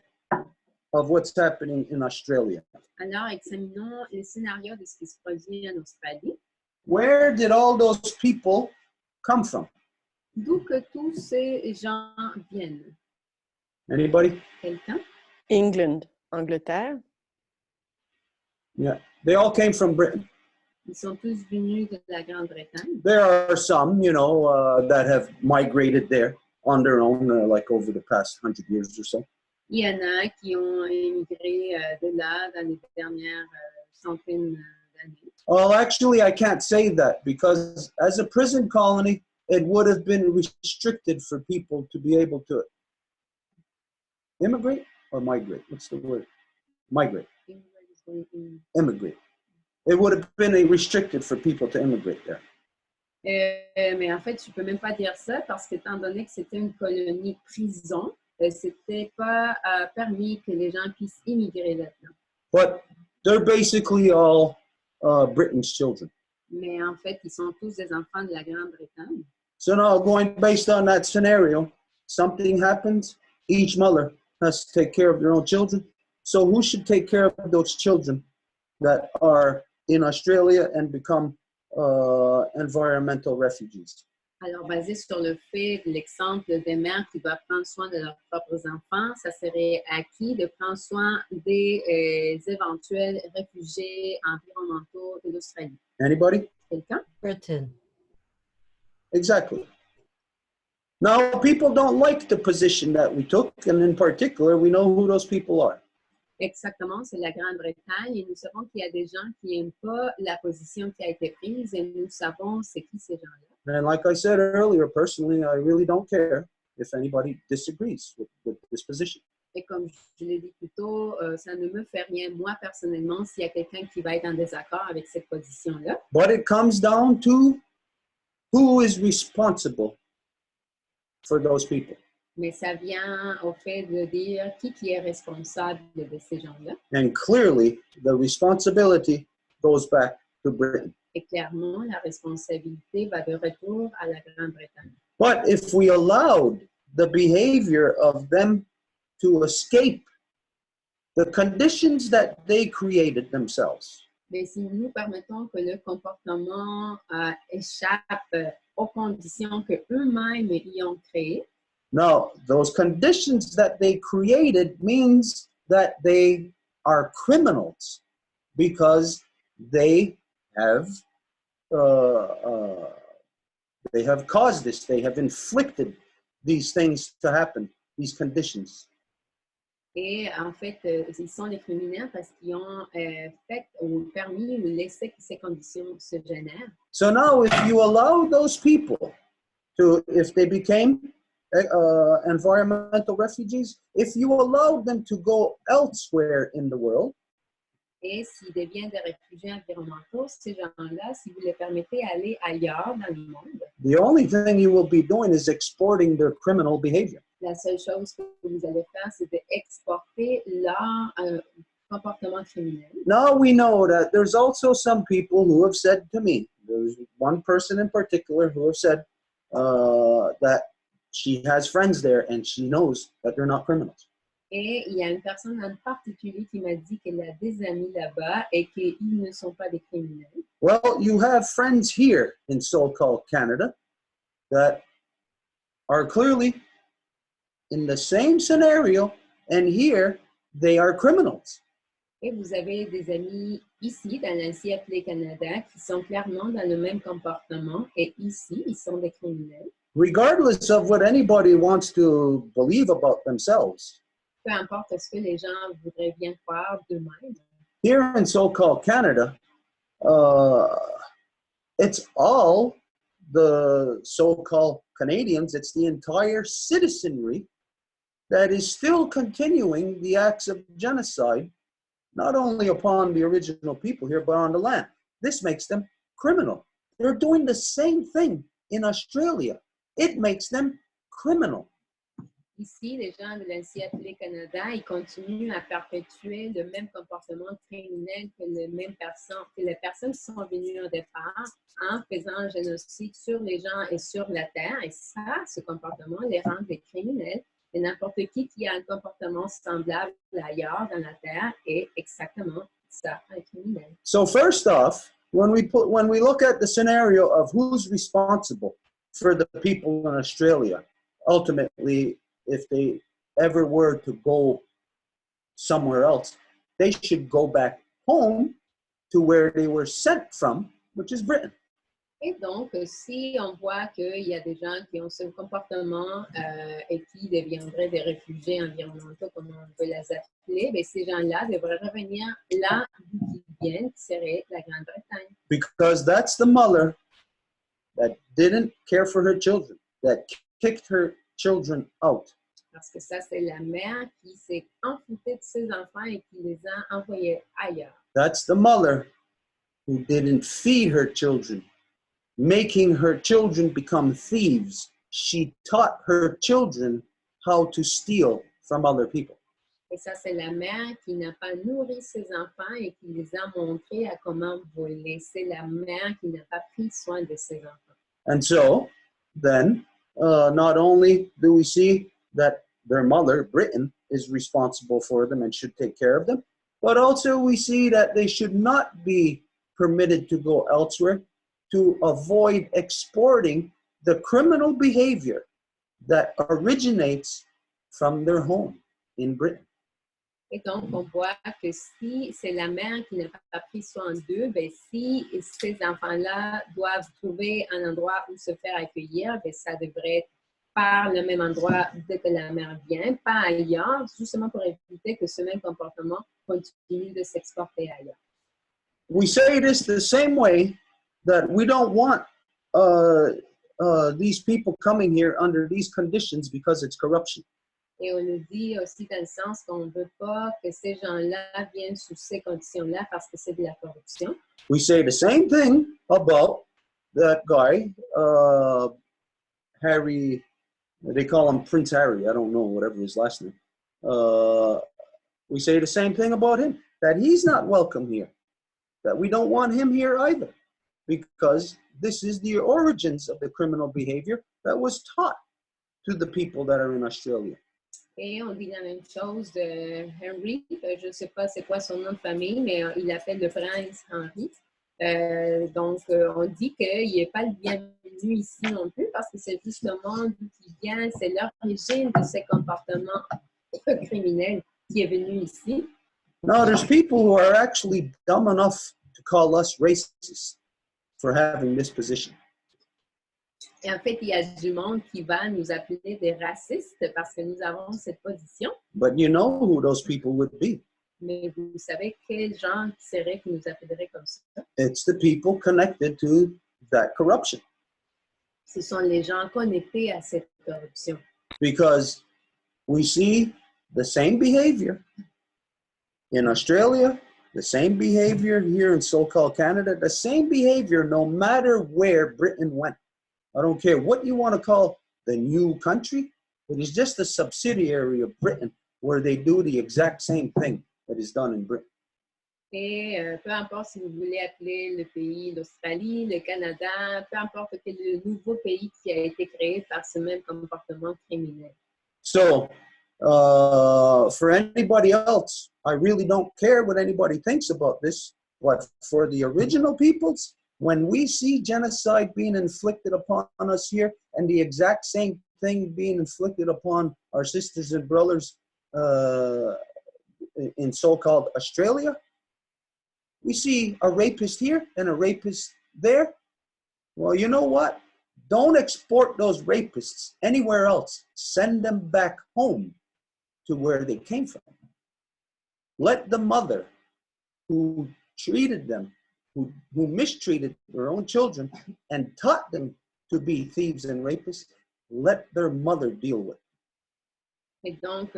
of what's happening in Australia. Alors, examinons le scénario de ce qui se produit en Australie. Where did all those people come from? D'où que tous ces gens viennent? Anybody? Quelqu'un? England, Angleterre. Yeah, they all came from Britain. Ils sont tous venus de la Grande-Bretagne. There are some, that have migrated there on their own, like over the past 100 years or so. Il y en a qui ont émigré de là dans les dernières centaines d'années. Well, actually, I can't say that because as a prison colony, it would have been restricted for people to be able to immigrate or migrate. What's the word? Migrate. Immigrate. It would have been restricted for people to immigrate there. Mais en fait, tu peux même pas dire ça parce qu'étant donné que c'était une colonie prison, c'était pas permis que les gens puissent immigrer là-dedans. But they're basically all Britain's children. Mais en fait, ils sont tous des enfants de la Grande-Bretagne. So now, going based on that scenario, something happens, each mother has to take care of their own children. So who should take care of those children that are in Australia and become environmental refugees? Alors, basé sur le fait de l'exemple des mères qui doivent prendre soin de leurs propres enfants, ça serait à qui de prendre soin des éventuels réfugiés environnementaux de l'Australie? Anybody? Quelqu'un? Britain. Exactly. Now, people don't like the position that we took, and in particular, we know who those people are. Exactement, c'est la Grande-Bretagne et nous savons qu'il y a des gens qui n'aiment pas la position qui a été prise et nous savons c'est qui ces gens-là. And like I said earlier, personally, I really don't care if anybody disagrees with this position. Et comme je l'ai dit plus tôt, ça ne me fait rien, moi personnellement, s'il y a quelqu'un qui va être en désaccord avec cette position-là. But it comes down to who is responsible for those people. Mais ça vient au fait de dire qui est responsable de ces gens-là. And clearly, the responsibility goes back to Britain. Et clairement, la responsabilité va de retour à la Grande-Bretagne. But if we allowed the behavior of them to escape the conditions that they created themselves, Mais si nous permettons que le comportement échappe aux conditions que eux-mêmes y ont créées, now those conditions that they created means that they are criminals because they have caused this, they have inflicted these things to happen, these conditions. et en fait, ils sont des criminels parce qu'ils ont fait ou permis ou laissé que ces conditions se génèrent. So now if you allow those people to, if they became environmental refugees, if you allow them to go elsewhere in the world, Et s'ils deviennent des réfugiés environnementaux, ces gens-là, si vous les permettez d'aller ailleurs dans le monde, the only thing you will be doing is exporting their criminal behavior. la seule chose que vous allez faire, c'est d'exporter leur comportement criminel. Now we know that there's also some people who have said to me, there's one person in particular who have said that she has friends there and she knows that they're not criminals. Et il y a une personne en particulier qui m'a dit qu'elle a des amis là-bas et qu'ils ne sont pas des criminels. Well, you have friends here in so-called Canada that are clearly in the same scenario, and here they are criminals. Et vous avez des amis ici, dans l'ancien appelé Canada, qui sont clairement dans le même comportement et ici, ils sont des criminels. Regardless of what anybody wants to believe about themselves, Peu importe ce que les gens voudraient bien croire d'eux-mêmes. here in so-called Canada, it's all the so-called Canadians, it's the entire citizenry that is still continuing the acts of genocide, not only upon the original people here, but on the land. This makes them criminal. They're doing the same thing in Australia. It makes them criminal. Ici, les gens de l'ancien appelé Canada, ils continuent à perpétuer le même comportement criminel que les personnes qui sont venues au départ en faisant un génocide sur les gens et sur la terre. Et ça, ce comportement les rend des criminels. Et n'importe qui a un comportement semblable ailleurs dans la terre est exactement ça, un criminel. So first off, when we look at the scenario of who's responsible for the people in Australia, ultimately, if they ever were to go somewhere else, they should go back home to where they were sent from, which is Britain. Et donc, si on voit qu'il y a des gens qui ont ce comportement et qui deviendraient des réfugiés environnementaux, comme on veut les appeler, bien, ces gens-là devraient revenir là d'où ils viennent, qui serait la Grande-Bretagne. Because that's the mother that didn't care for her children, that kicked her children out. Parce que ça, c'est la mère qui s'est enfoutée de ses enfants et qui les a envoyés ailleurs. That's the mother who didn't feed her children, making her children become thieves. She taught her children how to steal from other people. Et ça, c'est la mère qui n'a pas nourri ses enfants et qui les a montrés à comment voler. C'est la mère qui n'a pas pris soin de ses enfants. And so, then, not only do we see that their mother, Britain, is responsible for them and should take care of them, but also we see that they should not be permitted to go elsewhere to avoid exporting the criminal behavior that originates from their home in Britain. Et donc, on voit que si c'est la mère qui n'a pas pris soin d'eux, bien, si ces enfants-là doivent trouver un endroit où se faire accueillir, bien, ça devrait être par le même endroit dès que la mère vient, pas ailleurs, justement pour éviter que ce même comportement continue de s'exporter ailleurs. We say this the same way that we don't want these people coming here under these conditions because it's corruption. Et on le dit aussi dans le sens qu'on ne veut pas que ces gens-là viennent sous ces conditions-là parce que c'est de la corruption. We say the same thing about that guy, Harry, they call him Prince Harry, I don't know, whatever his last name. We say the same thing about him, that he's not welcome here, that we don't want him here either, because this is the origins of the criminal behavior that was taught to the people that are in Australia. Et on dit la même chose de Henry. Je ne sais pas c'est quoi son nom de famille, mais il appelle le prince Henry. Donc, on dit qu'il n'est pas le bienvenu ici non plus parce que c'est justement d'où il vient, c'est l'origine de ces comportements criminels qui est venu ici. Now, there's people who are actually dumb enough to call us racist for having this position. Et en fait, il y a du monde qui va nous appeler des racistes parce que nous avons cette position. But you know who those people would be. Mais vous savez quels gens seraient qui nous appelleraient comme ça? It's the people connected to that corruption. Ce sont les gens connectés à cette corruption. Because we see the same behavior in Australia, the same behavior here in so-called Canada, the same behavior no matter where Britain went. I don't care what you want to call the new country, it is just a subsidiary of Britain where they do the exact same thing that is done in Britain. Et peu importe si vous voulez appeler le pays l'Australie, le Canada, peu importe quel est le nouveau pays qui a été créé par ce même comportement criminel. So, for anybody else, I really don't care what anybody thinks about this, but for the original peoples, when we see genocide being inflicted upon us here and the exact same thing being inflicted upon our sisters and brothers in so-called Australia, we see a rapist here and a rapist there. Well, you know what? Don't export those rapists anywhere else. Send them back home to where they came from. Let the mother who treated them, who mistreated their own children and taught them to be thieves and rapists, let their mother deal with it. Et donc,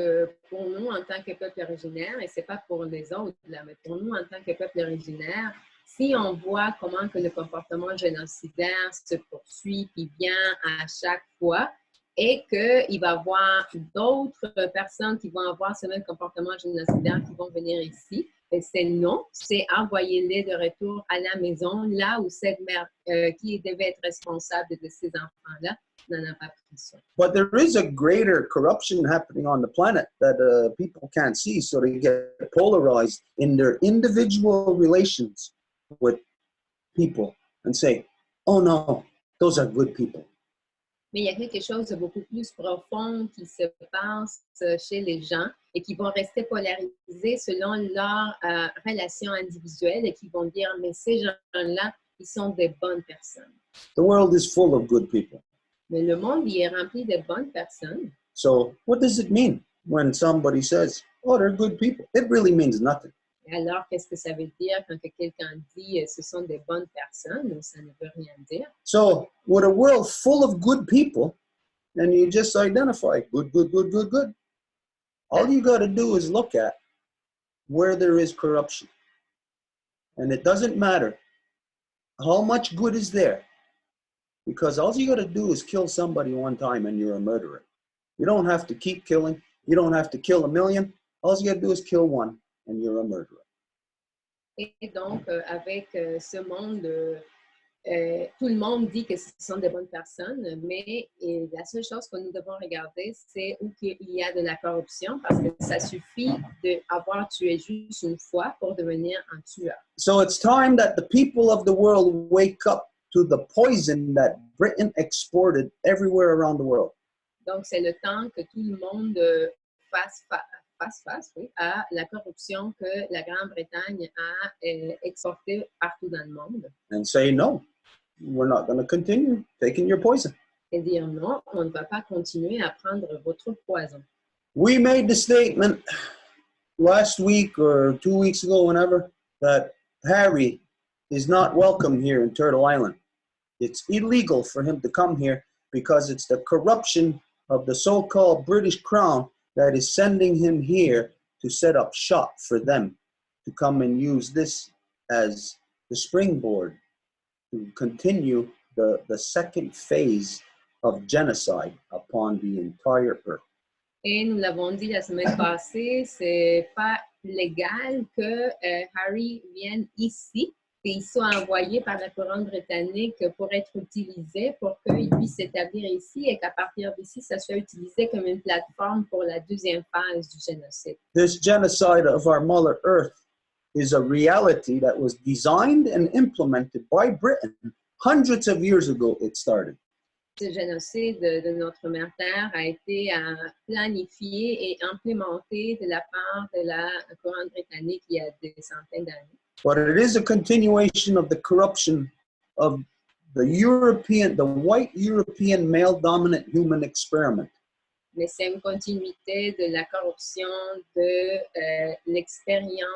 pour nous, en tant que peuple originaire, et ce n'est pas pour les autres, là, mais pour nous, en tant que peuple originaire, si on voit comment que le comportement génocidaire se poursuit, puis vient à chaque fois, et qu'il va y avoir d'autres personnes qui vont avoir ce même comportement génocidaire qui vont venir ici, et c'est non, c'est envoyer-les de retour à la maison, là où cette mère qui devait être responsable de ces enfants-là n'en a pas pris soin. But there is a greater corruption happening on the planet that people can't see, so they get polarized in their individual relations with people and say, oh no, those are good people. Mais il y a quelque chose de beaucoup plus profond qui se passe chez les gens et qui vont rester polarisés selon leurs relations individuelles et qui vont dire, mais ces gens-là ils sont des bonnes personnes. The world is full of good people. Mais le monde, il est rempli de bonnes personnes. So what does it mean when somebody says, oh, they're good people? It really means nothing. Et alors, qu'est-ce que ça veut dire quand que quelqu'un dit ce sont des bonnes personnes? Ça ne veut rien dire. So with a world full of good people, and you just identify good, good, good, good, good. All you got to do is look at where there is corruption. And it doesn't matter how much good is there, because all you got to do is kill somebody one time and you're a murderer. You don't have to keep killing. You don't have to kill 1 million. All you got to do is kill one and you're a murderer. Et donc, avec ce monde, tout le monde dit que ce sont des bonnes personnes, mais la seule chose que nous devons regarder, c'est où il y a de la corruption, parce que ça suffit d'avoir tué juste une fois pour devenir un tueur. So it's time that the people of the world wake up to the poison that Britain exported everywhere around the world. Donc, c'est le temps que tout le monde fasse face à la corruption que la Grande-Bretagne a exportée partout dans le monde. And say, no, we're not going to continue taking your poison. Et dire non, on ne va pas continuer à prendre votre poison. We made the statement last week or 2 weeks ago, whenever, that Harry is not welcome here in Turtle Island. It's illegal for him to come here because it's the corruption of the so-called British Crown that is sending him here to set up shop for them, to come and use this as the springboard to continue the second phase of genocide upon the entire earth. Et nous l'avons dit la semaine passée, c'est pas légal que Harry vienne ici, qu'il soit envoyé par la couronne britannique pour être utilisé, pour qu'il puisse s'établir ici et qu'à partir d'ici, ça soit utilisé comme une plateforme pour la deuxième phase du génocide. This genocide of our Mother Earth is a reality that was designed and implemented by Britain. Hundreds of years ago, it started. Ce génocide de notre mère Terre a été planifié et implémenté de la part de la couronne britannique il y a des centaines d'années. But it is a continuation of the corruption of the white European male-dominant human experiment. Mais c'est une continuité de la corruption de l'expériment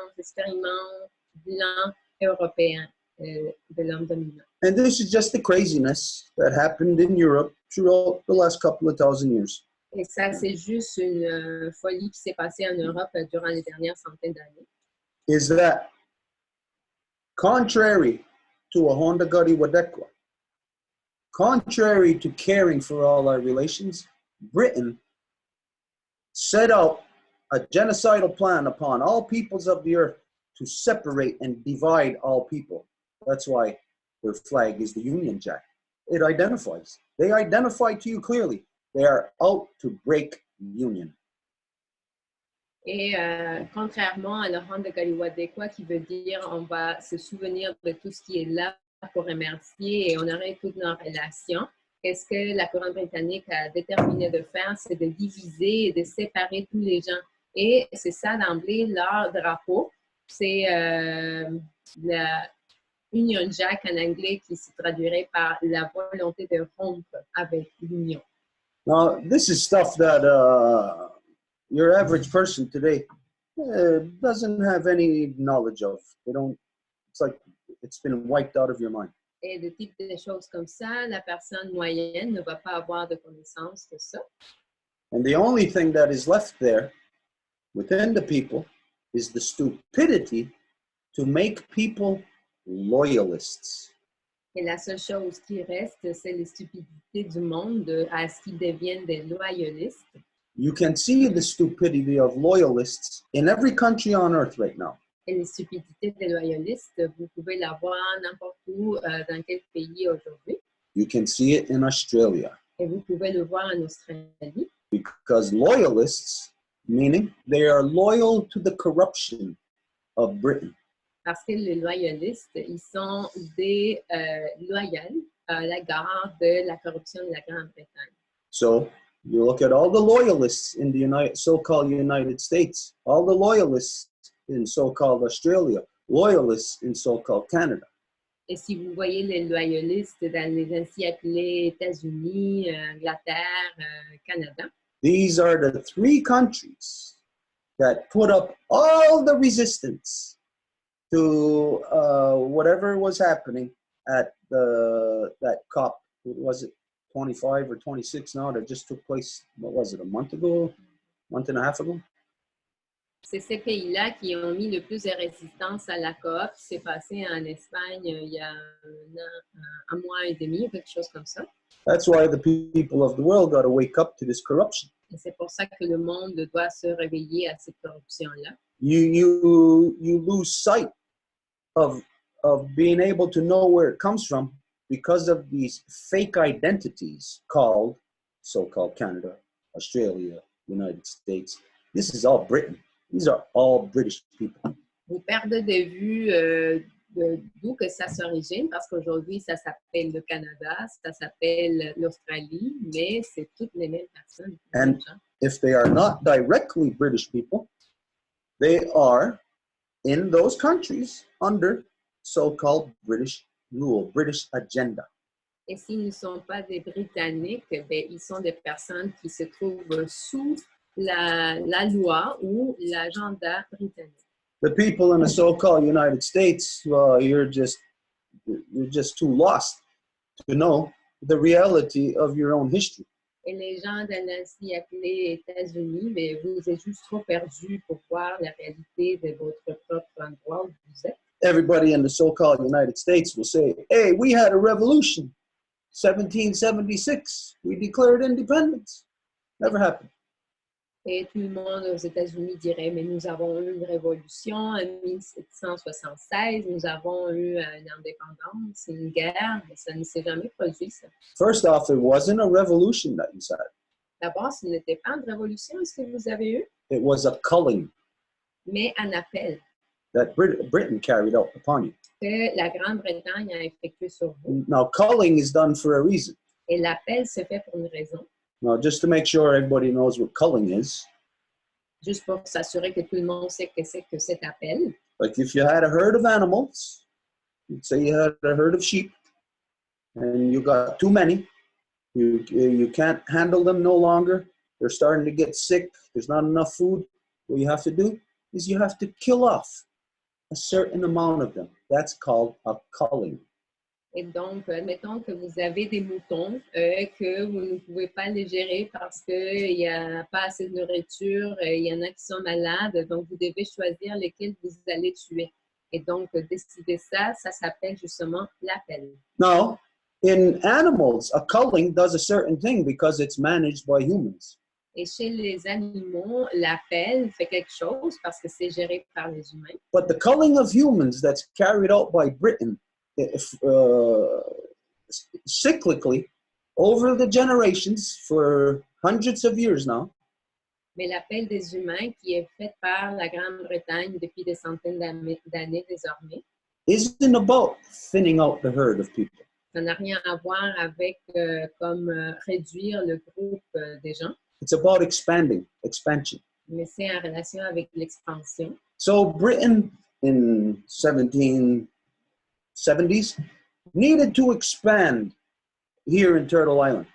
blanc européen de l'homme dominant. And this is just the craziness that happened in Europe throughout the last couple of thousand years. Et ça, c'est juste une folie qui s'est passée en Europe durant les dernières centaines d'années. Is that contrary to a Honda Gadi Wadekwa, contrary to caring for all our relations, Britain set out a genocidal plan upon all peoples of the earth to separate and divide all people. That's why their flag is the Union Jack. It identifies. They identify to you clearly. They are out to break union. Et contrairement à la Honda Galiwadekwa qui veut dire on va se souvenir de tout ce qui est là pour remercier et honorer toutes nos relations, qu'est-ce que la couronne britannique a déterminé de faire, c'est de diviser et de séparer tous les gens. Et c'est ça d'emblée, leur drapeau, c'est la Union Jack en anglais qui se traduirait par la volonté de rompre avec l'union. Now, this is stuff that your average person today doesn't have any knowledge of. They don't. It's like it's been wiped out of your mind. Et de type de choses comme ça, la personne moyenne ne va pas avoir de connaissance de ça. And the only thing that is left there within the people is the stupidity to make people loyalists. Et la seule chose qui reste, c'est la stupidité du monde à ce qu'ils deviennent des loyalistes. You can see the stupidity of loyalists in every country on earth right now. Et la stupidité des loyalistes, vous pouvez la voir n'importe où, dans quel pays aujourd'hui. You can see it in Australia. Et vous pouvez le voir en Australie. Because loyalists, meaning they are loyal to the corruption of Britain. Parce que les loyalistes, ils sont des loyaux à l'égard de la corruption de la Grande-Bretagne. So you look at all the loyalists in the so-called United States, all the loyalists in so-called Australia, loyalists in so-called Canada. Et si vous voyez les loyalistes dans les ainsi appelés États-Unis, Angleterre, Canada, these are the three countries that put up all the resistance to whatever was happening at that COP. Was it 25 or 26 now that just took place? What was it, a month and a half ago? c'est ces pays-là qui ont mis le plus de résistance à la coop qui s'est passé en Espagne il y a un mois et demi, quelque chose comme ça. That's why the people of the world got to wake up to this corruption. Et c'est pour ça que le monde doit se réveiller à cette corruption-là. You lose sight of being able to know where it comes from because of these fake identities called so-called Canada, Australia, United States. This is all Britain. These are all British people. Vous perdez de vue d'où que ça s'origine, parce qu'aujourd'hui, ça s'appelle le Canada, ça s'appelle l'Australie, mais c'est toutes les mêmes personnes. And if they are not directly British people, they are in those countries under so-called British rule, British agenda. Et s'ils ne sont pas des Britanniques, ben, ils sont des personnes qui se trouvent sous la loi ou l'agenda britannique. The people in the so-called United States, you're just too lost to know the reality of your own history. Et les gens dans l'ainsi appelés États-Unis, mais vous êtes juste trop perdus pour voir la réalité de votre propre endroit où vous êtes. Everybody in the so-called United States will say, hey, we had a revolution, 1776. We declared independence. Never happened. Et tout le monde aux États-Unis dirait, mais nous avons eu une révolution en 1776, nous avons eu une indépendance, une guerre, mais ça ne s'est jamais produit, ça. First off, it wasn't a revolution that you said. D'abord, ce n'était pas une révolution, ce que vous avez eu, It was a culling mais un appel that Britain carried out upon you. que la Grande-Bretagne a effectué sur vous. Now, culling is done for a reason. Et l'appel se fait pour une raison, Now, just to make sure everybody knows what culling is, juste pour s'assurer que tout le monde sait que c'est que cet appel. like if you had a herd of animals, let's say you had a herd of sheep, and you got too many, you can't handle them no longer, they're starting to get sick, there's not enough food, what you have to do is you have to kill off a certain amount of them. That's called a culling. Et donc, admettons que vous avez des moutons que vous ne pouvez pas les gérer parce qu'il n'y a pas assez de nourriture, il y en a qui sont malades, donc vous devez choisir lesquels vous allez tuer. Et donc, décider ça, ça s'appelle justement l'appel. Now, in animals, a culling does a certain thing because it's managed by humans. Et chez les animaux, l'appel fait quelque chose parce que c'est géré par les humains. But the culling of humans that's carried out by Britain, cyclically, over the generations for hundreds of years now, Mais l'appel des humains qui est fait par la Grande-Bretagne depuis des centaines d'années désormais, isn't about thinning out the herd of people. ça n'a rien à voir avec comme réduire le groupe des gens, It's about expansion. mais c'est en relation avec l'expansion. So Britain in 1770s needed to expand here in Turtle Island.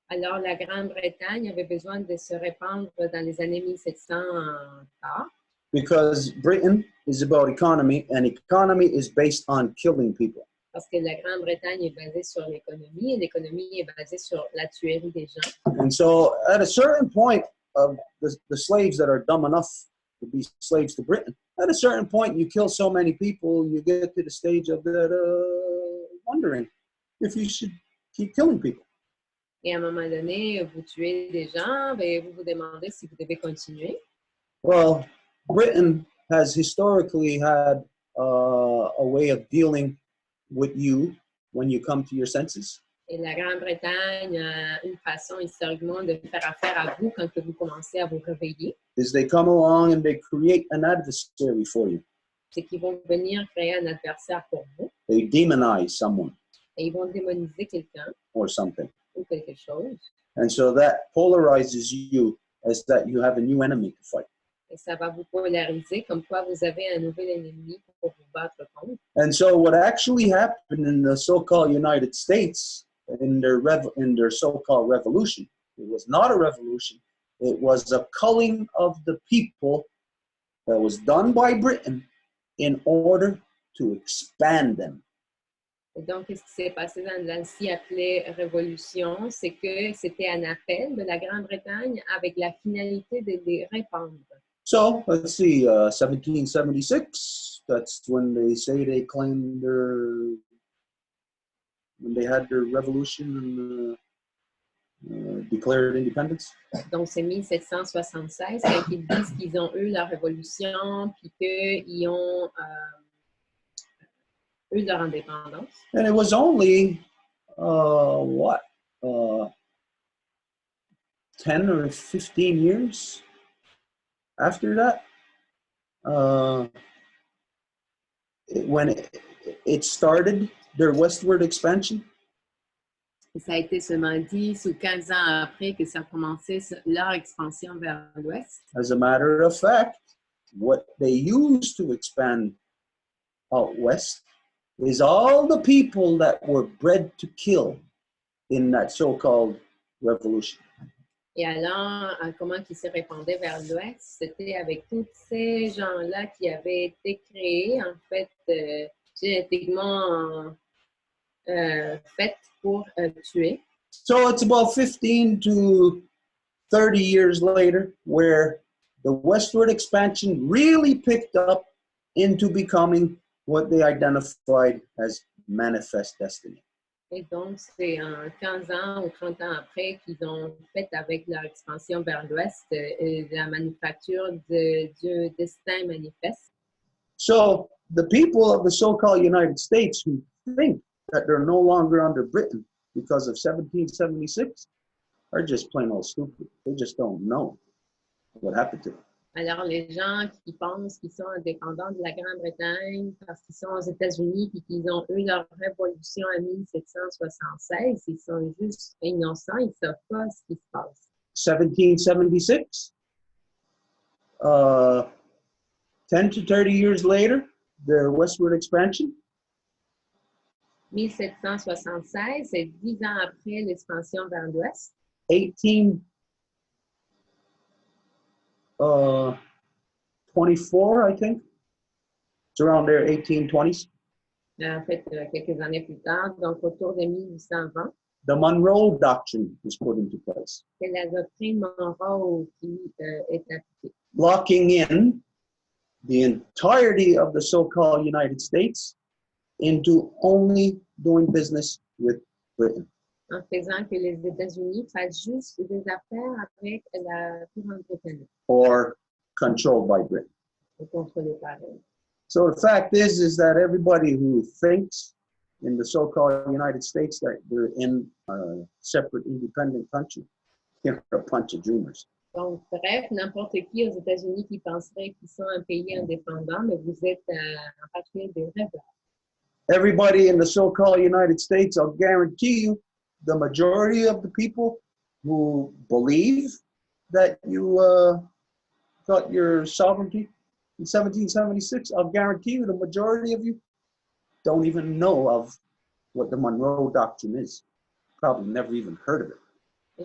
Alors, la Grande-Bretagne avait besoin de se répandre dans les années 1700 en tard, Because Britain is about economy, and economy is based on killing people. parce que la Grande-Bretagne est basée sur l'économie, et l'économie est basée sur la tuerie des gens. And so at a certain point of the slaves that are dumb enough to be slaves to Britain, at a certain point you kill so many people, you get to the stage of that wondering if you should keep killing people. Et à un moment donné, vous tuez des gens, ben, vous vous demandez si vous devez continuer. Well, Britain has historically had a way of dealing with you when you come to your senses. Et la Grande-Bretagne a une façon historiquement de faire affaire à vous quand vous commencez à vous réveiller. Is they come along and they create an adversary for you. C'est qu'ils vont venir créer un adversaire pour vous They demonize someone et ils vont démoniser quelqu'un or something. ou quelque chose. And so that polarizes you as that you have a new enemy to fight. Et ça va vous polariser, comme quoi vous avez un nouvel ennemi pour vous battre contre. And so what actually happened in the so-called United States in their so-called revolution, it was not a revolution, it was a culling of the people that was done by Britain in order to expand them. Et donc, ce qui s'est passé dans la si appelée révolution, c'est que c'était un appel de la Grande-Bretagne avec la finalité de les répandre. So let's see, 1776, that's when they say they claimed when they had their revolution and declared independence. Donc, c'est 1776 quand ils disent qu'ils ont eu leur révolution puis qu'ils ont eu leur indépendance. And it was only, 10 or 15 years after that, when it started their westward expansion. Et ça a été seulement 10 ou 15 ans après que ça a commencé leur expansion vers l'ouest. As a matter of fact, what they used to expand out west is all the people that were bred to kill in that so-called revolution. Et alors, comment ils se répandaient vers l'ouest, c'était avec tous ces gens-là qui avaient été créés, en fait, génétiquement faits pour tuer. So it's about 15 to 30 years later where the westward expansion really picked up into becoming what they identified as manifest destiny. Et donc, c'est en 15 ans ou 30 ans après qu'ils ont fait avec leur expansion vers l'ouest la manufacture du destin manifeste. So the people of the so-called United States who think that they're no longer under Britain because of 1776 are just plain old stupid. They just don't know what happened to them. Alors, les gens qui pensent qu'ils sont indépendants de la Grande-Bretagne parce qu'ils sont aux États-Unis et qu'ils ont eu leur révolution en 1776, ils sont juste innocents, ils ne savent pas ce qui se passe. 1776, 10 to 30 years later, their westward expansion. 1776, c'est 10 ans après l'expansion vers l'ouest. 1824, I think. It's around there, 1820s. En fait, quelques années plus tard, donc autour de 1820. The Monroe Doctrine was put into place. C'est la doctrine Monroe qui est appliquée. Locking in the entirety of the so-called United States into only doing business with Britain. En faisant que les États-Unis fassent juste des affaires avec la Grande-Bretagne. Or controlled by Britain. Ou contrôlée par elle. So the fact is that everybody who thinks in the so-called United States that they're in a separate independent country, they're a bunch of dreamers. Donc, bref, n'importe qui aux États-Unis qui penserait qu'ils sont un pays indépendant, mais vous êtes en partie des rêveurs. Everybody in the so-called United States, I'll guarantee you, the majority of the people who believe that you got your sovereignty in 1776, I'll guarantee you the majority of you don't even know of what the Monroe Doctrine is. Probably never even heard of it.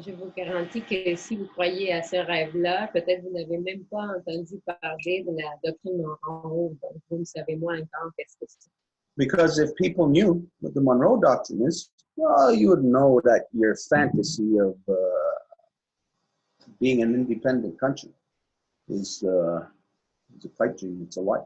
Je vous garantis que si vous croyez à ce rêve-là, peut-être vous n'avez même pas entendu parler de la doctrine Monroe, donc vous ne savez moins encore qu'est-ce que c'est. Because if people knew what the Monroe Doctrine is, well, you would know that your fantasy of being an independent country is a pipe dream, it's a lie.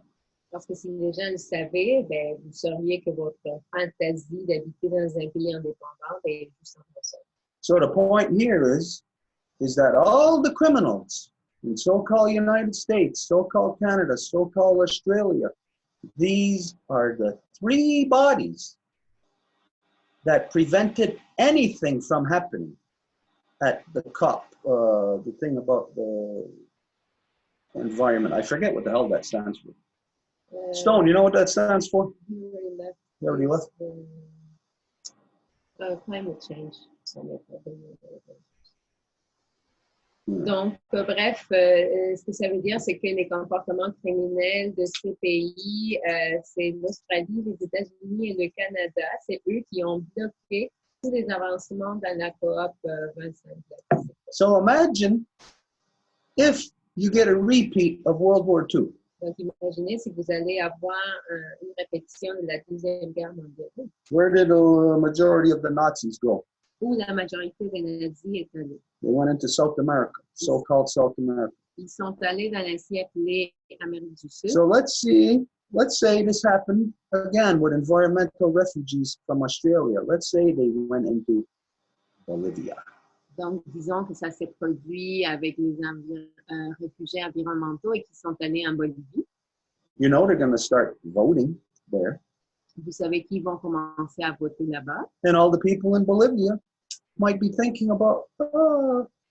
Parce que si les gens le savaient, ben, vous sauriez que votre fantaisie d'habiter dans un pays indépendant est juste en personne. So the point here is that all the criminals in so-called United States, so-called Canada, so-called Australia, these are the three bodies that prevented anything from happening at the COP, the thing about the environment. I forget what the hell that stands for. Stone, you know what that stands for? You already left? Climate change. Donc, bref, ce que ça veut dire, c'est que les comportements criminels de ces pays, c'est l'Australie, les États-Unis et le Canada. C'est eux qui ont bloqué tous les avancements dans la coop 25. So imagine if you get a repeat of World War II. Donc, imaginez si vous allez avoir une répétition de la Deuxième Guerre mondiale, Where did the majority of the Nazis go? où la majorité des nazis est allée. They went into South America, so-called South America. Ils sont allés dans l'ancien appelé Amérique du Sud. So let's say this happened again with environmental refugees from Australia. Let's say they went into Bolivia. Donc, disons que ça s'est produit avec les réfugiés environnementaux et qui sont allés en Bolivie. You know they're going to start voting there. Vous savez qu'ils vont commencer à voter là-bas. And all the people in Bolivia might be thinking about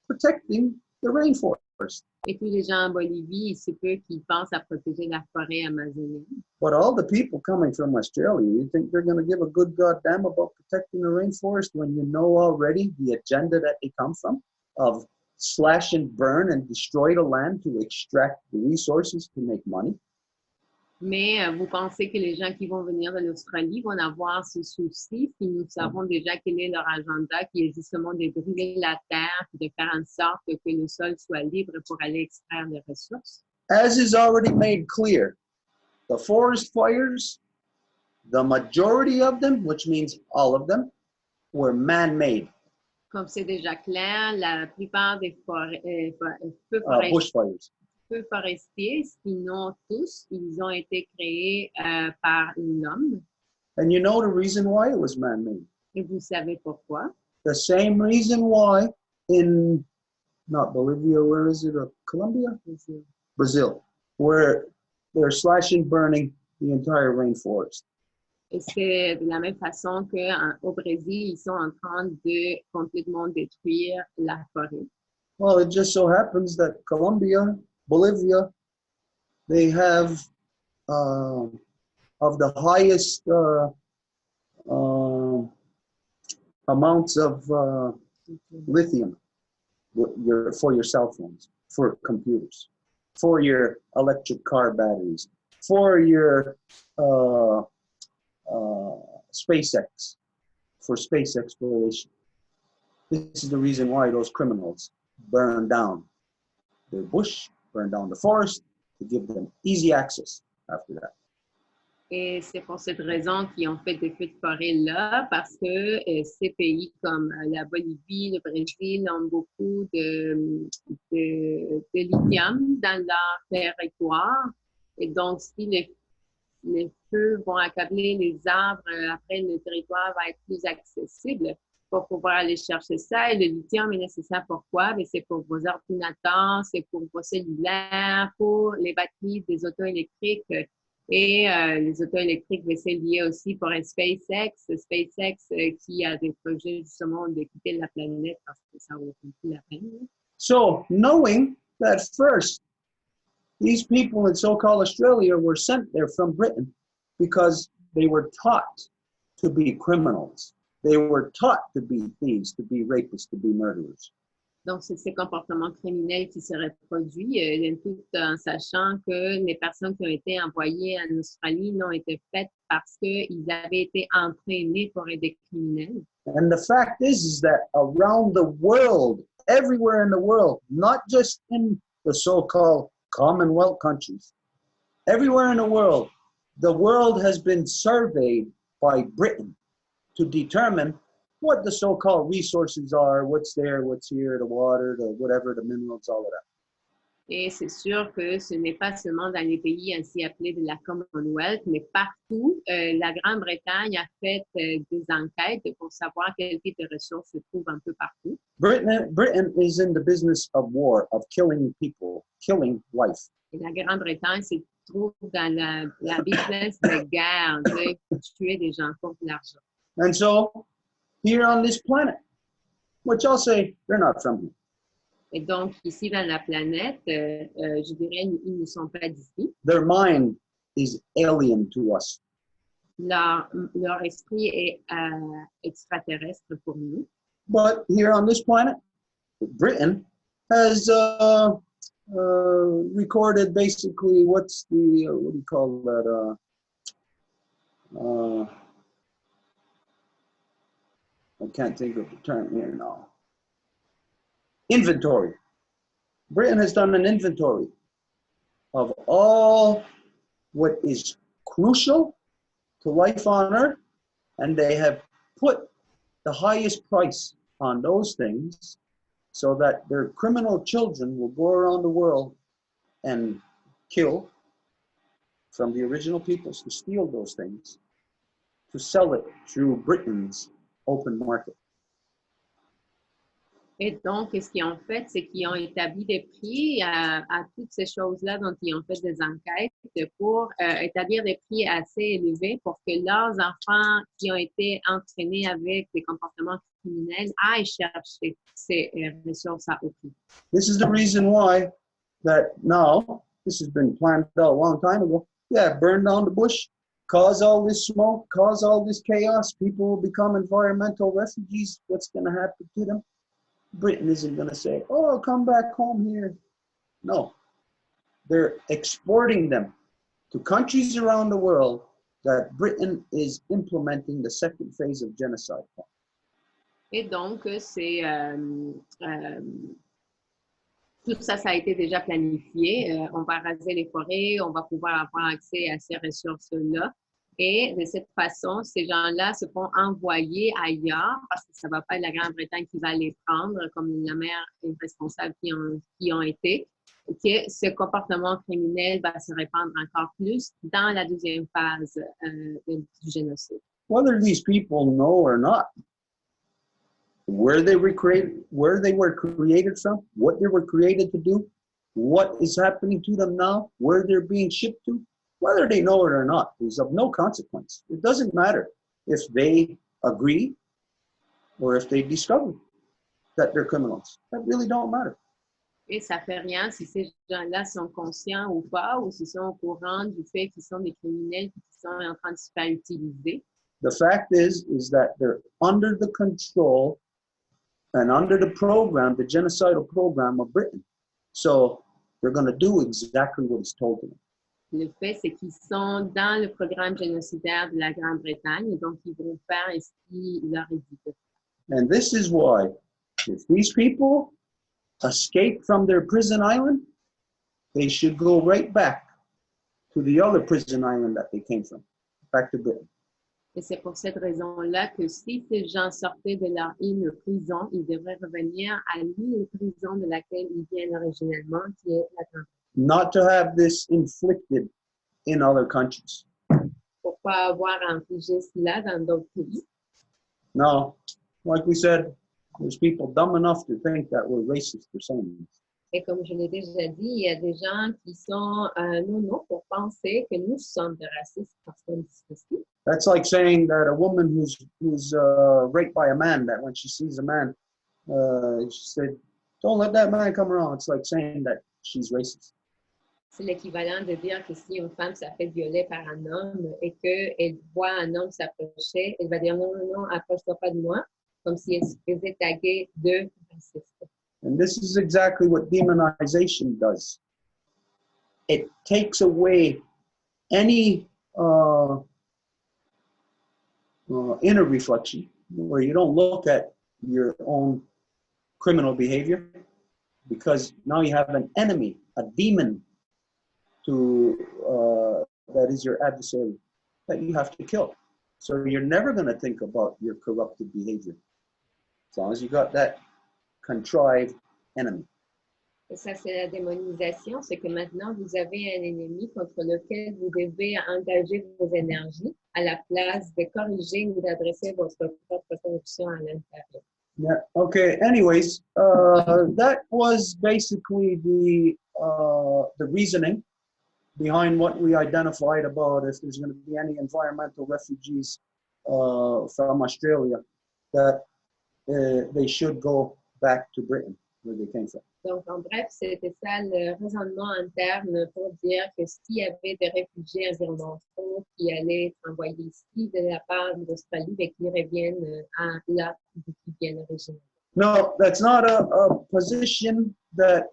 protecting the rainforest. Et tous les gens en Bolivie, il se peut qu'ils pensent à protéger la forêt amazonienne. But all the people coming from Australia, you think they're going to give a good goddamn about protecting the rainforest when you know already the agenda that they come from of slash and burn and destroy the land to extract the resources to make money? Mais vous pensez que les gens qui vont venir de l'Australie vont avoir ce souci si nous savons déjà quel est leur agenda, qui est justement de brûler la terre et de faire en sorte que le sol soit libre pour aller extraire les ressources? As is already made clear, the forest fires, the majority of them, which means all of them, were man-made. Comme c'est déjà clair, la plupart des feux forestiers, sinon tous, ils ont été créés par l'homme. And you know the reason why it was man-made? Et vous savez pourquoi? The same reason why in, not Bolivia, where is it? Colombia? Brazil, where they're slashing, burning the entire rainforest. Et c'est de la même façon qu'au Brésil, ils sont en train de complètement détruire la forêt. Well, it just so happens that Colombia, Bolivia, they have of the highest amounts of lithium for your cell phones, for computers, for your electric car batteries, for your SpaceX, for space exploration. This is the reason why those criminals burn down the bush, burn down the forest, to give them easy access after that. Et c'est pour cette raison qu'ils ont fait des feux de forêt là, parce que ces pays comme la Bolivie, le Brésil ont beaucoup de lithium dans leur territoire. Et donc, si les feux vont accabler les arbres, après le territoire va être plus accessible pour pouvoir aller chercher ça. Et le lithium est nécessaire pourquoi? Mais c'est pour vos ordinateurs, c'est pour vos cellulaires, pour les batteries des autos électriques. Et les autos électriques, c'est lié aussi pour un SpaceX qui a des projets justement de quitter la planète parce que ça vaut plus la peine. So, knowing that first, these people in so-called Australia were sent there from Britain because they were taught to be criminals. They were taught to be thieves, to be rapists, to be murderers. Donc, c'est ces comportements criminels qui seraient produits, tout en sachant que les personnes qui ont été envoyées en Australie n'ont été faites parce qu'ils avaient été entraînés pour être des criminels. And the fact is that around the world, everywhere in the world, not just in the so-called Commonwealth countries, everywhere in the world has been surveyed by Britain to determine what the so-called resources are, what's there, what's here, the water, the whatever, the minerals, all of that. Et c'est sûr que ce n'est pas seulement dans les pays ainsi appelés de la Commonwealth, mais partout, la Grande-Bretagne a fait des enquêtes pour savoir quel type de ressources se trouvent un peu partout. Britain is in the business of war, of killing people, killing life. Et la Grande-Bretagne se trouve dans la business de guerre, de tuer des gens pour de l'argent. And so, here on this planet, which I'll say, they're not from here. Et donc, ici, dans la planète, je dirais, ils ne sont pas d'ici. Their mind is alien to us. Leur esprit est extraterrestre pour nous. But here on this planet, Britain has recorded basically what's the, what do you call that? I can't think of the term here now. Inventory. Britain has done an inventory of all what is crucial to life on Earth, and they have put the highest price on those things so that their criminal children will go around the world and kill from the original peoples to steal those things, to sell it through Britain's open market. Et donc, ce qu'ils ont fait, c'est qu'ils ont établi des prix à toutes ces choses-là dont ils ont fait des enquêtes pour établir des prix assez élevés pour que leurs enfants qui ont été entraînés avec des comportements criminels aillent chercher ces ressources à haut prix. This is the reason why that now, this has been planned out a long time ago, yeah, burn down the bush, cause all this smoke, cause all this chaos, people will become environmental refugees, what's going to happen to them? Britain isn't going to say, oh, come back home here. No, they're exporting them to countries around the world that Britain is implementing the second phase of genocide. Et donc, c'est tout ça, ça a été déjà planifié. On va raser les forêts, on va pouvoir avoir accès à ces ressources-là. Et de cette façon, ces gens-là se font envoyer ailleurs parce que ça ne va pas être la Grande-Bretagne qui va les prendre comme la mère et responsable qui ont été. Et que ce comportement criminel va se répandre encore plus dans la deuxième phase du génocide. Whether these people know or not, where they were created from, what they were created to do, what is happening to them now, where they're being shipped to, whether they know it or not is of no consequence. It doesn't matter if they agree or if they discover that they're criminals. That really don't matter. Et ça fait rien si ces gens-là sont conscients ou pas, ou s'ils sont au courant du fait qu'ils sont des criminels qui sont en train de se faire utiliser. The fact is that they're under the control and under the program, the genocidal program of Britain. So they're going to do exactly what is told to them. Le fait, c'est qu'ils sont dans le programme génocidaire de la Grande-Bretagne, et donc ils vont faire ce qui leur est dit. And this is why, if these people escape from their prison island, they should go right back to the other prison island that they came from, back to Britain. Et c'est pour cette raison-là que si ces gens sortaient de leur île de prison, ils devraient revenir à l'île de prison de laquelle ils viennent originellement, qui est la Grande-Bretagne. Not to have this inflicted in other countries. Pour pas avoir infligé cela dans d'autres pays. No, like we said, there's people dumb enough to think that we're racist for saying this. Et comme je l'ai déjà dit, il y a des gens qui sont non pour penser que nous sommes des racistes parce qu'on dit ceci. That's like saying that a woman who's raped by a man, that when she sees a man, she said, "Don't let that man come around." It's like saying that she's racist. C'est l'équivalent de dire que si une femme s'est fait violer par un homme et qu'elle voit un homme s'approcher, elle va dire non, non, non, approche-toi pas de moi, comme si elle se faisait taguer de raciste. And this is exactly what demonization does. It takes away any inner reflection where you don't look at your own criminal behavior, because now you have an enemy, a demon that is your adversary that you have to kill. So you're never going to think about your corrupted behavior as long as you got that contrived enemy. Et ça, c'est la démonisation, c'est que maintenant, vous avez un ennemi contre lequel vous devez engager vos énergies à la place de corriger ou d'adresser votre propre corruption à l'intérieur. Yeah, okay, anyways, that was basically the reasoning behind what we identified about if there's going to be any environmental refugees from Australia, that they should go back to Britain, where they came from. Donc, en bref, c'était ça le raisonnement interne pour dire que s'il y avait des réfugiés environnementaux qui allaient être envoyés ici de la part d'Australie, et qu'ils reviennent à là d'où ils viennent originalement. No, that's not a position that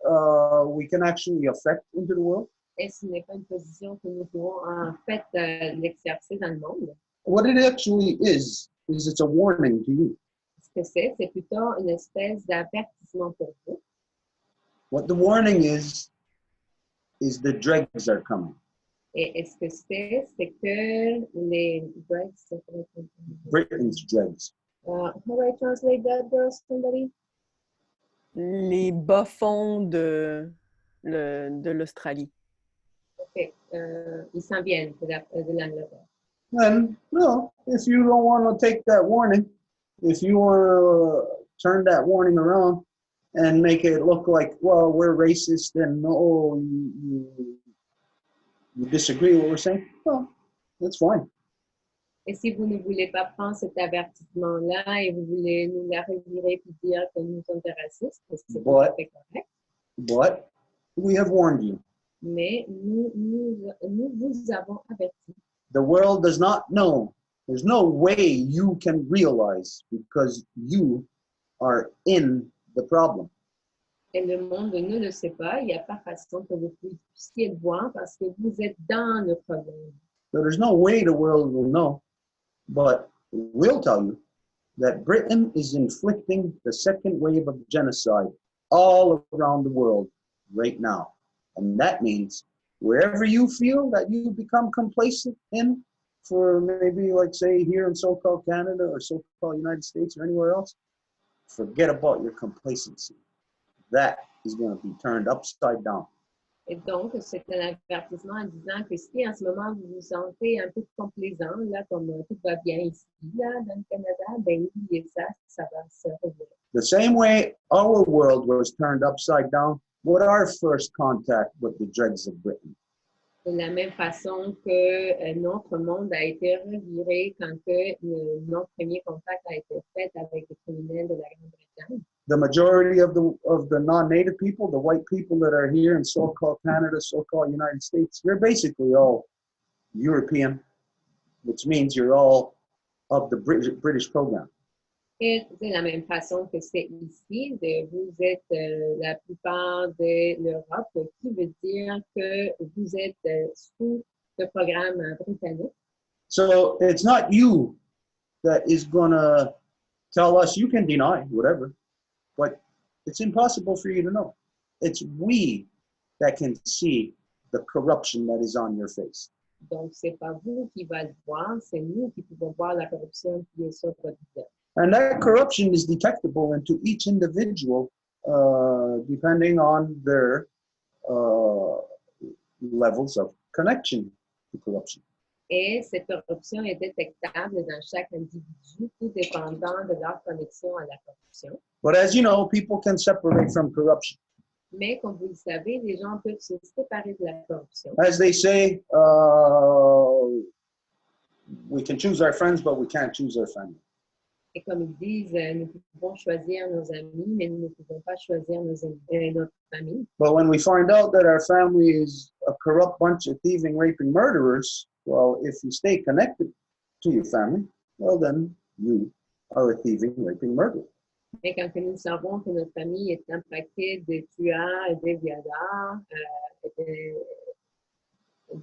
we can actually affect into the world? Et ce n'est pas une position que nous pouvons en fait l'exercer dans le monde. What it actually is it's a warning to you. Ce que c'est plutôt une espèce d'avertissement pour vous. What the warning is the dregs are coming. Et ce que c'est que les dregs. Britain's dregs. How do I translate that, girls? Somebody? Les bas-fonds de l'Australie. Ok. Ils s'en viennent de l'Angleterre. And no, if you don't want to take that warning, if you want to turn that warning around and make it look like, well, we're racist and no, you disagree with what we're saying, well, that's fine. Et si vous ne voulez pas prendre cet avertissement-là et vous voulez nous la revirer et dire que nous sommes des racistes, c'est tout à fait correct. But we have warned you. Mais nous vous avons averti. The world does not know. There's no way you can realize because you are in the problem. Et le monde ne le sait pas. Il n'y a pas façon que vous puissiez le voir parce que vous êtes dans le problème. So there's no way the world will know. But we'll tell you that Britain is inflicting the second wave of genocide all around the world right now. And that means wherever you feel that you become complacent in, for maybe like say here in so-called Canada or so-called United States or anywhere else, forget about your complacency. That is going to be turned upside down. Et donc, c'est un avertissement en disant que si en ce moment vous vous sentez un peu complaisant, là, comme tout va bien ici, là, dans le Canada, ben oubliez ça, ça va se révéler. The same way our world was turned upside down with our first contact with the dregs of Britain. De la même façon que notre monde a été reviré quand que notre premier contact a été fait avec les criminels de la Grande-Bretagne. The majority of the non-native people, the white people that are here in so-called Canada, so-called United States, you're basically all European, which means you're all of the British program. Et de la même façon que c'est ici, vous êtes la plupart de l'Europe, qui veut dire que vous êtes sous le programme britannique. So it's not you that is going to tell us, you can deny whatever, but it's impossible for you to know. It's we that can see the corruption that is on your face. Donc, c'est pas vous qui va le voir, c'est nous qui pouvons voir la corruption qui est sur votre visage. And that corruption is detectable into each individual depending on their levels of connection to corruption. Et cette corruption est détectable dans chaque individu, tout dépendant de leur connexion à la corruption. But as you know, people can separate from corruption. Mais comme vous le savez, les gens peuvent se séparer de la corruption. As they say, we can choose our friends, but we can't choose our family. Et comme ils disent, nous pouvons choisir nos amis, mais nous ne pouvons pas choisir notre famille. But when we find out that our family is a corrupt bunch of thieving, raping murderers, well, if you stay connected to your family, well, then you are a thieving, raping murderer. Mais quand nous savons que notre famille est impactée des tueurs et des violeurs,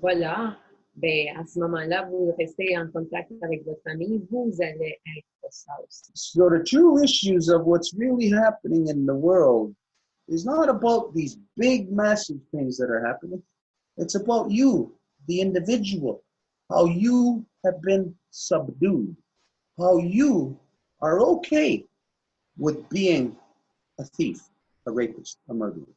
voilà, ben, à ce moment-là, vous restez en contact avec votre famille, vous allez être ça aussi. So the true issues of what's really happening in the world is not about these big, massive things that are happening. It's about you, the individual, how you have been subdued, how you are okay with being a thief, a rapist, a murderer.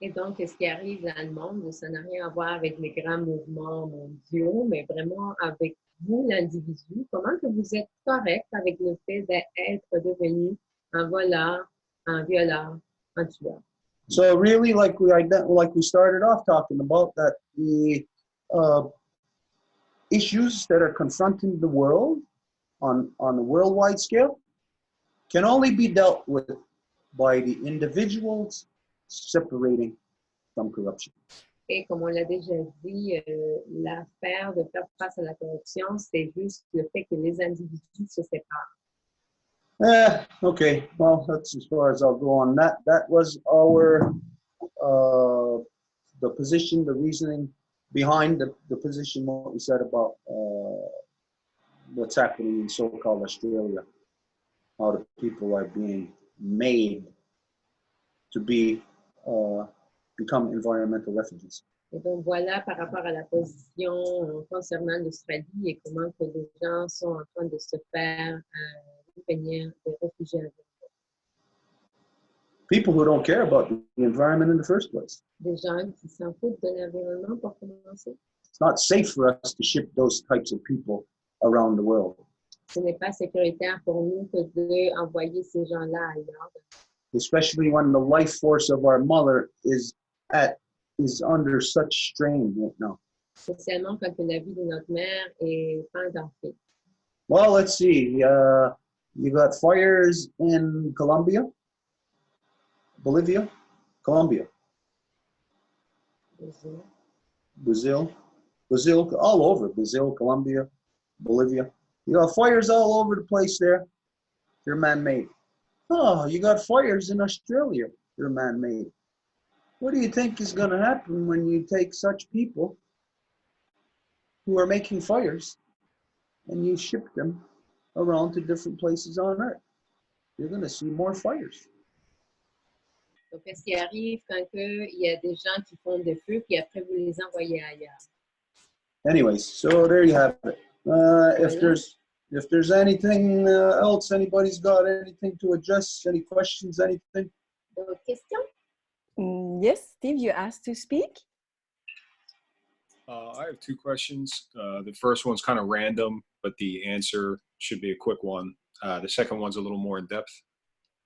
Et donc, ce qui arrive dans le monde, ça n'a rien à voir avec les grands mouvements mondiaux, mais vraiment avec vous, l'individu. Comment que vous êtes correct avec le fait d'être devenu un voleur, un violeur, un tueur? So really, like we started off talking about, that the issues that are confronting the world on a worldwide scale can only be dealt with by the individuals separating from corruption. Et comme on l'a déjà dit, l'affaire de faire face à la corruption, c'est juste le fait que les individus se séparent. Okay. Well, that's as far as I'll go on that. That was our the position, the reasoning behind the position, what we said about what's happening in so-called Australia, how the people are being made to be become environmental refugees. Et donc voilà par rapport à la position concernant l'Australie et comment que les gens sont en train de se faire devenir des réfugiés environnementaux. People who don't care about the environment in the first place. Des gens qui s'en foutent de l'environnement pour commencer. It's not safe for us to ship those types of people around the world. Ce n'est pas sécuritaire pour nous que d'envoyer ces gens-là ailleurs. Especially when the life force of our mother is under such strain right now. Spécialement quand la vie de notre mère est en danger. Well, let's see. You got fires in Colombia, Bolivia, Colombia, Brazil, all over. Brazil, Colombia, Bolivia. You got fires all over the place there. They're man-made. Oh, you got fires in Australia. They're man-made. What do you think is going to happen when you take such people who are making fires and you ship them around to different places on Earth? You're going to see more fires. Donc, qu'est-ce qui arrive quand il y a des gens qui font des feux puis après vous les envoyez ailleurs? Anyways, so there you have it. If there's anything else, anybody's got anything to address, any questions, anything? D'autres questions? Yes, Steve, you asked to speak. I have two questions. The first one's kind of random, but the answer should be a quick one. The second one's a little more in depth.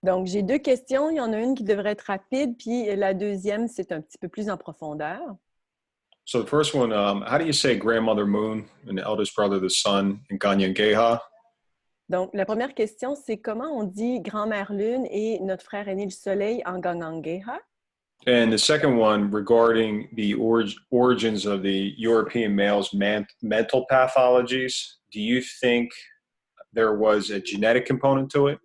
Donc, j'ai deux questions. Il y en a une qui devrait être rapide, puis la deuxième, c'est un petit peu plus en profondeur. So the first one, how do you say grandmother moon and the eldest brother the sun in Ganyangeha? Donc, la première question, c'est comment on dit grand-mère lune et notre frère aîné le soleil en Ganyangeha? And the second one, regarding the origins of the European males' mental pathologies, do you think there was a genetic component to it?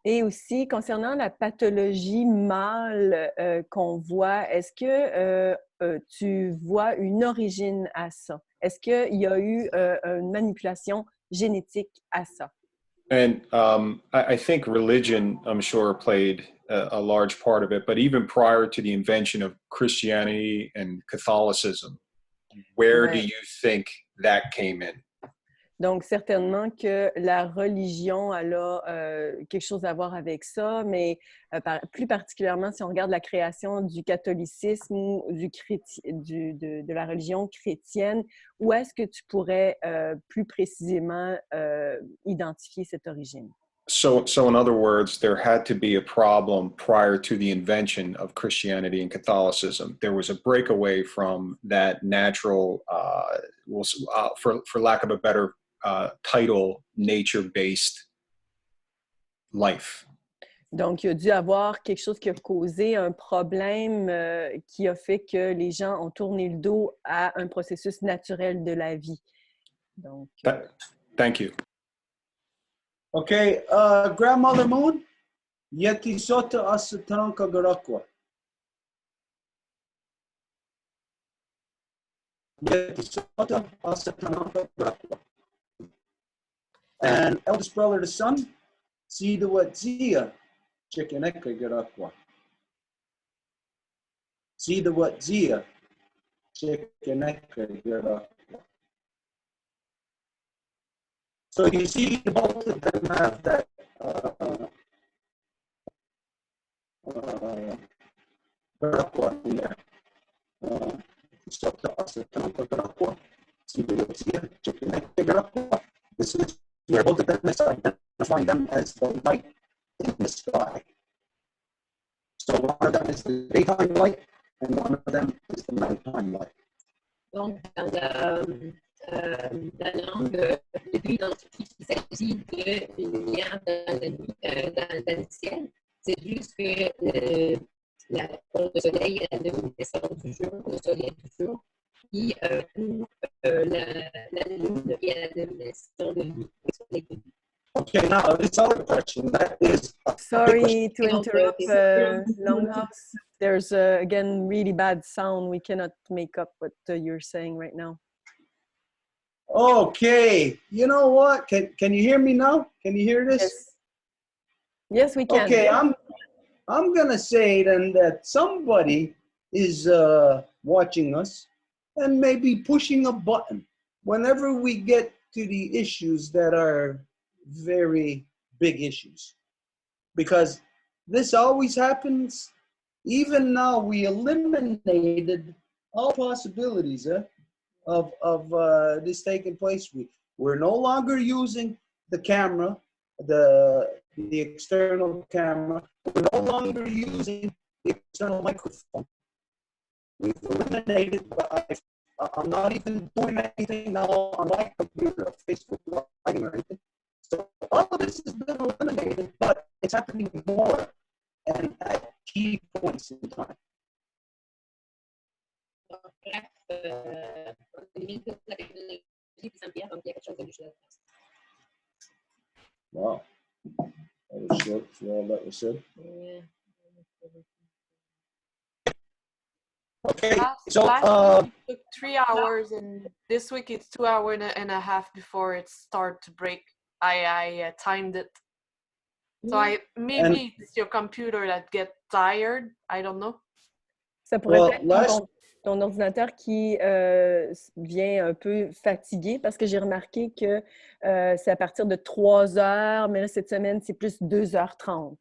Et aussi, concernant la pathologie mâle qu'on voit, est-ce que tu vois une origine à ça? Est-ce qu'il y a eu une manipulation génétique à ça? And I think religion, I'm sure, played a large part of it, but even prior to the invention of Christianity and Catholicism, where do you think that came in? Donc, certainement que la religion elle a quelque chose à voir avec ça, mais plus particulièrement si on regarde la création du catholicisme ou de la religion chrétienne, où est-ce que tu pourrais plus précisément identifier cette origine? So in other words, there had to be a problem prior to the invention of Christianity and Catholicism. There was a breakaway from that natural, for lack of a better title, nature-based life. Donc, il y a dû avoir quelque chose qui a causé un problème qui a fait que les gens ont tourné le dos à un processus naturel de la vie. Donc, Thank you. Okay, grandmother moon, yeti sota asatanka garakwa. Yeti sota asatanka garakwa. And eldest brother the sun, see the what zia, chickeneka garakwa. See the what zia, chickeneka garakwa. So you see, both of them have that in there. This is where both of them is identifying them as the light in the sky. So one of them is the daytime light, and one of them is the nighttime light. Donc, dans la langue, lui identifie qu'il s'agit d'une lumière dans le ciel. C'est juste que pour le soleil et la lune descendent du jour, le soleil du jour, puis pour la lune et la luminescence de nuit, le soleil de nuit. Ok. Okay, now this other question, that is a big Sorry question. to interrupt, Longhouse. There's again really bad sound. We cannot make up what you're saying right now. Okay, you know what? Can you hear me now? Can you hear this? Yes. Yes, we can. Okay, I'm gonna say then that somebody is watching us and maybe pushing a button whenever we get to the issues that are very big issues, because this always happens. Even now, we eliminated all possibilities of this taking place. We're no longer using the camera, the external camera. We're no longer using the external microphone. We've eliminated. I'm not even doing anything now on my computer, Facebook Live or anything. So all of this has been eliminated, but it's happening more and at key points in time. Wow. That was short for all that was said. Yeah. Okay, last week it took 3 hours, and this week it's 2 hours and a half before it started to break. I timed it. So maybe it's your computer that get tired. I don't know. Ça pourrait être ton ordinateur qui vient un peu fatigué, parce que j'ai remarqué que c'est à partir de 3 heures, mais là, cette semaine, c'est plus 2h30.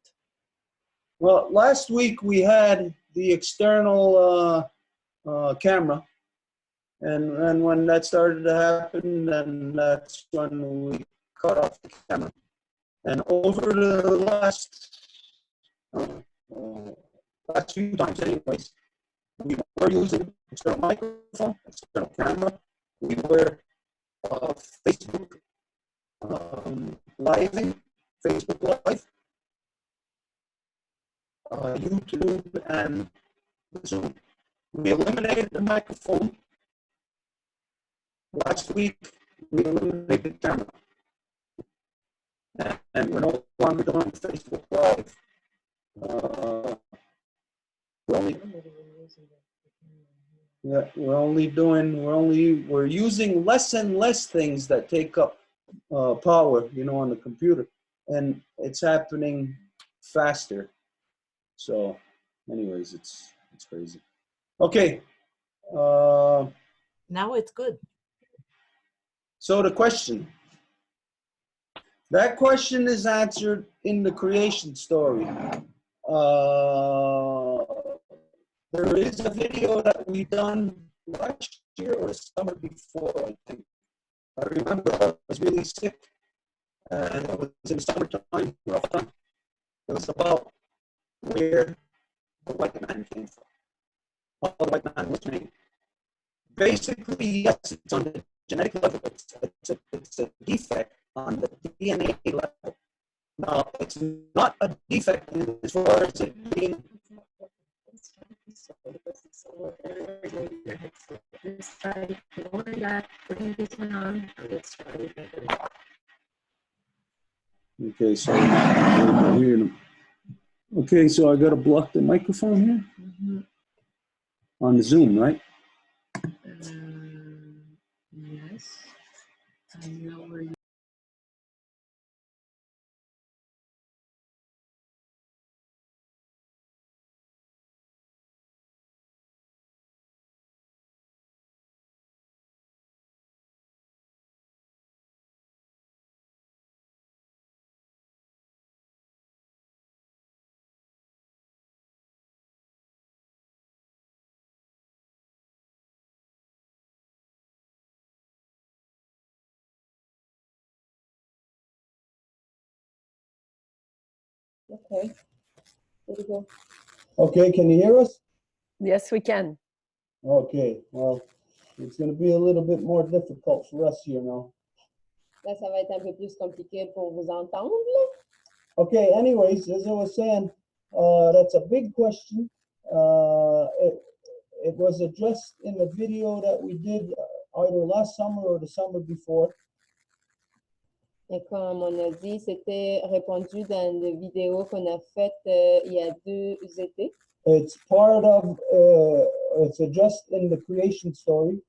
Well, last week we had the external camera, and when that started to happen, then that's when we cut off the camera. And over the last few times, anyways, we were using external microphone, external camera. We were Facebook Live, Facebook Live, YouTube, and Zoom. We eliminated the microphone. Last week, we eliminated the camera. And we're no longer doing Facebook Live. We're using less and less things that take up power, on the computer, and it's happening faster. So, anyways, it's crazy. Okay. Now it's good. So the question. That question is answered in the creation story. There is a video that we done last year or summer before, I think. I remember I was really sick, and it was in summertime, rough time. It was about where the white man came from, how the white man was made. Basically, yes, it's on the genetic level. It's a defect on the DNA level. Now, it's not a defect as far as it being. Okay, so I hear them. Okay, so I got to block the microphone here on the Zoom, right? Yes. I know where you. Okay. There we go. Okay, can you hear us? Yes, we can. Okay, well, it's going to be a little bit more difficult for us here now. Là, ça va être un peu plus compliqué pour vous entendre, là. Okay, anyways, as I was saying, that's a big question. It was addressed in the video that we did either last summer or the summer before. Et comme on a dit, c'était répondu dans la vidéo qu'on a faite il y a 2 étés. It's part of, it's addressed in the creation story,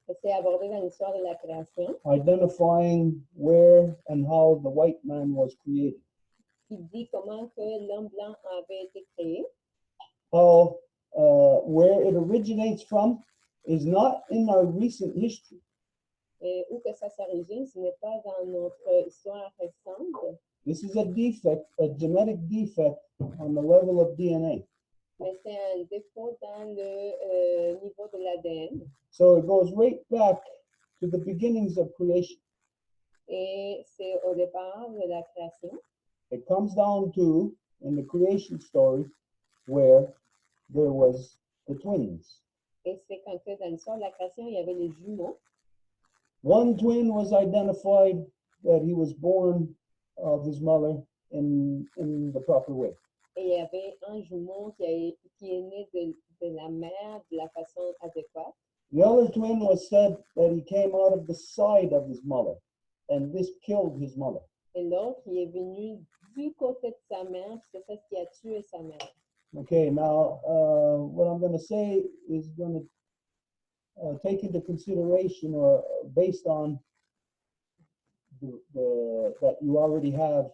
Et c'est abordé dans l'histoire de la création, identifying where and how the white man was created. qui dit comment que l'homme blanc avait été créé. How, where it originates from is not in our recent history. Et où que ça s'origine, ce n'est pas dans notre histoire récente, This is a defect, a genetic defect on the level of DNA. mais c'est un défaut dans le niveau de l'ADN. So it goes right back to the beginnings of creation. Et c'est au départ de la création. It comes down to, in the creation story, where there was the twins. Et c'est quand que dans l'histoire de la création, il y avait les jumeaux. One twin was identified that he was born of his mother in the proper way. Et il y avait un jumeau qui est né de la mère de la façon adéquate. The other twin was said that he came out of the side of his mother, and this killed his mother. Et l'autre, il est venu du côté de sa mère, puis c'est ça qui a tué sa mère. Okay, now what I'm going to say is going to take into consideration, or based on that you already have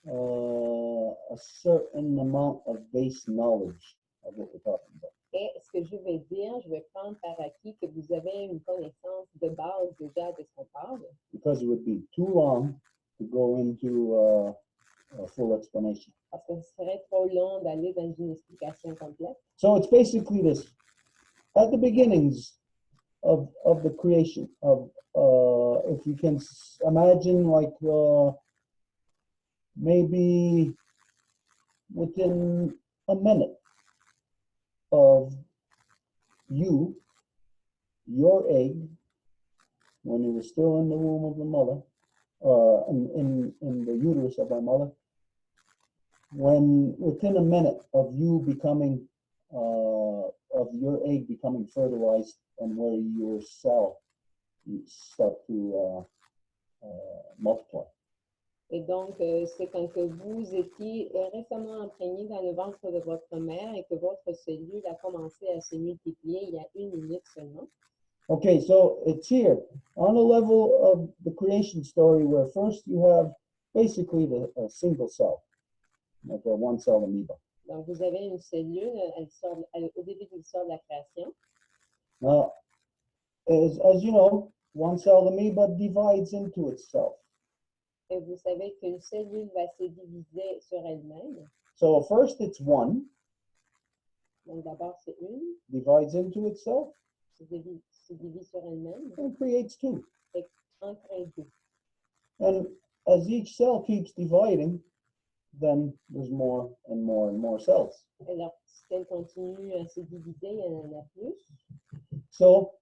a certain amount of base knowledge of what we're talking about. Et ce que je vais dire, je vais prendre par acquis que vous avez une connaissance de base déjà de ce qu'on parle. Because it would be too long to go into a full explanation. Parce que ce serait trop long d'aller dans une explication complète. So it's basically this. At the beginnings of the creation of, if you can imagine, like maybe within a minute of you, your egg, when it was still in the womb of the mother, in the uterus of our mother, when within a minute of you becoming, of your egg becoming fertilized, and where your cell start to multiply. Et donc, c'est quand que vous étiez récemment imprégné dans le ventre de votre mère et que votre cellule a commencé à se multiplier il y a 1 minute seulement. Okay, so it's here on the level of the creation story, where first you have basically a single cell, like a one cell amoeba. Donc, vous avez une cellule au début de l'histoire de la création. Now, as you know, one cell amoeba divides into itself. Et vous savez qu'une cellule va se diviser sur elle-même. So first it's one, Donc, d'abord, c'est une, divides into itself, se divise sur elle-même, and creates two. et en crée deux. And as each cell keeps dividing, then there's more and more and more cells. Et lorsqu'elle continue à se diviser, il y en a plus. So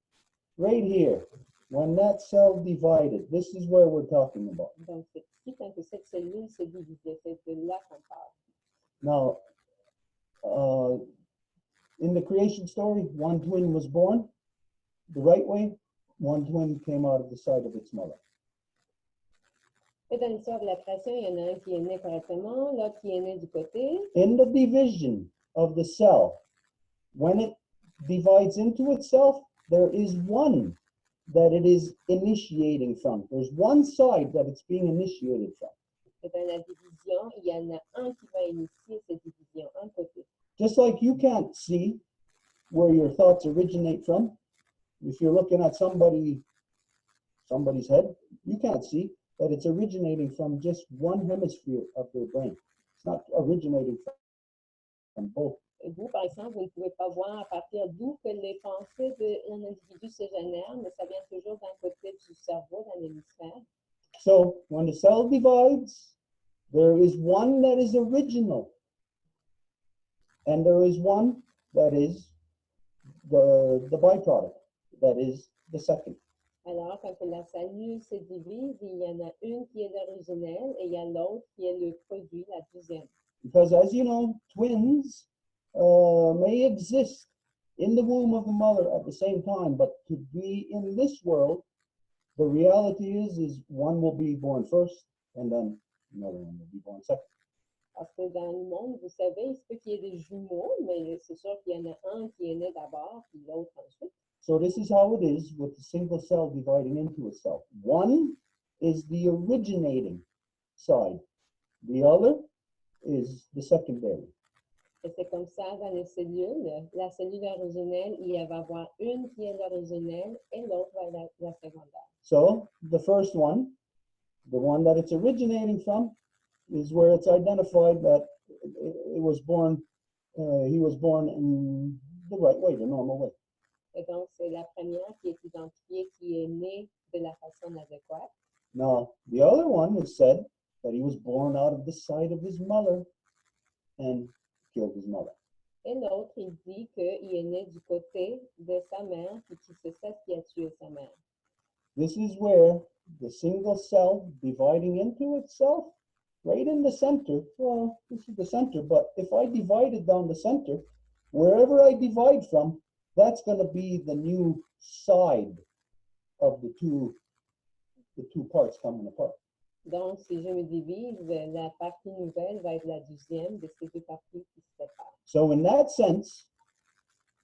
right here, when that cell divided, this is where we're talking about. Donc, c'est ici quand que cette cellule se divisait, c'est de là qu'on parle. Now, in the creation story, one twin was born the right way, one twin came out of the side of its mother. Et dans l'histoire de la création, il y en a un qui est né correctement, l'autre qui est né du côté. In the division of the cell, when it divides into itself, there is one that it is initiating from. There's one side that it's being initiated from. Et dans la division, il y en a un qui va initier cette division, un côté. Just like you can't see where your thoughts originate from. If you're looking at somebody's head, you can't see that it's originating from just one hemisphere of their brain. It's not originating from both. Et vous, par exemple, vous ne pouvez pas voir à partir d'où que les pensées d'un individu se génèrent, mais ça vient toujours d'un côté du cerveau, d'un hémisphère. So when the cell divides, there is one that is original, and there is one that is the byproduct, that is the second. Alors, quand la cellule se divise, il y en a une qui est l'originelle et il y a l'autre qui est le produit, la deuxième. Because as you know, twins may exist in the womb of the mother at the same time, but to be in this world, The reality is one will be born first, and then another one will be born second. Parce que dans le monde, vous savez, il se peut qu'il y ait des jumeaux, mais c'est sûr qu'il y en a un qui est né d'abord, puis l'autre ensuite. So this is how it is with the single cell dividing into itself. One is the originating side. The other is the secondary. Et c'est comme ça dans les cellules. La cellule originelle, il va y avoir une qui est l'originelle et l'autre va être la secondaire. So the first one, the one that it's originating from, is where it's identified that it was born, he was born in the right way, the normal way. Et donc, c'est la première qui est identifiée, qui est née de la façon adéquate. Now, the other one is said that he was born out of the side of his mother and killed his mother. Et l'autre, il dit qu'il est né du côté de sa mère, puis que c'est ça qui a tué sa mère. This is where the single cell dividing into itself, right in the center, well, this is the center, but if I divide it down the center, wherever I divide from, that's going to be the new side of the two parts coming apart. Donc, si je me divise, la partie nouvelle va être la deuxième de ces deux parties qui se séparent. So in that sense,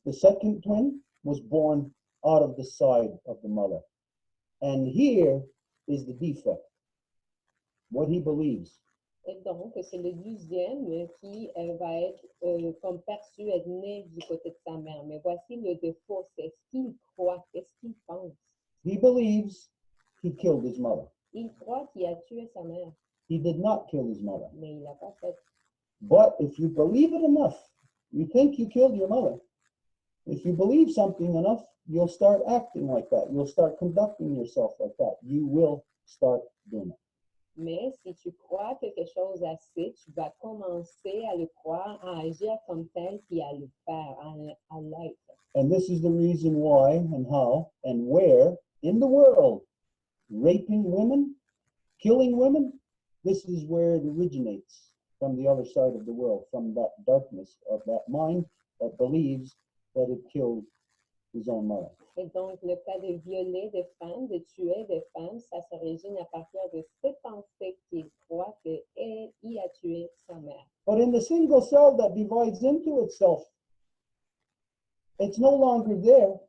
the second twin was born out of the side of the mother. And here is the defect, what he believes. Et donc, c'est le deuxième qui va être comme perçu être né du côté de sa mère. Mais voici le défaut, c'est ce qu'il croit, qu'est-ce qu'il pense. He believes he killed his mother. Il croit qu'il a tué sa mère, He did not kill his mother. mais il l'a pas fait. But if you believe it enough, you think you killed your mother. If you believe something enough, you'll start acting like that. You'll start conducting yourself like that. You will start doing it. Mais si tu crois quelque chose assez, tu vas commencer à le croire, à agir comme tel, puis à le faire, à l'être. And this is the reason why and how and where in the world raping women, killing women, this is where it originates from the other side of the world, from that darkness of that mind that believes that it killed his own mother. Et donc, le cas de violer des femmes, de tuer des femmes, ça s'origine à partir de cette pensée qu'il croit qu'il a tué sa mère. But in the single cell that divides into itself, it's no longer there,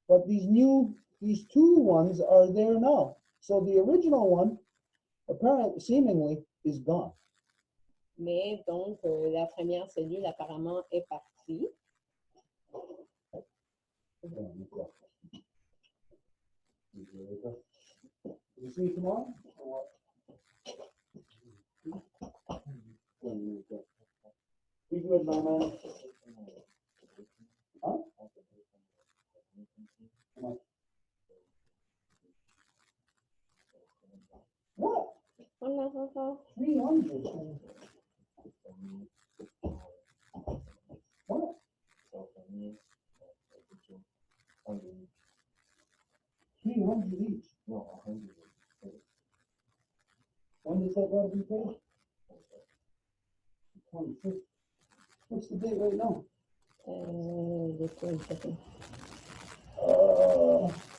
but these two ones are there now. So the original one, apparently, seemingly, is gone. Mais donc, la première cellule apparemment est partie. You see tomorrow? Be good, my man. Huh? What? On l'a encore. 300. What? 300 each. No, 100. When does that got to be paid? 25th. What's the date right now? The 22nd.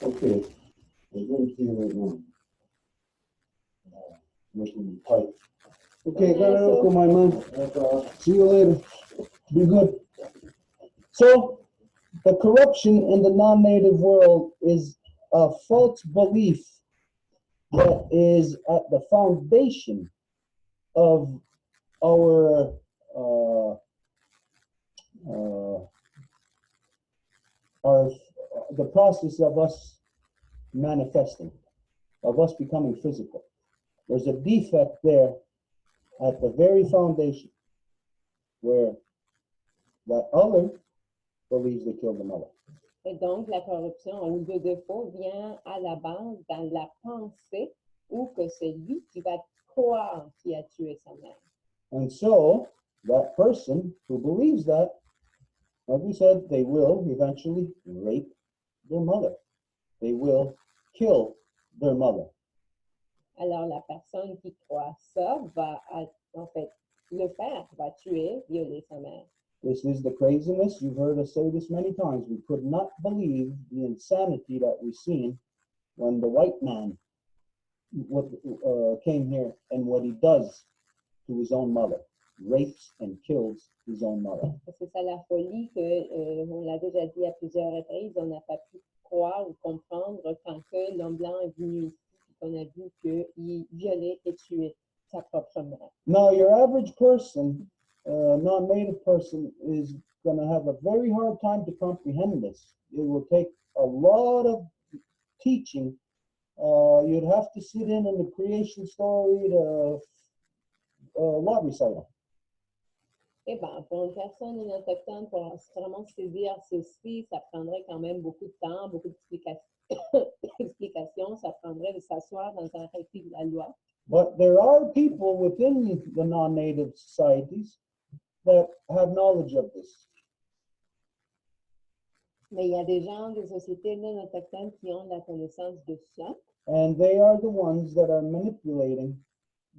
Okay. We're going to see right now. Making tight. Okay, gotta go, my man. See you later. Be good. So, the corruption in the non-native world is a false belief that is at the foundation of our the process of us manifesting, of us becoming physical. There's a defect there at the very foundation where that other believes they killed the mother. Et donc, la corruption ou le défaut vient à la base dans la pensée ou que c'est lui qui va croire qu'il a tué sa mère. And so, that person who believes that, like we said, they will eventually rape their mother. They will kill their mother. Alors, la personne qui croit ça va, en fait, le faire, va tuer, violer sa mère. This is the craziness. You've heard us say this many times. We could not believe the insanity that we've seen when the white man came here and what he does to his own mother, rapes and kills his own mother. C'est ça la folie que, on l'a déjà dit à plusieurs reprises, on n'a pas pu croire ou comprendre quand que l'homme blanc est venu ici et qu'on a vu qu'il violait et tuait sa propre mère. Now, your average person, non-native person, is going to have a very hard time to comprehend this. It will take a lot of teaching. You'd have to sit in on the creation story, the law recital. Eh bien, pour une personne non autochtone, pour vraiment saisir ceci, ça prendrait quand même beaucoup de temps, beaucoup d'explications. Ça prendrait de s'asseoir dans un récit de la loi. But there are people within the non-native societies that have knowledge of this. Mais il y a des gens des sociétés non autochtones qui ont la connaissance de ça. And they are the ones that are manipulating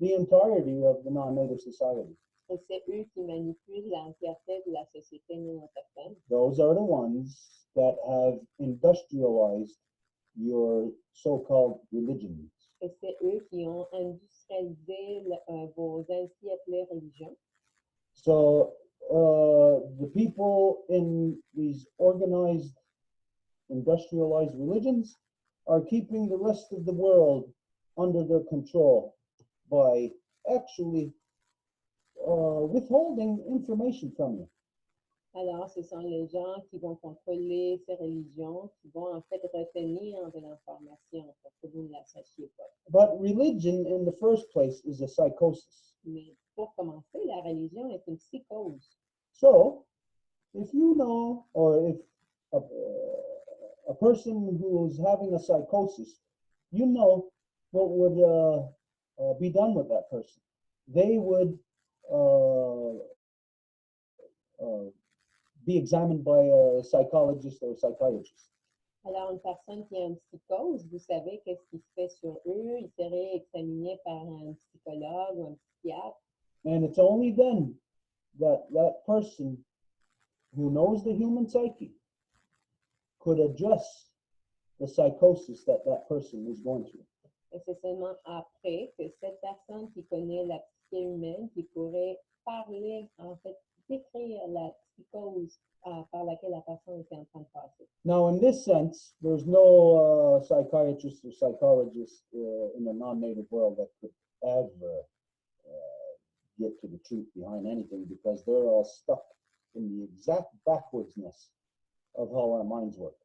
the entirety of the non-native society. Et c'est eux qui manipulent l'entièreté de la société non autochtone. Those are the ones that have industrialized your so-called religions. Et c'est eux qui ont industrialisé vos ainsi appelées religions. So the people in these organized, industrialized religions are keeping the rest of the world under their control by actually withholding information from you. Alors, ce sont les gens qui vont contrôler ces religions, qui vont en fait retenir de l'information pour que vous ne la sachiez pas. But religion, in the first place, is a psychosis. Mais pour commencer, la religion est une psychose. So, if you know, or if a person who is having a psychosis, you know what would be done with that person. They would be examined by a psychologist or a psychiatrist. Alors, une personne qui a une psychose, vous savez qu'est-ce qui se fait sur eux? Il serait examiné par un psychologue ou un psychiatre. And it's only then that that person who knows the human psyche could address the psychosis that that person is going through. Et c'est seulement après que cette personne qui connaît la psyché humaine qui pourrait parler, en fait, décrire la psychose par laquelle la personne était en train de passer. Now, in this sense, there's no psychiatrist or psychologist in the non-native world that could ever get to the truth behind anything, because they're all stuck in the exact backwardsness of how our minds work.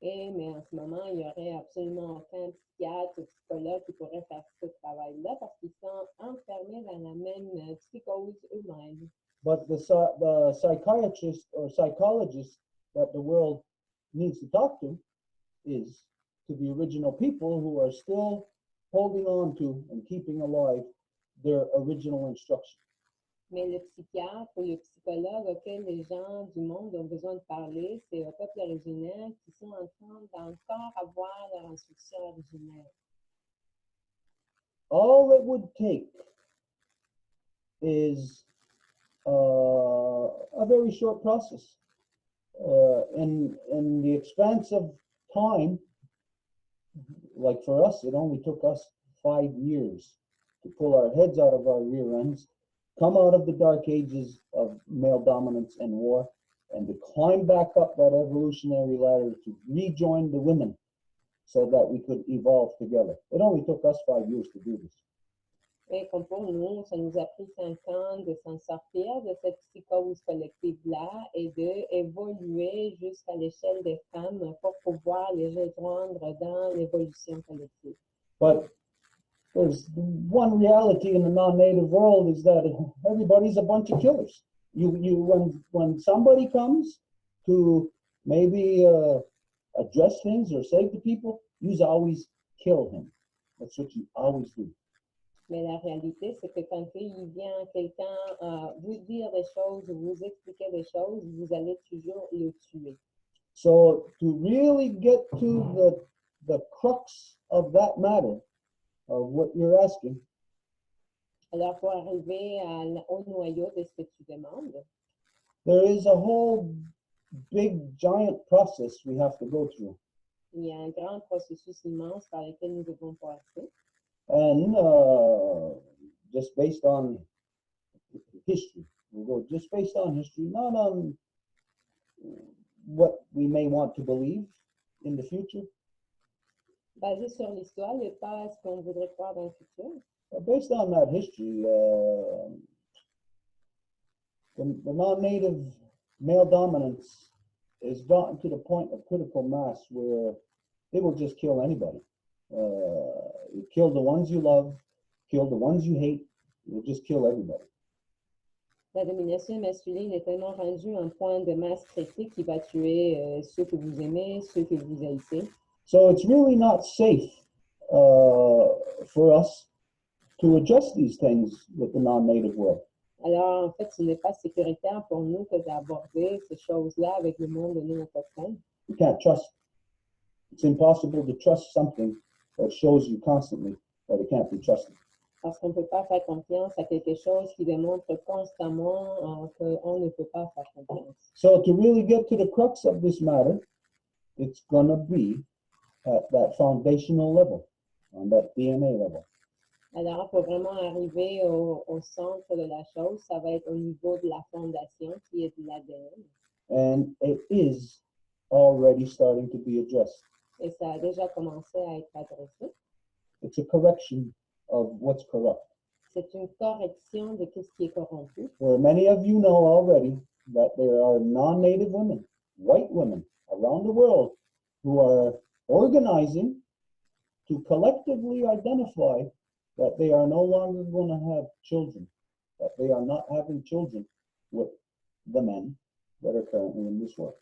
Mais en ce moment, il n'y aurait absolument aucun psychiatre ou psychologue qui pourrait faire ce travail-là parce qu'ils sont enfermés dans la même psychose eux-mêmes. But the psychiatrist or psychologist that the world needs to talk to is to the original people who are still holding on to and keeping alive their original instruction. Mais le psychiatre ou le psychologue auquel les gens du monde ont besoin de parler, c'est au peuple originaire qui sont en train d'encore avoir leur instruction originaire. All it would take is a very short process. In the expanse of time, like for us, it only took us 5 years to pull our heads out of our rear ends, come out of the dark ages of male dominance and war, and to climb back up that evolutionary ladder to rejoin the women so that we could evolve together. It only took us 5 years to do this. Et comme pour nous, ça nous a pris 5 ans de s'en sortir de cette psychose collective-là et d'évoluer jusqu'à l'échelle des femmes pour pouvoir les rejoindre dans l'évolution collective. But there's one reality in the non-native world is that everybody's a bunch of killers. When somebody comes to maybe address things or save the people, you always kill him. That's what you always do. Mais la réalité, c'est que quand il vient quelqu'un vous dire des choses ou vous expliquer des choses, vous allez toujours le tuer. So to really get to the crux of that matter, of what you're asking, Alors, pour arriver au noyau de ce que tu demandes, there is a whole big giant process we have to go through. Il y a un grand processus immense par lequel nous devons passer. And just based on history, we'll go just based on history, not on what we may want to believe in the future, Basé sur l'histoire et pas ce qu'on voudrait croire dans le futur. based on that history, the non-native male dominance is gotten to the point of critical mass where they will just kill anybody. You kill the ones you love, kill the ones you hate, you'll just kill everybody. La domination masculine est tellement rendue un point de masse critique qui va tuer ceux que vous aimez, ceux que vous haïssez. So it's really not safe for us to adjust these things with the non-native world. Alors, en fait, ce n'est pas sécuritaire pour nous que d'aborder ces choses-là avec le monde non autochtone. You can't trust. It's impossible to trust something that shows you constantly that it can't be trusted. Parce qu'on ne peut pas faire confiance à quelque chose qui démontre constamment qu'on ne peut pas faire confiance. So to really get to the crux of this matter, it's going to be at that foundational level, on that DNA level. Alors, pour vraiment arriver au centre de la chose, ça va être au niveau de la fondation qui est de l'ADN. And it is already starting to be addressed. Et ça a déjà commencé à être adressé. It's a correction of what's corrupt. C'est une correction de ce qui est corrompu. Where many of you know already that there are non-native women, white women around the world who are organizing to collectively identify that they are no longer going to have children, that they are not having children with the men that are currently in this world.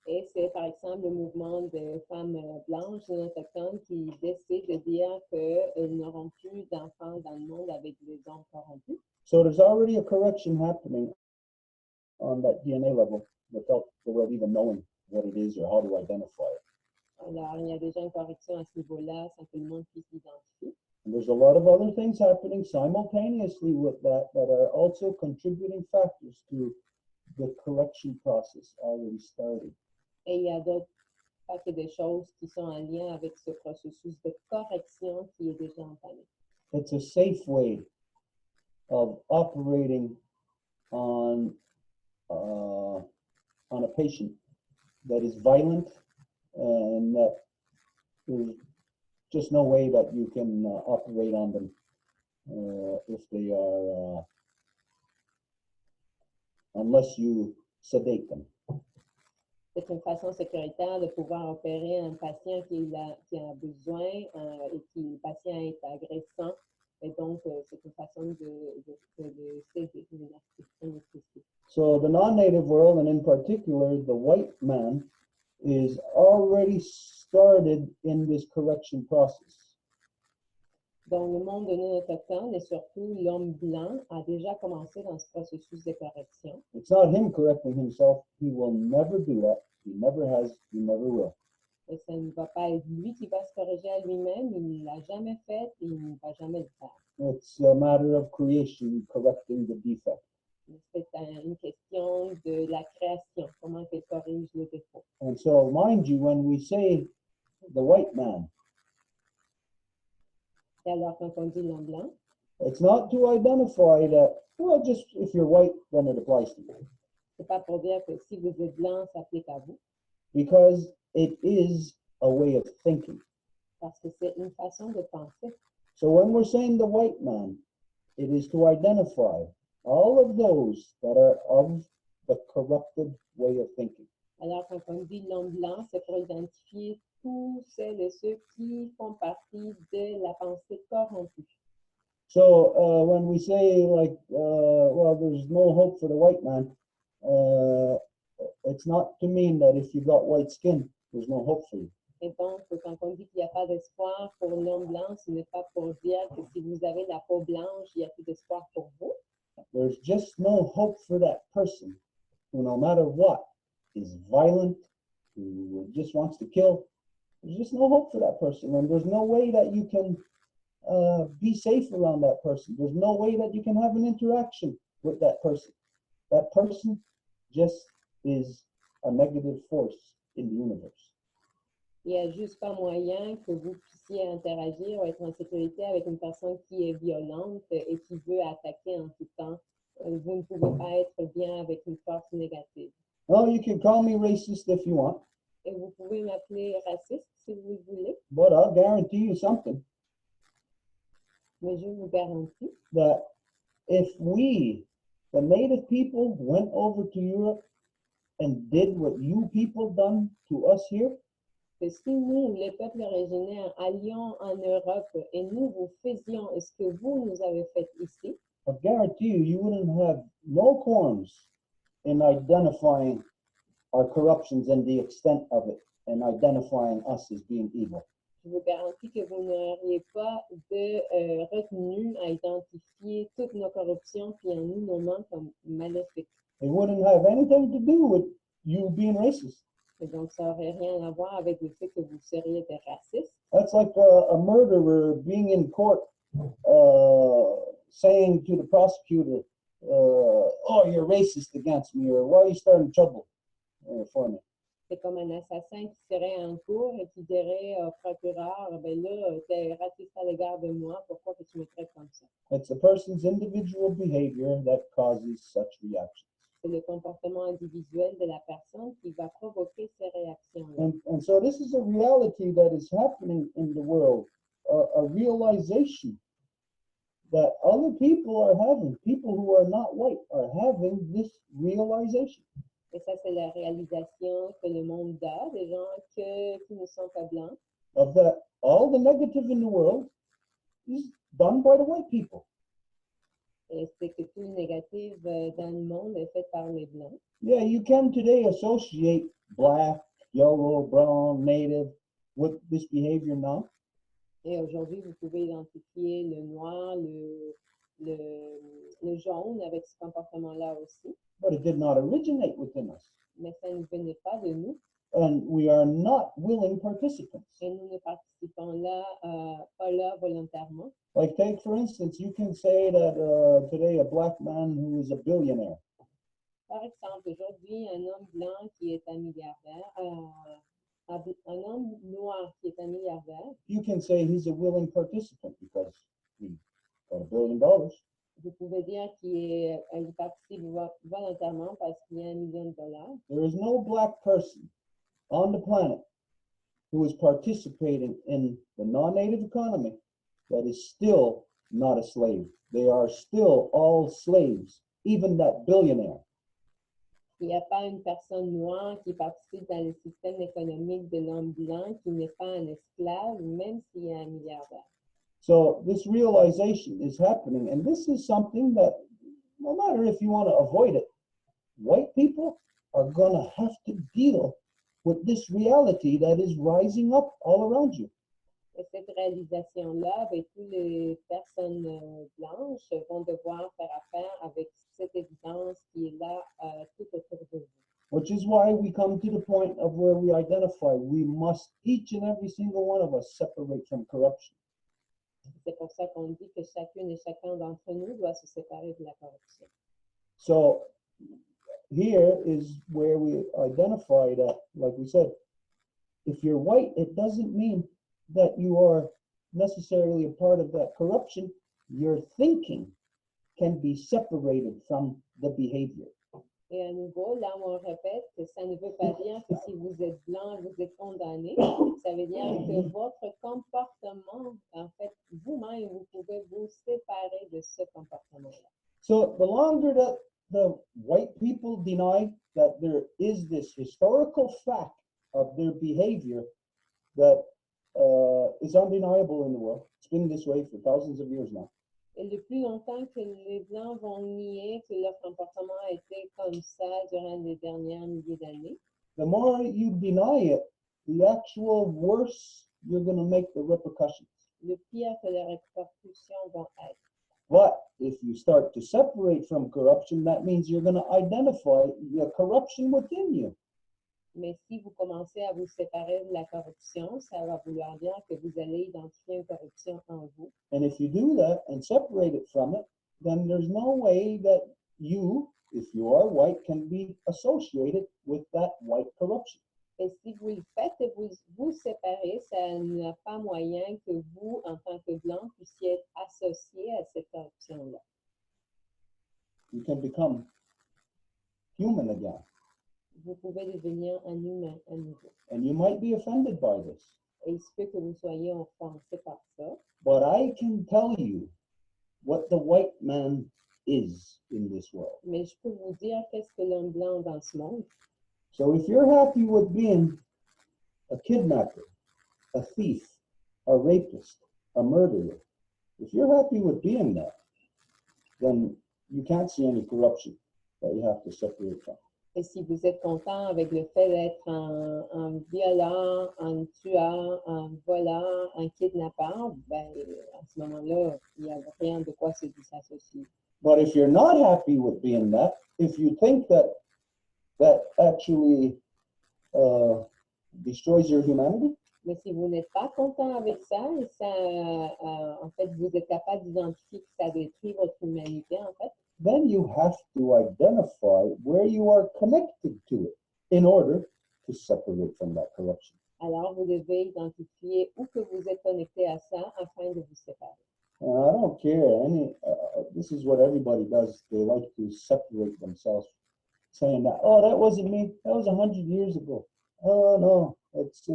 Et c'est par exemple le mouvement de femmes blanches non autochtones qui décident de dire qu'elles n'auront plus d'enfants dans le monde avec des hommes corrompus. So there's already a correction happening on that DNA level without the world even knowing what it is or how to identify it. Alors, il y a déjà une correction à ce niveau-là sans que le monde puisse l'identifier. And there's a lot of other things happening simultaneously with that that are also contributing factors to the correction process already started. Et il y a d'autres pas que des choses qui sont en lien avec ce processus de correction qui est déjà entamé. It's a safe way of operating on a patient that is violent and that there's just no way that you can operate on them if they are unless you sedate them. C'est une façon sécuritaire de pouvoir opérer un patient qui a besoin et qui le patient est agressant. Et donc, c'est une façon de séder une anesthésie. So the non-native world, and in particular the white man, is already started in this correction process. Donc, le monde non autochtone et surtout l'homme blanc a déjà commencé dans ce processus de correction. It's not him correcting himself. He will never do that. He never has. He never will. Et ça ne va pas être lui qui va se corriger à lui-même. Il ne l'a jamais fait et il ne va jamais le faire. It's a matter of creation correcting the defect. C'est une question de la création, comment elle corrige le défaut. And so, mind you, when we say the white man, Et alors, quand on dit l'homme blanc, it's not to identify that, well, just if you're white, then it applies to you. c'est pas pour dire que si vous êtes blanc, ça s'applique à vous, Because it is a way of thinking. parce que c'est une façon de penser. So when we're saying the white man, it is to identify all of those that are of the corrupted way of thinking. Alors, quand on dit l'homme blanc, c'est pour identifier tous celles et ceux qui font partie de la pensée corrompue. So when we say like, well, there's no hope for the white man, it's not to mean that if you got white skin, there's no hope for you. Et donc, quand on dit qu'il n'y a pas d'espoir pour l'homme blanc, ce n'est pas pour dire que si vous avez la peau blanche, il n'y a plus d'espoir pour vous. There's just no hope for that person who, no matter what, is violent, who just wants to kill. There's just no hope for that person, and there's no way that you can be safe around that person. There's no way that you can have an interaction with that person. That person just is a negative force in the universe. Il n'y a juste pas moyen que vous puissiez interagir ou être en sécurité avec une personne qui est violente et qui veut attaquer en tout temps. Vous ne pouvez pas être bien avec une force négative. Oh, you can call me racist if you want, Et vous pouvez m'appeler raciste si vous le voulez, but I'll guarantee you something, mais je vous garantis that if we, the native people, went over to Europe and did what you people done to us here, que si nous, les peuples originaires, allions en Europe et nous vous faisions ce que vous nous avez fait ici, I guarantee you, you wouldn't have no qualms in identifying our corruptions and the extent of it, and identifying us as being evil. je vous garantis que vous n'auriez pas de retenue à identifier toutes nos corruptions puis en nous nommant comme maléfiques. It wouldn't have anything to do with you being racist. Et donc, ça n'aurait rien à voir avec le fait que vous seriez des racistes. That's like a murderer being in court, saying to the prosecutor, "Oh, you're racist against me," or "Why are you starting trouble for me?" C'est comme un assassin qui serait en cours et qui dirait au procureur, ben là, tu es raciste à l'égard de moi, pourquoi que tu me traites comme ça? It's a person's individual behavior that causes such reactions. C'est le comportement individuel de la personne qui va provoquer ces réactions-là. And so this is a reality that is happening in the world, a realization that other people are having, people who are not white are having this realization. Et ça, c'est la réalisation que le monde a, des gens qui ne sont pas blancs, Of that all the negative in the world is done by the white people. et c'est que tout le négatif dans le monde est fait par les blancs. Yeah, you can today associate black, yellow, brown, native with this behavior now. Et aujourd'hui, vous pouvez identifier le noir, le jaune avec ce comportement-là aussi. But it did not originate within us. Mais ça ne venait pas de nous. And we are not willing participants. Et nous ne participons pas là volontairement. Like take for instance, you can say that today a black man who is a billionaire, Par exemple, aujourd'hui, un homme blanc qui est un milliardaire, un homme noir qui est un milliardaire, you can say he's a willing participant because he got $1 billion. vous pouvez dire qu'il participe volontairement parce qu'il y a $1 million. There is no black person on the planet who is participating in the non-native economy that is still not a slave. They are still all slaves, even that billionaire. Il n'y a pas une personne noire qui participe dans le système économique de l'homme blanc qui n'est pas un esclave, même s'il y a un milliardaire. So this realization is happening, and this is something that, no matter if you want to avoid it, white people are going to have to deal with this reality that is rising up all around you. Et cette réalisation-là, avec toutes les personnes blanches, vont devoir faire affaire avec cette évidence qui est là tout autour de vous. Which is why we come to the point of where we identify we must, each and every single one of us, separate from corruption. C'est pour ça qu'on dit que chacune et chacun d'entre nous doit se séparer de la corruption. So here is where we identify that, like we said, if you're white, it doesn't mean that you are necessarily a part of that corruption. Your thinking can be separated from the behavior. Et à nouveau, là, on répète que ça ne veut pas dire que si vous êtes blanc, vous êtes condamné. Ça veut dire que votre comportement, en fait, vous-même, vous pouvez vous séparer de ce comportement-là. So the longer that the white people deny that there is this historical fact of their behavior that is undeniable in the world. It's been this way for thousands of years now. Et le plus longtemps que les Blancs vont nier que leur comportement a été comme ça durant les dernières milliers d'années, The more you deny it, the actual worse you're going to make the repercussions. le pire que les répercussions vont être. But if you start to separate from corruption, that means you're going to identify the corruption within you. Mais si vous commencez à vous séparer de la corruption, ça va vouloir dire que vous allez identifier une corruption en vous. And if you do that and separate it from it, then there's no way that you, if you are white, can be associated with that white corruption. Et si vous le faites et vous vous séparez, ça n'a pas moyen que vous, en tant que blanc, puissiez être associé à cette corruption-là. You can become human again. Vous pouvez devenir un humain à nouveau. And you might be offended by this. Et il se peut que vous soyez offensé par ça. But I can tell you what the white man is in this world. Mais je peux vous dire qu'est-ce que l'homme blanc dans ce monde. So if you're happy with being a kidnapper, a thief, a rapist, a murderer, if you're happy with being that, then you can't see any corruption that you have to separate from. Et si vous êtes content avec le fait d'être un violent, un tueur, un volant, un kidnappeur, ben, à ce moment-là, il n'y a rien de quoi se disassocier. But if you're not happy with being that, if you think that actually destroys your humanity, Mais si vous n'êtes pas content avec ça, et ça en fait, vous êtes capable d'identifier que ça détruit votre humanité, en fait, then you have to identify where you are connected to it in order to separate from that corruption. alors vous devez identifier où que vous êtes connecté à ça afin de vous séparer. And I don't care. This is what everybody does. They like to separate themselves, saying that, oh, that wasn't me. That was 100 years ago. Oh, no, it's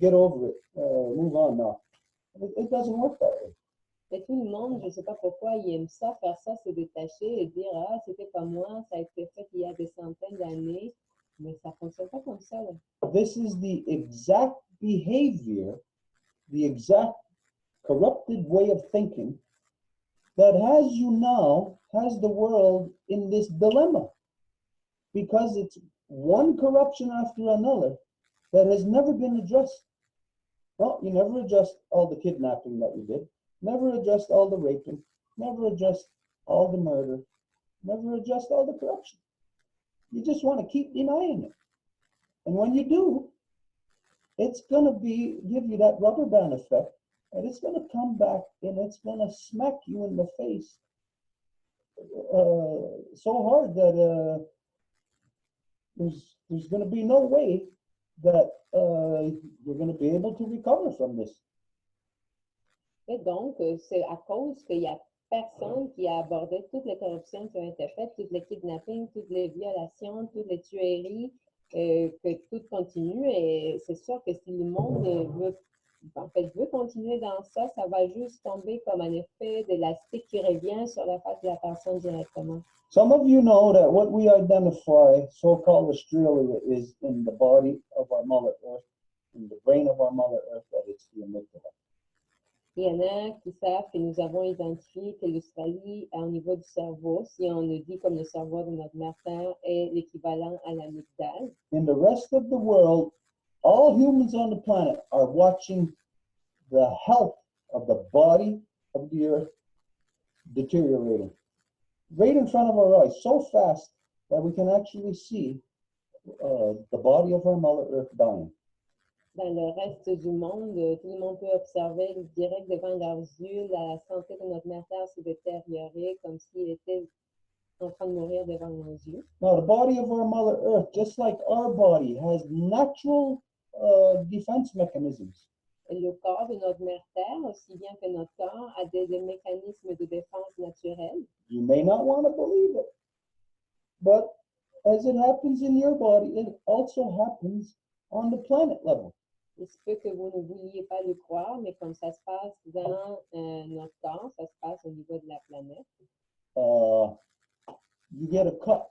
get over it. Move on now. It doesn't work that way. Et tout le monde, je ne sais pas pourquoi, il aime ça, faire ça, se détacher et dire, ah, c'était pas moi, ça a été fait il y a des centaines d'années, mais ça ne fonctionne pas comme ça, là. This is the exact behavior, the exact corrupted way of thinking that has the world in this dilemma, because it's one corruption after another that has never been addressed. Well, you never addressed all the kidnapping that you did, never addressed all the raping, never addressed all the murder, never addressed all the corruption. You just want to keep denying it. And when you do, it's going to give you that rubber band effect, and it's going to come back and it's going to smack you in the face so hard that there's going to be no way that you're going to be able to recover from this. Et donc, c'est à cause qu'il y a personne qui a abordé toutes les corruptions qui ont été faites, tous les kidnappings, toutes les violations, toutes les tueries, que tout continue. Et c'est sûr que si le monde veut continuer dans ça, ça va juste tomber comme un effet d'élastique qui revient sur la face de la personne directement. Some of you know that what we identify, so-called Australia, is in the body of our Mother Earth, in the brain of our Mother Earth, that it's the amygdala. Il y en a qui savent que nous avons identifié que l'Australie, au niveau du cerveau, si on le dit comme le cerveau de notre mère Terre, est l'équivalent à l'amygdale. In the rest of the world, all humans on the planet are watching the health of the body of the Earth deteriorating right in front of our eyes, so fast that we can actually see the body of our Mother Earth dying. Dans le reste du monde, tout le monde peut observer direct devant leurs yeux la santé de notre mère Terre se détériorer comme s'il était en train de mourir devant nos yeux. Now, the body of our Mother Earth, just like our body, has natural defense mechanisms. Et le corps de notre mère Terre, aussi bien que notre corps, a des mécanismes de défense naturels. You may not want to believe it, but as it happens in your body, it also happens on the planet level. Il se peut que vous ne vouliez pas le croire, mais comme ça se passe dans notre corps, ça se passe au niveau de la planète. You get a cut.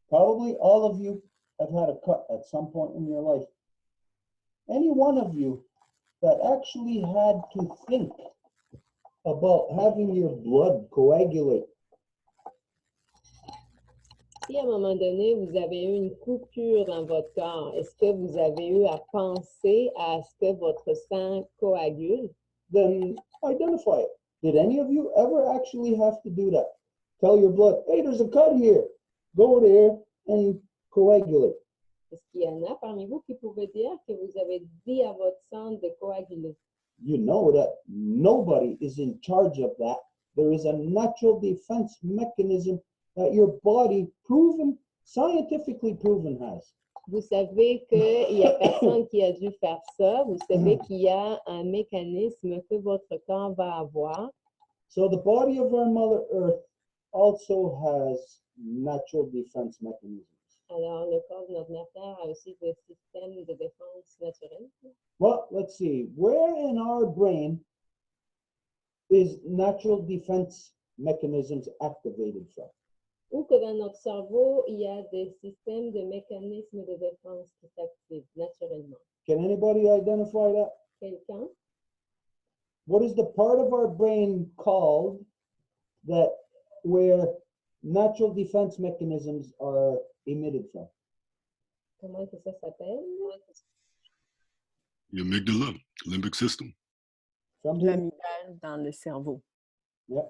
Probably all of you have had a cut at some point in your life. Any one of you that actually had to think about having your blood coagulate. Si à un moment donné, vous avez eu une coupure dans votre corps, est-ce que vous avez eu à penser à ce que votre sang coagule? Then identify it. Did any of you ever actually have to do that? Tell your blood, hey, there's a cut here. Go there and coagulate. Est-ce qu'il y en a parmi vous qui pouvaient dire que vous avez dit à votre sang de coaguler? You know that nobody is in charge of that. There is a natural defense mechanism that your body scientifically proven has. Vous savez qu'il n'y a personne qui a dû faire ça. Vous savez qu'il y a un mécanisme que votre corps va avoir. So the body of our Mother Earth also has natural defense mechanisms. Alors, le corps de notre mère Terre a aussi des systèmes de défense naturels. Well, let's see. Where in our brain is natural defense mechanisms activated from? Ou que dans notre cerveau, il y a des systèmes de mécanismes de défense qui s'activent naturellement. Can anybody identify that? Quelqu'un? What is the part of our brain called that where natural defense mechanisms are emitted from? Comment que ça s'appelle? The amygdala, limbic system. From here? L'amygdale dans le cerveau. Yeah.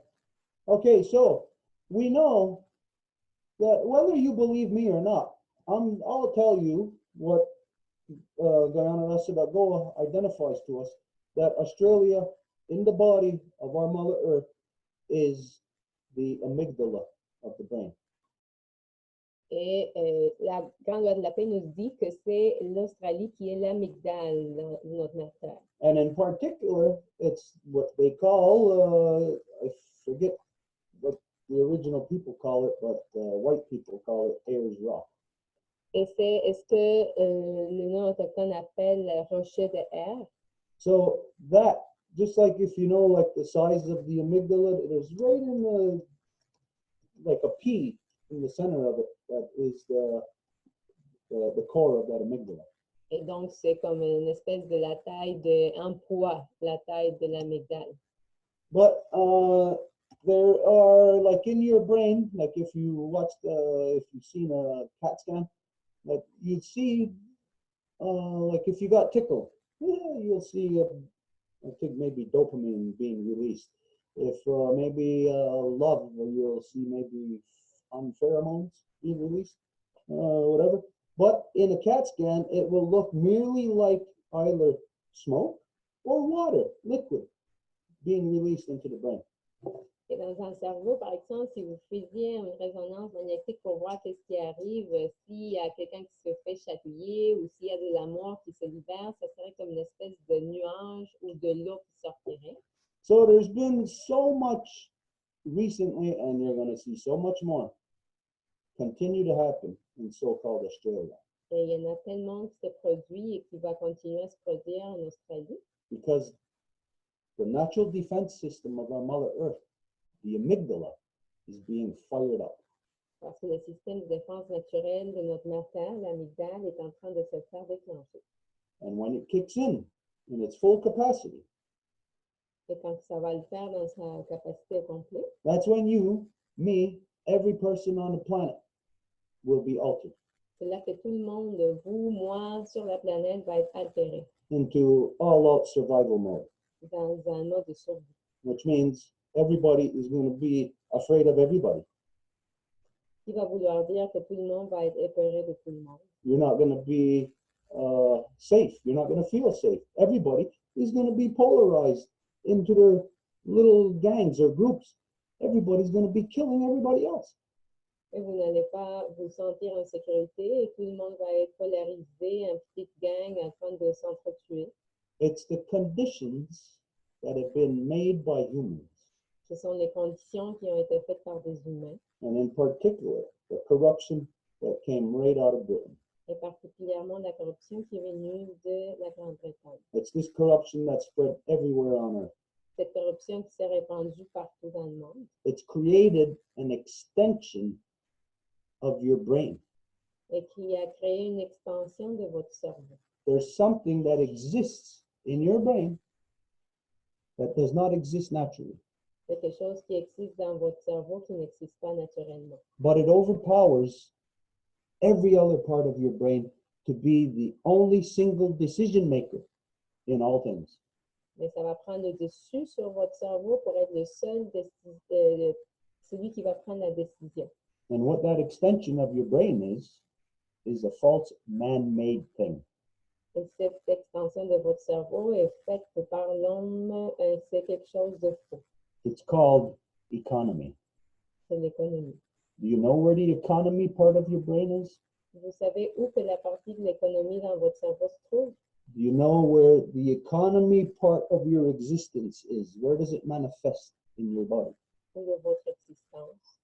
Okay, so we know that whether you believe me or not, I'll tell you what Guyana Rasadagoa identifies to us, that Australia in the body of our Mother Earth is the amygdala of the brain. Et la grande loi de la paix nous dit que c'est l'Australie qui est l'amygdale de notre mère Terre. And in particular, it's what they call, I forget what the original people call it, but white people call it Ayers Rock. Et c'est ce que le nom autochtone appelle rocher de air. So that, just like if you know, like the size of the amygdala, it is right in the, like a pea in the center of it, that is the core of that amygdala. Et donc, c'est comme une espèce de la taille d'un poids, la taille de l'amygdale. But there are, like in your brain, like if you watched, if you've seen a CAT scan, like you'd see, like if you got tickled, you'll see, I think maybe dopamine being released. If maybe love, you'll see maybe pheromones being released, whatever. But in a CAT scan, it will look merely like either smoke or water, liquid, being released into the brain. Et dans un cerveau, par exemple, si vous faisiez une résonance magnétique pour voir qu'est-ce qui arrive, s'il y a quelqu'un qui se fait chatouiller ou s'il y a de l'amour qui se libère, ça serait comme une espèce de nuage ou de l'eau qui sortirait. So there's been so much recently, and you're going to see so much more continue to happen in so-called Australia. Et il y en a tellement qui se produit et qui va continuer à se produire en Australie. Because the natural defense system of our Mother Earth, the amygdala, is being fired up. Parce que le système de défense naturelle de notre mère Terre, l'amygdale, est en train de se faire déclencher. And when it kicks in its full capacity, Et quand ça va le faire dans sa capacité complète, that's when you, me, every person on the planet will be altered c'est là que tout le monde, vous, moi, sur la planète, va être altéré into all-out survival mode, dans un mode de survie. which means everybody is going to be afraid of everybody. Qui va vouloir dire que tout le monde va être épeuré de tout le monde. You're not going to be safe. You're not going to feel safe. Everybody is going to be polarized into their little gangs or groups. Everybody's going to be killing everybody else. Et vous n'allez pas vous sentir en sécurité et tout le monde va être polarisé, en petite gang en train de s'entretuer. It's the conditions that have been made by humans, Ce sont les conditions qui ont été faites par des humains, and in particular, the corruption that came right out of Britain. et particulièrement la corruption qui est venue de la Grande-Bretagne. It's this corruption that spread everywhere on earth. Cette corruption qui s'est répandue partout dans le monde. It's created an extension of your brain. Et qui a créé une extension de votre cerveau. There's something that exists in your brain that does not exist naturally, Quelque chose qui existe dans votre cerveau qui n'existe pas naturellement. but it overpowers every other part of your brain to be the only single decision maker in all things. Mais ça va prendre le dessus sur votre cerveau pour être le seul celui qui va prendre la décision. And what that extension of your brain is a false man-made thing. Et cette extension de votre cerveau est faite par l'homme, c'est quelque chose de faux. It's called economy. C'est l'économie. Do you know where the economy part of your brain is? Vous savez où que la partie de l'économie dans votre cerveau se trouve? Do you know where the economy part of your existence is? Where does it manifest in your body? Ou de votre existence?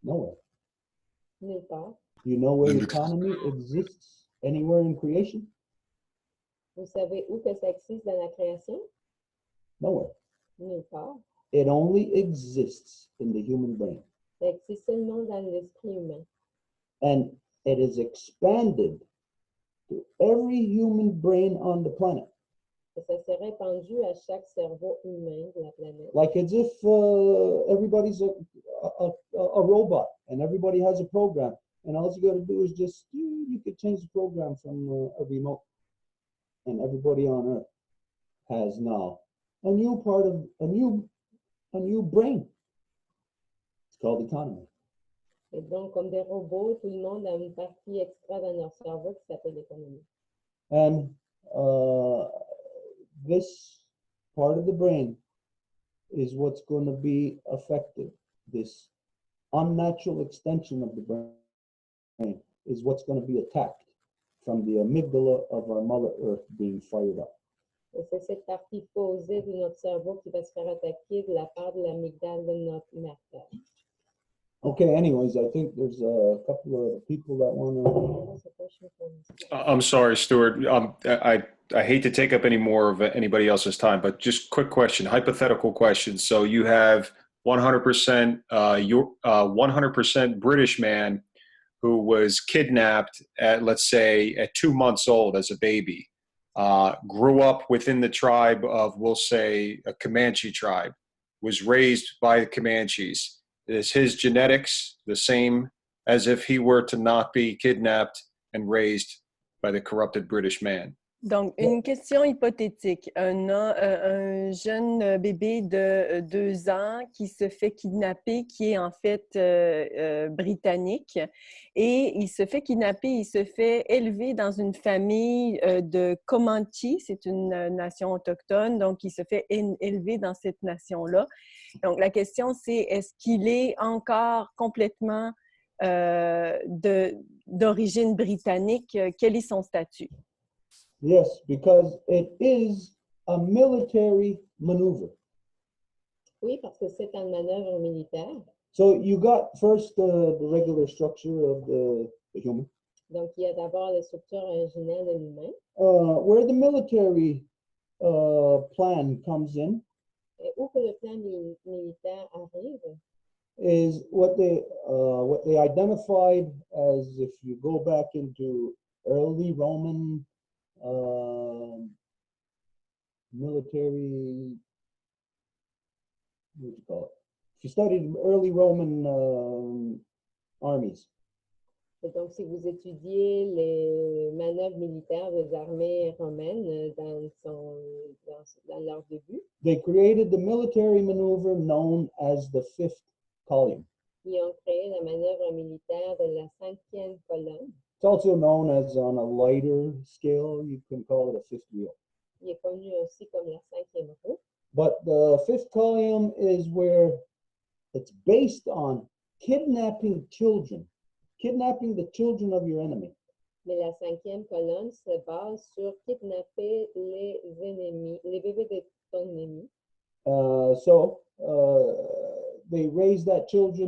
Nowhere. Nulle part. Do you know where Limbic economy exists anywhere in creation? Vous savez où que ça existe dans la création? Nowhere. Nulle part. It only exists in the human brain. Ça existe seulement dans l'esprit humain. And it is expanded to every human brain on the planet. Et ça s'est répandu à chaque cerveau humain de la planète. Like as if everybody's a robot and everybody has a program. And all you got to do is just, you could change the program from a remote. And everybody on Earth has now a new part of, a new brain. It's called economy. Et donc, comme des robots, tout le monde a une partie extra dans leur cerveau qui s'appelle l'économie. And this part of the brain is what's going to be affected. This unnatural extension of the brain is what's going to be attacked from the amygdala of our Mother Earth being fired up. Et c'est cette partie posée de notre cerveau qui va se faire attaquer de la part de l'amygdale de notre mère Terre. Okay, anyways, I think there's a couple of people that want to... I'm sorry, Stuart. I hate to take up any more of anybody else's time, but just quick question, hypothetical question. So you have 100% 100% British man who was kidnapped at, let's say, at 2 months old as a baby, grew up within the tribe of, we'll say, a Comanche tribe, was raised by the Comanches. Is his genetics the same as if he were to not be kidnapped and raised by the corrupted British man? Donc, une question hypothétique. Un jeune bébé de 2 ans qui se fait kidnapper, qui est en fait britannique, et il se fait kidnapper, il se fait élever dans une famille de Comanche, c'est une nation autochtone, donc il se fait élever dans cette nation-là. Donc, la question, c'est est-ce qu'il est encore complètement d'origine britannique? Quel est son statut? Yes, because it is a military maneuver. Oui, parce que c'est une manœuvre militaire. So you got first the regular structure of the human. Donc, il y a d'abord la structure originelle de l'humain. Where the military plan comes in Et où que le plan militaire arrive, is what they identified as, if you go back into early Roman military, what do you call it? If you studied early Roman armies, et donc si vous étudiez les manœuvres militaires des armées romaines dans leur début, they created the military maneuver known as the fifth column. ils ont créé la manœuvre militaire de la 5e colonne. It's also known as, on a lighter scale, you can call it a fifth wheel. Il est connu aussi comme la 5e roue. But the fifth column is where it's based on kidnapping children, kidnapping the children of your enemy. Mais la 5e colonne se base sur kidnapper les ennemis, les bébés de ton ennemi. So they raise that child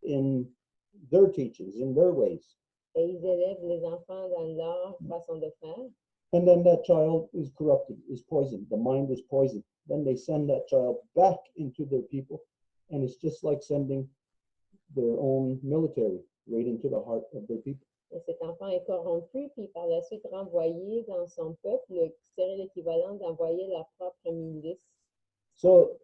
in their teachings, in their ways. Et ils élèvent les enfants dans leur façon de faire. And then that child is corrupted, is poisoned. The mind is poisoned. Then they send that child back into their people. And it's just like sending their own military right into the heart of their people. Et cet enfant est corrompu, puis par la suite renvoyé dans son peuple, qui serait l'équivalent d'envoyer leur propre milice. So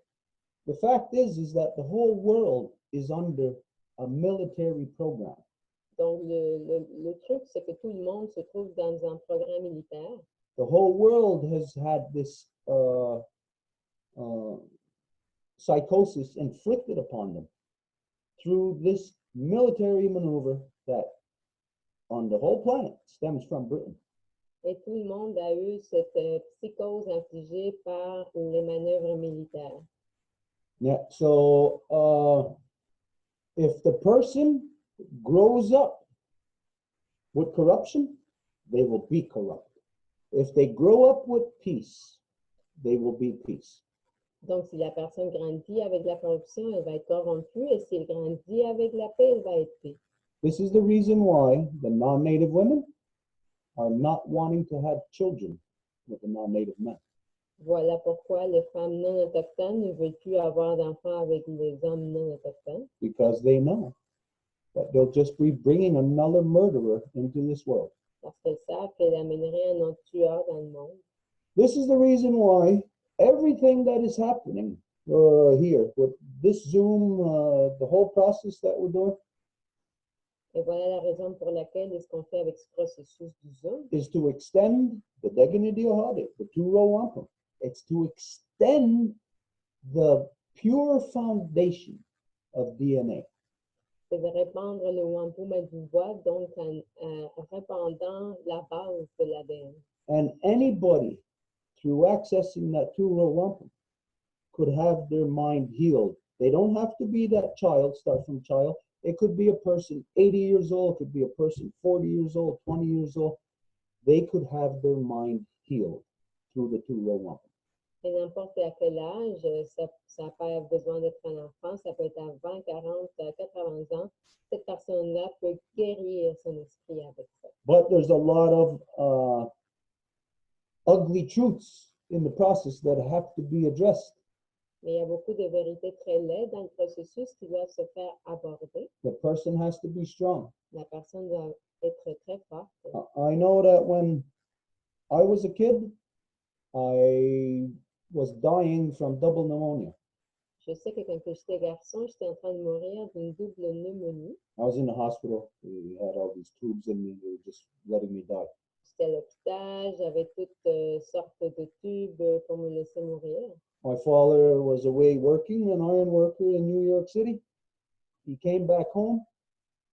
the fact is that the whole world is under a military program. Donc, le truc, c'est que tout le monde se trouve dans un programme militaire. The whole world has had this psychosis inflicted upon them through this military maneuver that on the whole planet stems from Britain. Et tout le monde a eu cette psychose infligée par les manœuvres militaires. Yeah, so if the person grows up with corruption, they will be corrupt. If they grow up with peace, they will be peace. Donc, si la personne grandit avec la corruption, elle va être corrompue, et si elle grandit avec la paix, elle va être paix. This is the reason why the non-native women are not wanting to have children with the non-native men. Voilà pourquoi les femmes non autochtones ne veulent plus avoir d'enfants avec les hommes non autochtones. Because they know that they'll just be bringing another murderer into this world. Parce qu'elles savent qu'elles amèneraient un autre tueur dans le monde. This is the reason why everything that is happening here with this Zoom, the whole process that we're doing, Et voilà la raison pour laquelle ce qu'on fait avec ce processus du Zoom, is to extend the dignity of Hade, the two Row Wampum. It's to extend the pure foundation of DNA. c'est de répandre le wampum à Deux Voies, donc en répandant la base de l'ADN. And anybody, through accessing that two Row Wampum, could have their mind healed. They don't have to be that child, start from child. It could be a person 80 years old, it could be a person 40 years old, 20 years old. They could have their mind healed through the two Row Wampum. Et n'importe à quel âge, ça n'a pas besoin d'être un enfant, ça peut être à 20, 40, 80 ans. Cette personne-là peut guérir son esprit avec ça. But there's a lot of ugly truths in the process that have to be addressed. Mais il y a beaucoup de vérités très laides dans le processus qui doivent se faire aborder. The person has to be strong. La personne doit être très forte. I know that when I was a kid, I was dying from double pneumonia. Je sais que quand j'étais garçon, j'étais en train de mourir d'une double pneumonie. I was in the hospital. We had all these tubes in me. They were just letting me die. J'étais à l'hôpital, j'avais toutes sortes de tubes pour me laisser mourir. My father was away working, an iron worker in New York City. He came back home,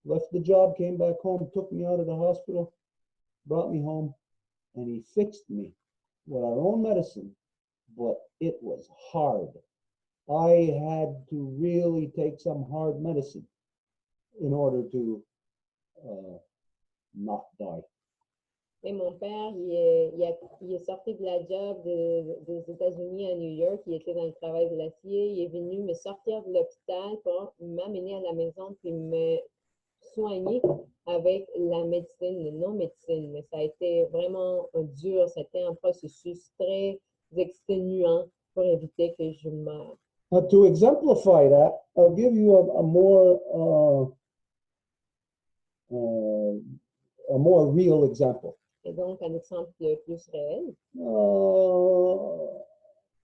left the job, came back home, took me out of the hospital, brought me home, and he fixed me with our own medicine, but it was hard. I had to really take some hard medicine in order to not die. Et mon père, il est sorti de la job des États-Unis à New York. Il était dans le travail de l'acier. Il est venu me sortir de l'hôpital pour m'amener à la maison puis me soigner avec la médecine, la non-médecine. Mais ça a été vraiment dur. C'était un processus très exténuant pour éviter que je meure. To exemplify that, I'll give you a more real example. Et donc, un exemple plus réel.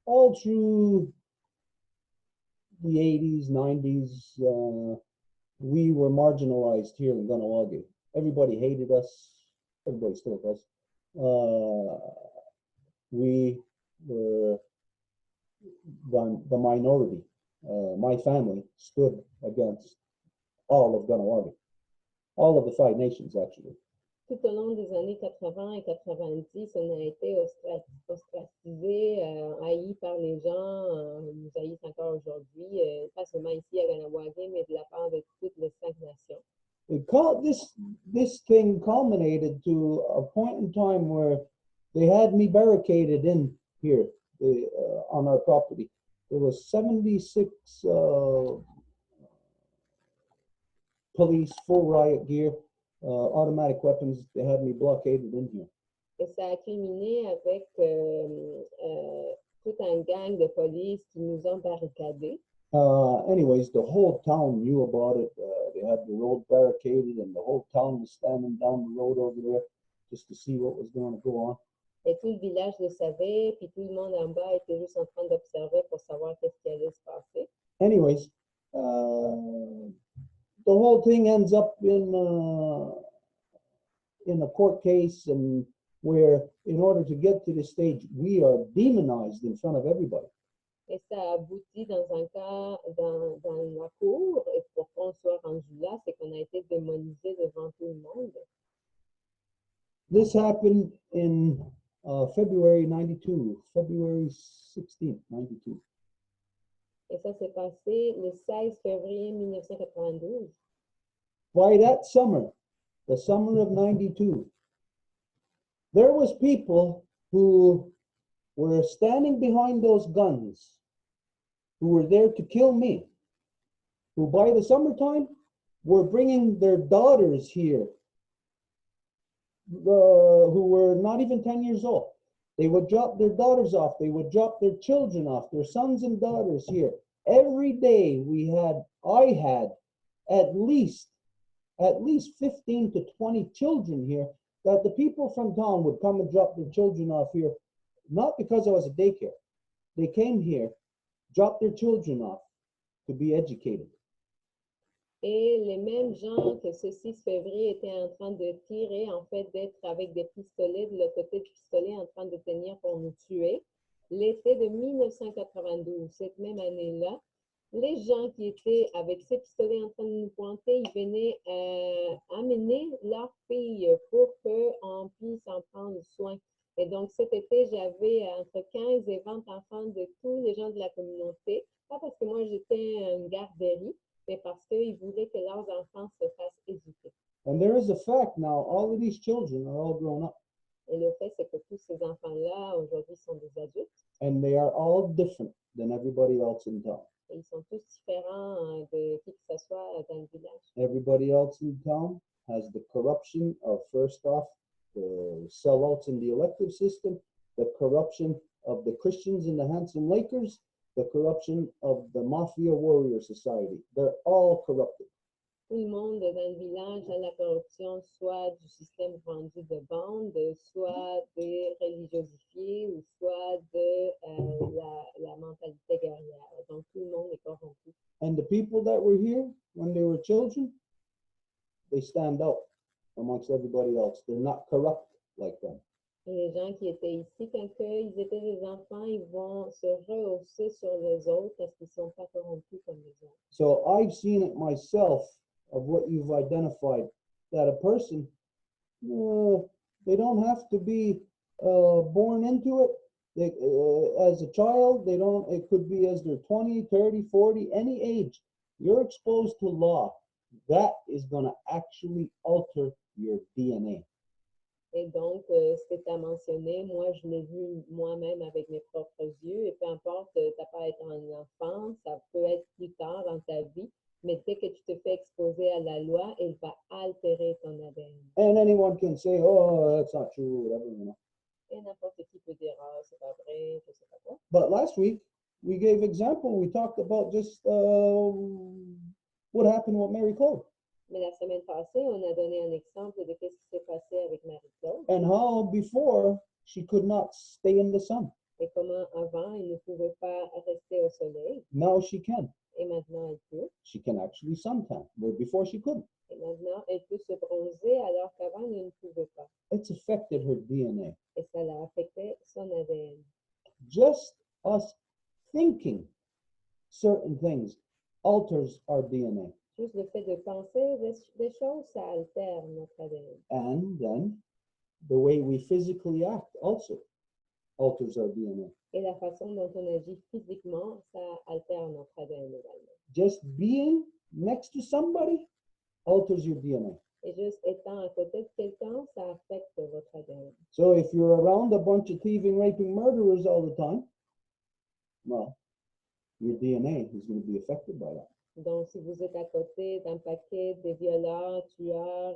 All through the 80s, 90s, we were marginalized here in Ganawagi. Everybody hated us. Everybody still does. We were the minority. My family stood against all of Ganawagi. All of the 5 nations, actually. Tout au long des années 80 et 90, on a été ostracisés, haïs par les gens, nous haïssent encore aujourd'hui, pas seulement ici à Ganawagi, mais de la part de toutes les 5 nations. This thing culminated to a point in time where they had me barricaded in here on our property. There was 76 police, full riot gear, automatic weapons. They had me blockaded in here. Et ça a culminé avec tout un gang de police qui nous ont barricadés. Anyways, the whole town knew about it. They had the road barricaded, and the whole town was standing down the road over there just to see what was going to go on. Et tout le village le savait, puis tout le monde en bas était juste en train d'observer pour savoir qu'est-ce qui allait se passer. Anyways, the whole thing ends up in a court case, and where, in order to get to this stage, we are demonized in front of everybody. Et ça aboutit dans un cas, dans la cour, et pour qu'on soit rendu là, c'est qu'on a été démonisé devant tout le monde. This happened in February 92, February 16th, 92. Et ça s'est passé le 16 février 1992. By that summer, the summer of 92, there was people who were standing behind those guns, who were there to kill me, who by the summertime were bringing their daughters here, who were not even 10 years old. They would drop their daughters off. They would drop their children off, their sons and daughters here. Every day I had at least 15 to 20 children here that the people from town would come and drop their children off here, not because I was a daycare. They came here, dropped their children off to be educated. Et les mêmes gens que ce 6 février étaient en train de tirer, en fait, d'être avec des pistolets, de l'autre côté du pistolet, en train de tenir pour nous tuer. L'été de 1992, cette même année-là, les gens qui étaient avec ces pistolets en train de nous pointer, ils venaient amener leurs filles pour qu'on puisse en prendre soin. Et donc, cet été, j'avais entre 15 et 20 enfants de tous les gens de la communauté. Pas parce que moi, j'étais une garderie, mais parce qu'ils voulaient que leurs enfants se fassent éduquer. And there is a fact now, all of these children are all grown up. Et le fait, c'est que tous ces enfants-là, aujourd'hui, sont des adultes. And they are all different than everybody else in town. Et ils sont tous différents de qui que ce soit dans le village. Everybody else in town has the corruption of, first off, the sellouts in the elective system, the corruption of the Christians in the Handsome Lakers, the corruption of the Mafia Warrior Society. They're all corrupted. Tout le monde dans le village a la corruption, soit du système vendu de bande, soit des religiosifiés, ou soit de la mentalité guerrière. Donc, tout le monde est corrompu. And the people that were here when they were children, they stand out amongst everybody else. They're not corrupt like them. Et les gens qui étaient ici, quand ils étaient des enfants, ils vont se rehausser sur les autres parce qu'ils ne sont pas corrompus comme les autres. So I've seen it myself of what you've identified, that a person, they don't have to be born into it. They, as a child, they don't, it could be as they're 20, 30, 40, any age. You're exposed to law. That is going to actually alter your DNA. Et donc, ce que tu as mentionné, moi, je l'ai vu moi-même avec mes propres yeux. Et peu importe, tu n'as pas être un enfant, ça peut être plus tard dans ta vie. Mais dès que tu te fais exposer à la loi, elle va altérer ton ADN. And anyone can say, oh, that's not true, whatever, you know. Et n'importe qui peut dire, ah, c'est pas vrai, je sais pas quoi. But last week, we gave example. We talked about just what happened with Mary Claude. Mais la semaine passée, on a donné un exemple de ce qui s'est passé avec Marie-Claude. And how before she could not stay in the sun. Et comment avant, elle ne pouvait pas rester au soleil. Now she can. Et maintenant, elle peut. She can actually suntan, where before she couldn't. Et maintenant, elle peut se bronzer alors qu'avant, elle ne pouvait pas. It's affected her DNA. Et ça l'a affecté son ADN. Just us thinking certain things alters our DNA. Juste le fait de penser des choses, ça altère notre ADN. And then the way we physically act also alters our DNA. Et la façon dont on agit physiquement, ça altère notre ADN également. Just being next to somebody alters your DNA. Et juste étant à côté de quelqu'un, ça affecte votre ADN. So if you're around a bunch of thieving, raping, murderers all the time, well, your DNA is going to be affected by that. Donc, si vous êtes à côté d'un paquet de violeurs, tueurs,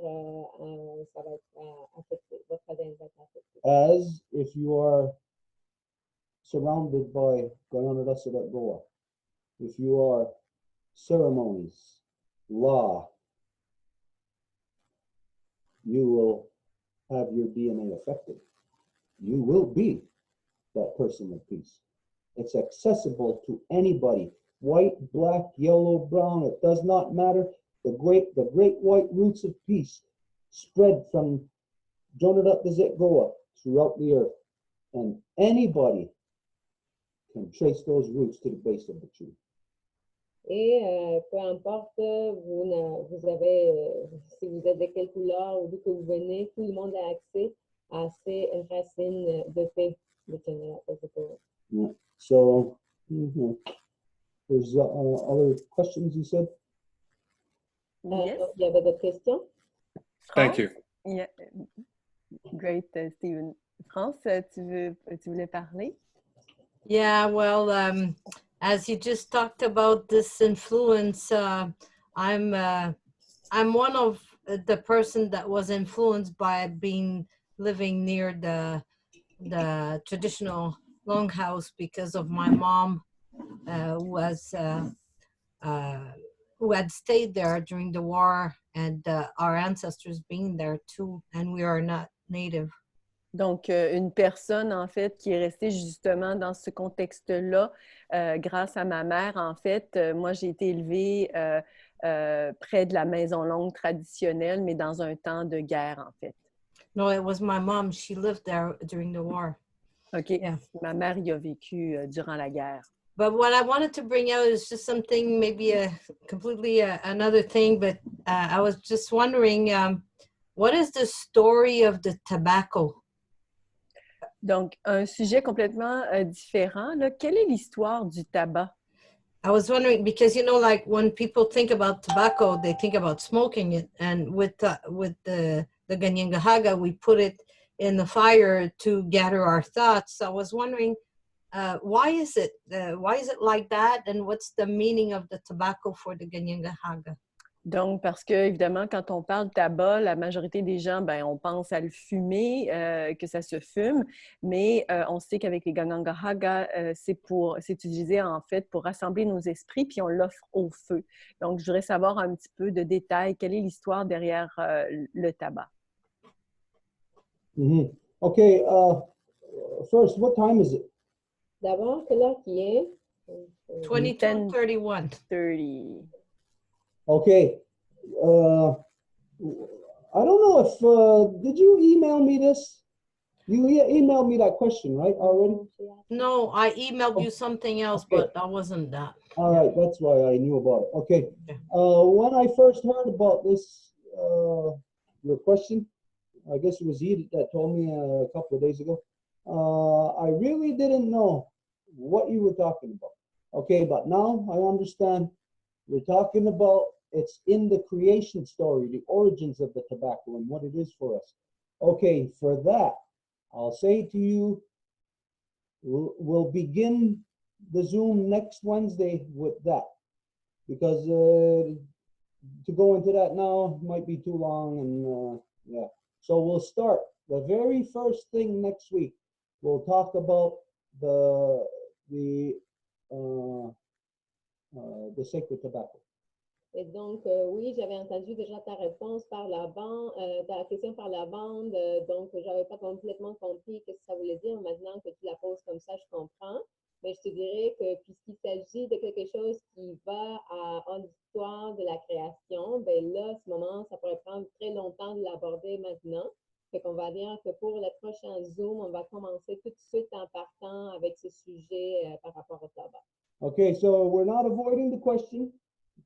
ça va être affecté. Votre ADN va être affecté. As if you are surrounded by Goa, if you are ceremonies, law, you will have your DNA affected. You will be that person of peace. It's accessible to anybody. White, black, yellow, brown, it does not matter. The great white roots of peace spread from Jonadab to Zetgoa throughout the earth. And anybody can trace those roots to the base of the tree. Et peu importe, vous avez, si vous êtes de quelle couleur ou d'où que vous venez, tout le monde a accès à ces racines de paix de Jonadab to Zetgoa. Yeah. So, there's other questions you said? Yes. Il y avait d'autres questions? Thank you. Yeah. Great, Stephen. France, tu voulais parler? Yeah, well, as you just talked about this influence, I'm one of the person that was influenced by living near the traditional longhouse because of my mom, who had stayed there during the war, and our ancestors being there too, and we are not native. Donc, une personne, en fait, qui est restée justement dans ce contexte-là, grâce à ma mère, en fait. Moi, j'ai été élevée près de la maison longue traditionnelle, mais dans un temps de guerre, en fait. No, it was my mom. She lived there during the war. OK. Yeah. Ma mère y a vécu durant la guerre. But what I wanted to bring out is just something, maybe completely another thing, but I was just wondering, what is the story of the tobacco? Donc, un sujet complètement différent, là. Quelle est l'histoire du tabac? I was wondering, because, you know, like when people think about tobacco, they think about smoking it. And with the Ganyangahaga, we put it in the fire to gather our thoughts. So I was wondering, why is it like that? And what's the meaning of the tobacco for the Ganyangahaga? Donc, parce que, évidemment, quand on parle de tabac, la majorité des gens, ben, on pense à le fumer, que ça se fume, mais on sait qu'avec les Ganyangahaga, c'est utilisé en fait pour rassembler nos esprits, puis on l'offre au feu. Donc, je voudrais savoir un petit peu de détails. Quelle est l'histoire derrière le tabac? Mm-hmm. Okay, first, what time is it? D'abord, quelle heure qui est? 22:31. 30. Okay. I don't know if, did you email me this? You emailed me that question, right, already? No, I emailed you something else, Okay. but that wasn't that. All right, that's why I knew about it. Okay. Yeah. When I first heard about this, your question, I guess it was you that told me a couple of days ago. I really didn't know what you were talking about. Okay, but now I understand. We're talking about it's in the creation story, the origins of the tobacco and what it is for us. Okay, for that, I'll say to you, we'll begin the Zoom next Wednesday with that, because to go into that now might be too long, and yeah. So we'll start the very first thing next week. We'll talk about the sacred tobacco. Et donc, oui, j'avais entendu déjà ta réponse par la bande, ta question par la bande, donc je n'avais pas complètement compris ce que ça voulait dire. Maintenant que tu la poses comme ça, je comprends. Mais je te dirais que puisqu'il s'agit de quelque chose qui va en l'histoire de la création, ben là, à ce moment, ça pourrait prendre très longtemps de l'aborder maintenant. Fait qu'on va dire que pour le prochain Zoom, on va commencer tout de suite en partant avec ce sujet par rapport au tabac. Okay, so we're not avoiding the question.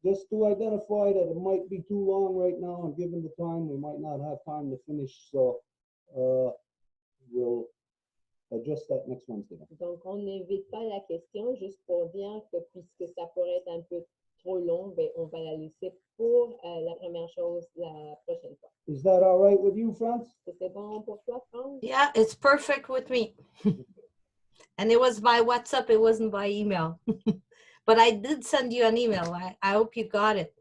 Just to identify that it might be too long right now, and given the time, we might not have time to finish. So we'll address that next Wednesday. Donc, on n'évite pas la question, juste pour dire que puisque ça pourrait être un peu trop long, ben, on va la laisser pour la première chose la prochaine fois. Is that all right with you, France? C'est bon pour toi, France? Yeah, it's perfect with me. And it was by WhatsApp, it wasn't by email. But I did send you an email. I hope you got it.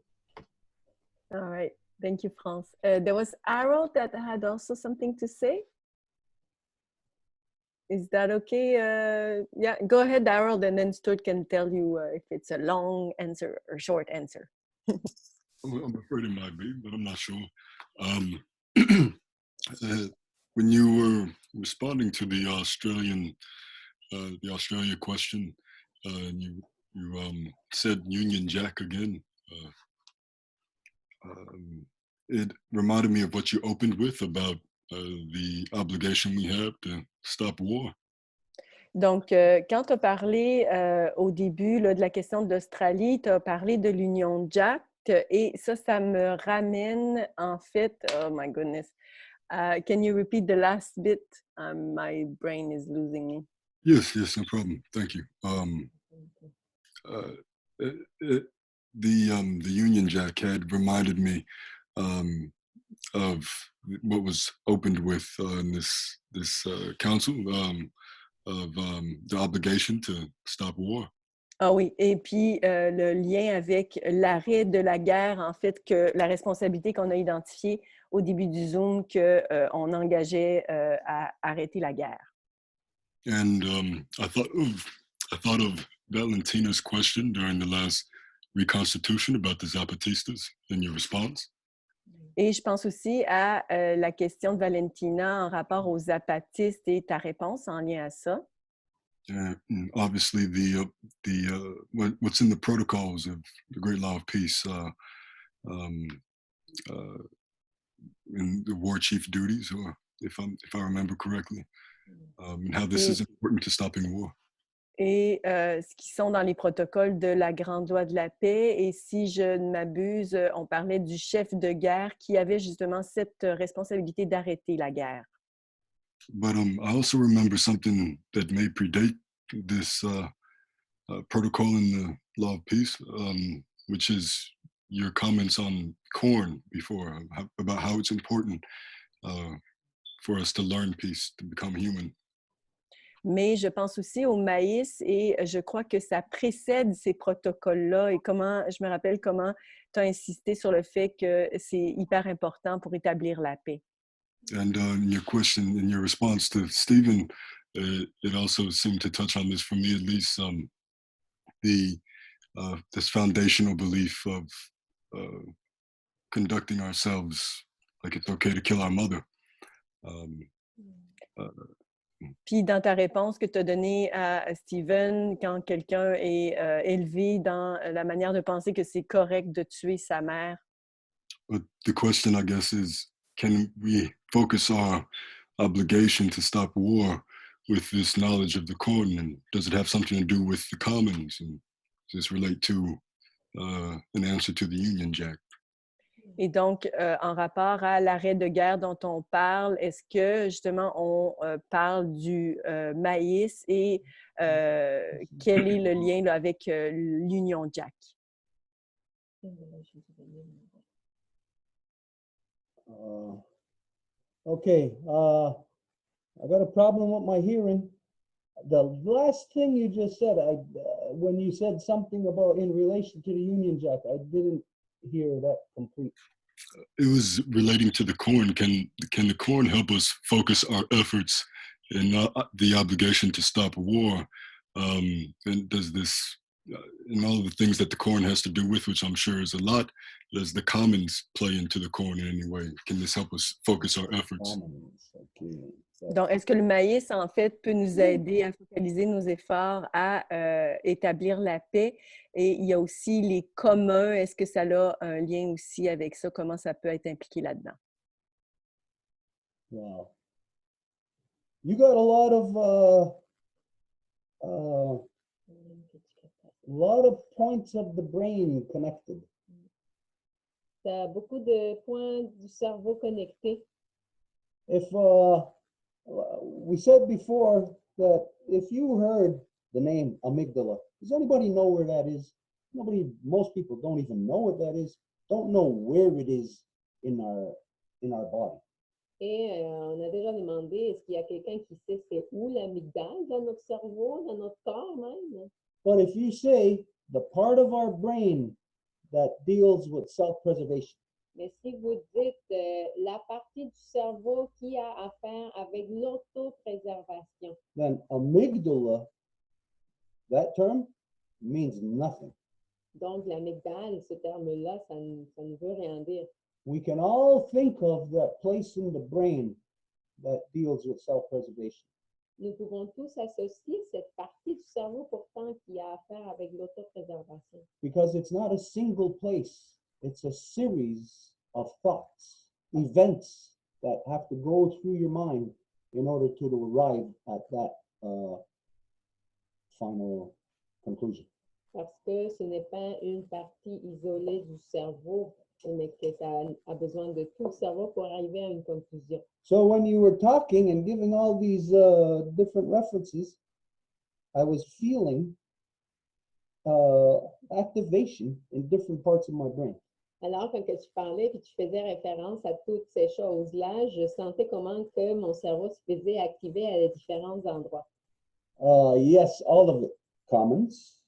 All right. Thank you, France. There was Harold that had also something to say. Is that okay? Yeah, go ahead, Harold, and then Stuart can tell you if it's a long answer or short answer. I'm afraid it might be, but I'm not sure. When you were responding to the Australia question, and you said Union Jack again, it reminded me of what you opened with about the obligation we have to stop war. Donc, quand tu as parlé au début là, de la question de l'Australie, tu as parlé de l'Union Jack, et ça me ramène en fait, oh my goodness, can you repeat the last bit? My brain is losing me. Yes, no problem. Thank you. The Union Jack had reminded me of what was opened with in this council of the obligation to stop war. Ah oui, et puis le lien avec l'arrêt de la guerre, en fait, que la responsabilité qu'on a identifiée au début du Zoom, qu'on engageait à arrêter la guerre. And I thought of Valentina's question during the last reconstitution about the Zapatistas and your response. Et je pense aussi à la question de Valentina en rapport aux zapatistes et ta réponse en lien à ça. Obviously, what's in the protocols of the Great Law of Peace in the war chief duties, or if I remember correctly, and how this is important to stopping war. Et ce qui sont dans les protocoles de la Grande Loi de la Paix. Et si je ne m'abuse, on parlait du chef de guerre qui avait justement cette responsabilité d'arrêter la guerre. But I also remember something that may predate this protocol in the Law of Peace, which is your comments on corn before, about how it's important for us to learn peace, to become human. Mais je pense aussi au maïs et je crois que ça précède ces protocoles-là et je me rappelle comment tu as insisté sur le fait que c'est hyper important pour établir la paix. And in your question, in your response to Stephen, it also seemed to touch on this, for me at least, this foundational belief of conducting ourselves like it's okay to kill our mother. Puis dans ta réponse que tu as donnée à Stephen, quand quelqu'un est élevé dans la manière de penser que c'est correct de tuer sa mère. But the question, I guess, is, can we focus our obligation to stop war with this knowledge of the corn? And does it have something to do with the commons? And does this relate to an answer to the Union Jack? Et donc, en rapport à l'arrêt de guerre dont on parle, est-ce que justement on parle du maïs et quel est le lien là, avec l'Union Jack? Okay, I got a problem with my hearing. The last thing you just said, when you said something about in relation to the Union Jack, I didn't hear that complete. It was relating to the corn. Can the corn help us focus our efforts in the obligation to stop war? And does this, and all the things that the corn has to do with, which I'm sure is a lot, does the commons play into the corn in any way? Can this help us focus our efforts? Donc, est-ce que le maïs, en fait, peut nous aider à focaliser nos efforts à établir la paix? Et il y a aussi les communs. Est-ce que ça a un lien aussi avec ça? Comment ça peut être impliqué là-dedans? Wow. You got a lot of points of the brain connected. Tu as beaucoup de points du cerveau connectés. If we said before that if you heard the name amygdala, does anybody know where that is? Most people don't even know what that is, don't know where it is in our body. Et on a déjà demandé, est-ce qu'il y a quelqu'un qui sait c'est où l'amygdale dans notre cerveau, dans notre corps même? But if you say the part of our brain that deals with self-preservation, mais si vous dites la partie du cerveau qui a à faire avec l'autopréservation, then amygdala, that term means nothing. Donc l'amygdale, ce terme-là, ça ne veut rien dire. We can all think of that place in the brain that deals with self-preservation. Nous pouvons tous associer cette partie du cerveau pourtant qui a à faire avec l'autopréservation. Because it's not a single place. It's a series of thoughts, events that have to go through your mind in order to arrive at that final conclusion. Parce que ce n'est pas une partie isolée du cerveau, mais que ça a besoin de tout le cerveau pour arriver à une conclusion. So when you were talking and giving all these different references, I was feeling activation in different parts of my brain. Alors, quand que tu parlais et tu faisais référence à toutes ces choses-là, je sentais comment que mon cerveau se faisait activer à différents endroits. Yes, all of it. Commons.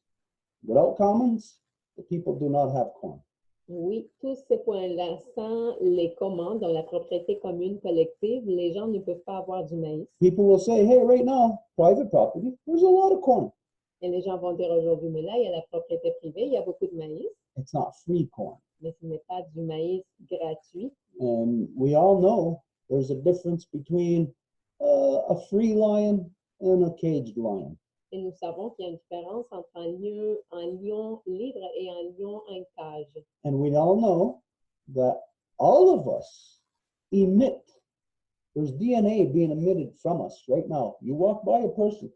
Without commons, the people do not have corn. Oui, tous ces points-là, sans les communs, dans la propriété commune collective, les gens ne peuvent pas avoir du maïs. People will say, hey, right now, private property, there's a lot of corn. Et les gens vont dire aujourd'hui, mais là, il y a la propriété privée, il y a beaucoup de maïs, It's not free corn. mais ce n'est pas du maïs gratuit. And we all know there's a difference between a free lion and a caged lion. Et nous savons qu'il y a une différence entre un lion libre et un lion en cage. And we all know that all of us emit, there's DNA being emitted from us right now. You walk by a person,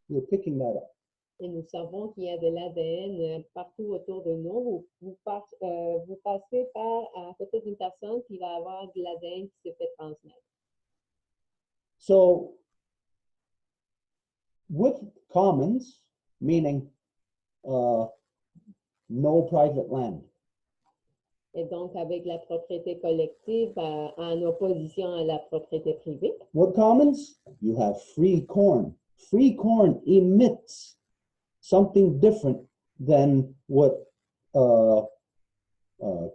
you're picking that up. Et nous savons qu'il y a de l'ADN partout autour de nous. Vous passez à côté d'une personne qui va avoir de l'ADN qui se fait transmettre. So with commons, meaning no private land, Et donc, avec la propriété collective en opposition à la propriété privée, what commons? You have free corn. Free corn emits something different than what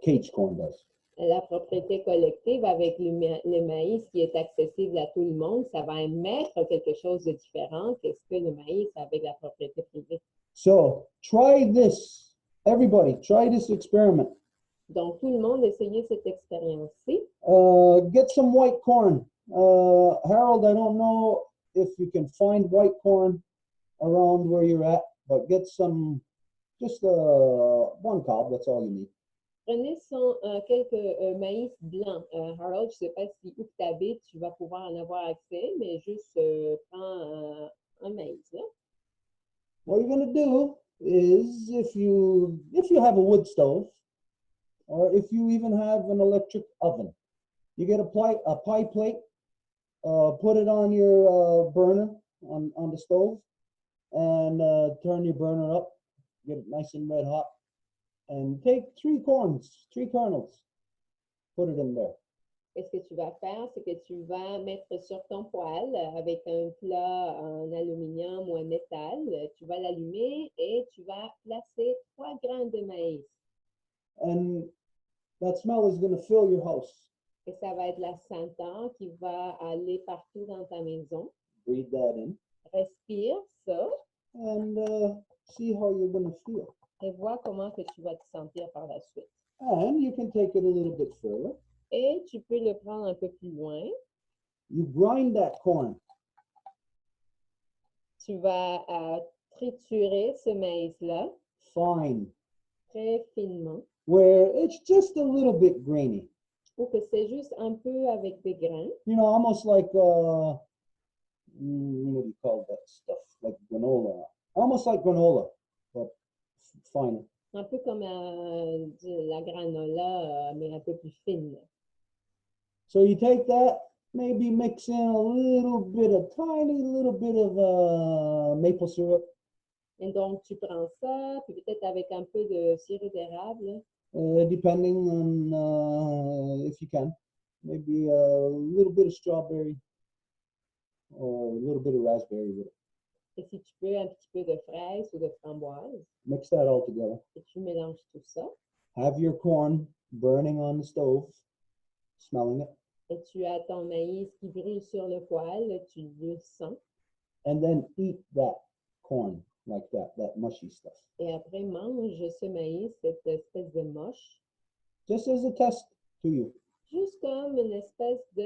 caged corn does. la propriété collective avec le maïs qui est accessible à tout le monde, ça va émettre quelque chose de différent que ce que le maïs avec la propriété privée. So try this. Everybody, try this experiment. Donc, tout le monde essayez cette expérience-ci. Get some white corn. Harold, I don't know if you can find white corn around where you're at, but get some, just one cob, that's all you need. Prenez quelques maïs blancs. Harold, je ne sais pas si où tu habites, tu vas pouvoir en avoir accès, mais juste prends un maïs. Là. What you're going to do is if you have a wood stove, or if you even have an electric oven, you get a pie plate, put it on your burner on the stove, and turn your burner up, get it nice and red hot, and take 3 kernels, put it in there. Et ce que tu vas faire, c'est que tu vas mettre sur ton poêle avec un plat en aluminium ou en métal, tu vas l'allumer et tu vas placer 3 grains de maïs. And that smell is going to fill your house. Et ça va être la senteur qui va aller partout dans ta maison. Breathe that in. Respire ça. And see how you're going to feel. Et vois comment que tu vas te sentir par la suite. And you can take it a little bit further. Et tu peux le prendre un peu plus loin. You grind that corn. Tu vas triturer ce maïs-là. Fine. Très finement. Where it's just a little bit grainy. Ou que c'est juste un peu avec des grains. You know, almost like, what do you call that stuff? Like granola. Almost like granola, but finer. Un peu comme la granola, mais un peu plus fine. So you take that, maybe mix in a tiny little bit of maple syrup. Et donc, tu prends ça, puis peut-être avec un peu de sirop d'érable. Depending on if you can. Maybe a little bit of strawberry or a little bit of raspberry with it. Et si tu peux, un petit peu de fraise ou de framboise. Mix that all together. Et tu mélanges tout ça. Have your corn burning on the stove, smelling it. Et tu as ton maïs qui brûle sur le poêle, tu le sens. And then eat that corn like that mushy stuff. Et après, mange ce maïs, cette espèce de moche. Just as a test to you. Juste comme une espèce de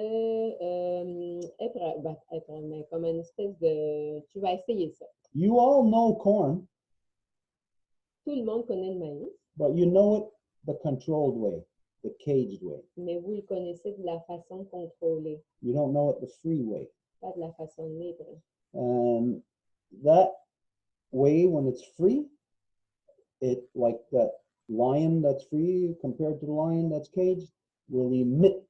mais comme une espèce de... Tu vas essayer ça. You all know corn. Tout le monde connaît le maïs. But you know it the controlled way, the caged way. Mais vous le connaissez de la façon contrôlée. You don't know it the free way. Pas de la façon libre. And that way, when it's free, it, like that lion that's free compared to the lion that's caged, will emit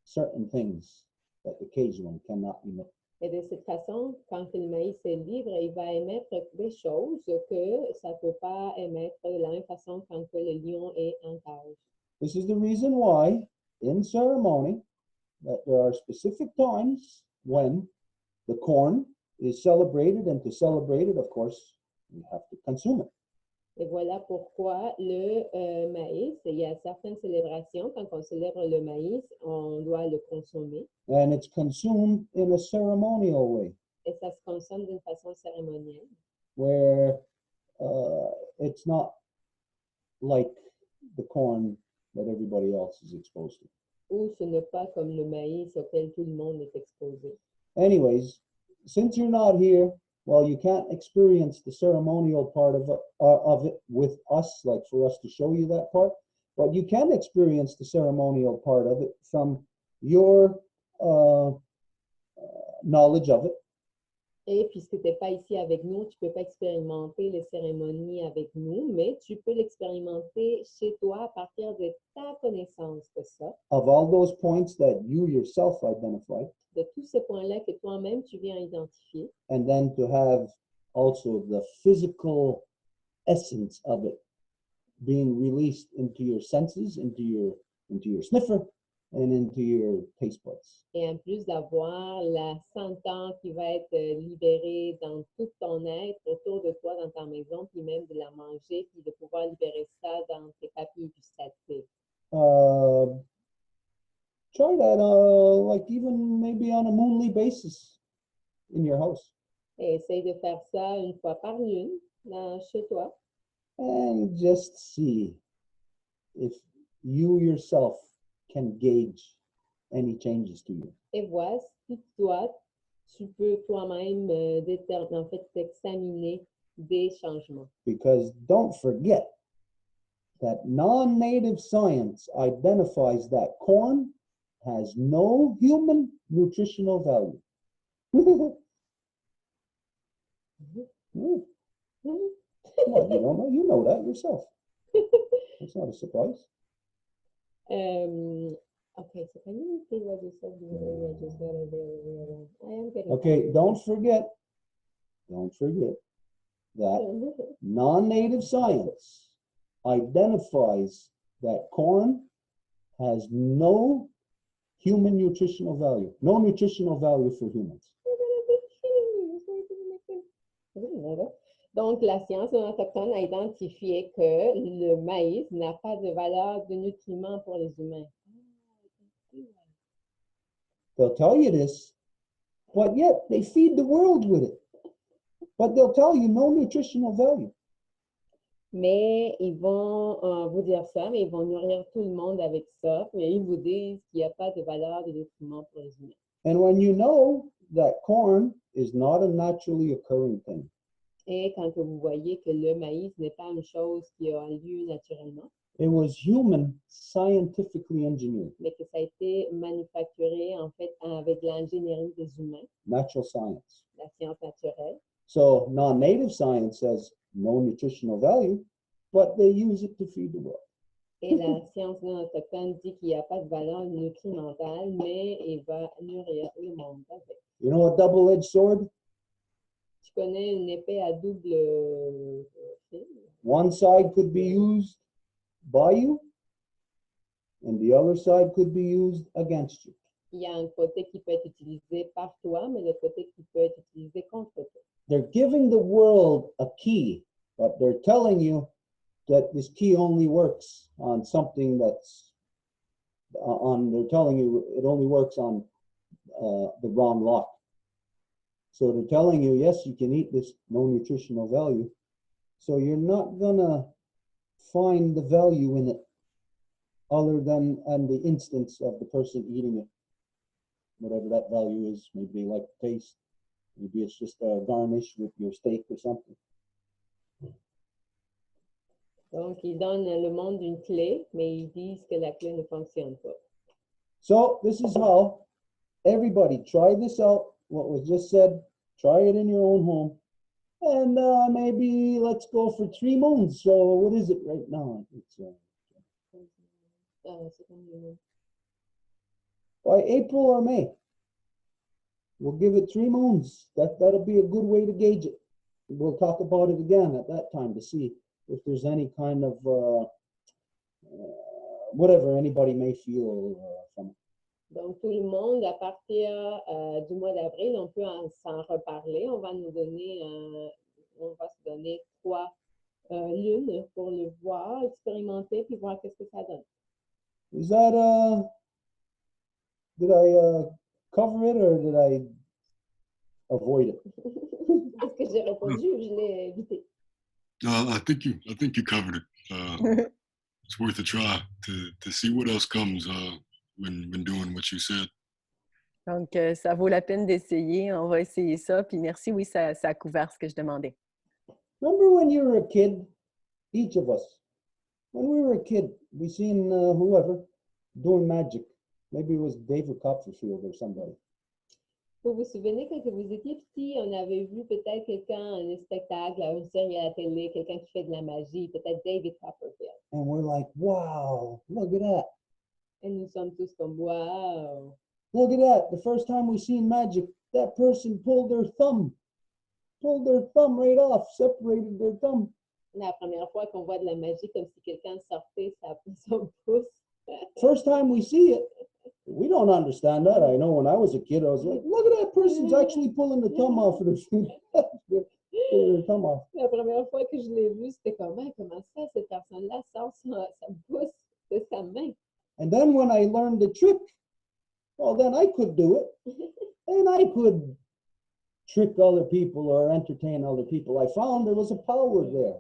certain things that the caged one cannot emit. Et de cette façon, quand le maïs est libre, il va émettre des choses que ça ne peut pas émettre de la même façon quand que le lion est en cage. This is the reason why in ceremony that there are specific times when the corn is celebrated, and to celebrate it, of course, you have to consume it. Et voilà pourquoi le maïs, il y a certaines célébrations, quand on célèbre le maïs, on doit le consommer. And it's consumed in a ceremonial way, Et ça se consomme d'une façon cérémonielle. where it's not like the corn that everybody else is exposed to. Ou ce n'est pas comme le maïs auquel tout le monde est exposé. Anyways, since you're not here, well, you can't experience the ceremonial part of it with us, like for us to show you that part, but you can experience the ceremonial part of it from your knowledge of it. Et puisque tu n'es pas ici avec nous, tu ne peux pas expérimenter les cérémonies avec nous, mais tu peux l'expérimenter chez toi à partir de ta connaissance de ça, Of all those points that you yourself identified, de tous ces points-là que toi-même tu viens identifier, and then to have also the physical essence of it being released into your senses, into your sniffer, and into your taste buds. et en plus d'avoir la senteur qui va être libérée dans tout ton être, autour de toi, dans ta maison, puis même de la manger, puis de pouvoir libérer ça dans tes papilles gustatives. Try that, like even maybe on a moonly basis in your house, Et essaye de faire ça une fois par lune chez toi. and just see if you yourself can gauge any changes to you. Et vois si toi, tu peux toi-même en fait, examiner des changements. Because don't forget that non-native science identifies that corn has no human nutritional value. Well, you don't know, you know that yourself. It's not a surprise. Okay, so can you repeat what you said? I just got it there. I am getting Okay, don't forget that non-native science identifies that corn has no human nutritional value, no nutritional value for humans. Donc, la science autochtone a identifié que le maïs n'a pas de valeur de nutriment pour les humains. They'll tell you this, but yet they feed the world with it. But they'll tell you no nutritional value. Mais ils vont vous dire ça, mais ils vont nourrir tout le monde avec ça, mais ils vous disent qu'il n'y a pas de valeur de nutriment pour les humains. And when you know that corn is not a naturally occurring thing, Et quand vous voyez que le maïs n'est pas une chose qui a lieu naturellement, it was human scientifically engineered, mais que ça a été manufacturé en fait avec l'ingénierie des humains, natural science. la science naturelle. So non-native science says no nutritional value, but they use it to feed the world. Et la science non autochtone dit qu'il n'y a pas de valeur nutrimentale, mais il va nourrir le monde avec. You know a double-edged sword? Tu connais une épée à double fil? One side could be used by you, and the other side could be used against you. Il y a un côté qui peut être utilisé par toi, mais le côté qui peut être utilisé contre toi. They're giving the world a key, but they're telling you that this key only works on something that's they're telling you it only works on the wrong lock. So they're telling you, yes, you can eat this, no nutritional value. So you're not gonna find the value in it other than in the instance of the person eating it. Whatever that value is, maybe they like the taste. Maybe it's just a garnish with your steak or something. Donc, ils donnent le monde une clé, mais ils disent que la clé ne fonctionne pas. So this is how everybody try this out. What was just said, try it in your own home. And maybe let's go for 3 moons. So what is it right now? It's by April or May. We'll give it 3 moons. That'll be a good way to gauge it. We'll talk about it again at that time to see if there's any kind of whatever anybody may feel from it. Donc, tout le monde, à partir du mois d'avril, on peut s'en reparler. On va se donner 3 lunes pour le voir, expérimenter, puis voir qu'est-ce que ça donne. Is that, did I cover it or did I avoid it? Est-ce que j'ai répondu ou je l'ai évité? I think you covered it. It's worth a try to see what else comes when doing what you said. Donc, ça vaut la peine d'essayer. On va essayer ça. Puis merci, oui, ça a couvert ce que je demandais. Remember when you were a kid, each of us, when we were a kid, we seen whoever doing magic. Maybe it was David Copperfield or somebody. Vous vous souvenez, quand vous étiez petit, on avait vu peut-être quelqu'un, un spectacle, une série à la télé, quelqu'un qui fait de la magie, peut-être David Copperfield. And we're like, wow, look at that. Et nous sommes tous comme, wow. Look at that. The first time we seen magic, that person pulled their thumb right off, separated their thumb. La première fois qu'on voit de la magie, comme si quelqu'un sortait son pouce. First time we see it, we don't understand that. I know when I was a kid, I was like, look at that person's actually pulling the thumb off of their finger. Thumb off. La première fois que je l'ai vu, c'était comment ça, cette personne-là sort sa pouce de sa main. And then when I learned the trick, well, then I could do it. And I could trick other people or entertain other people. I found there was a power there.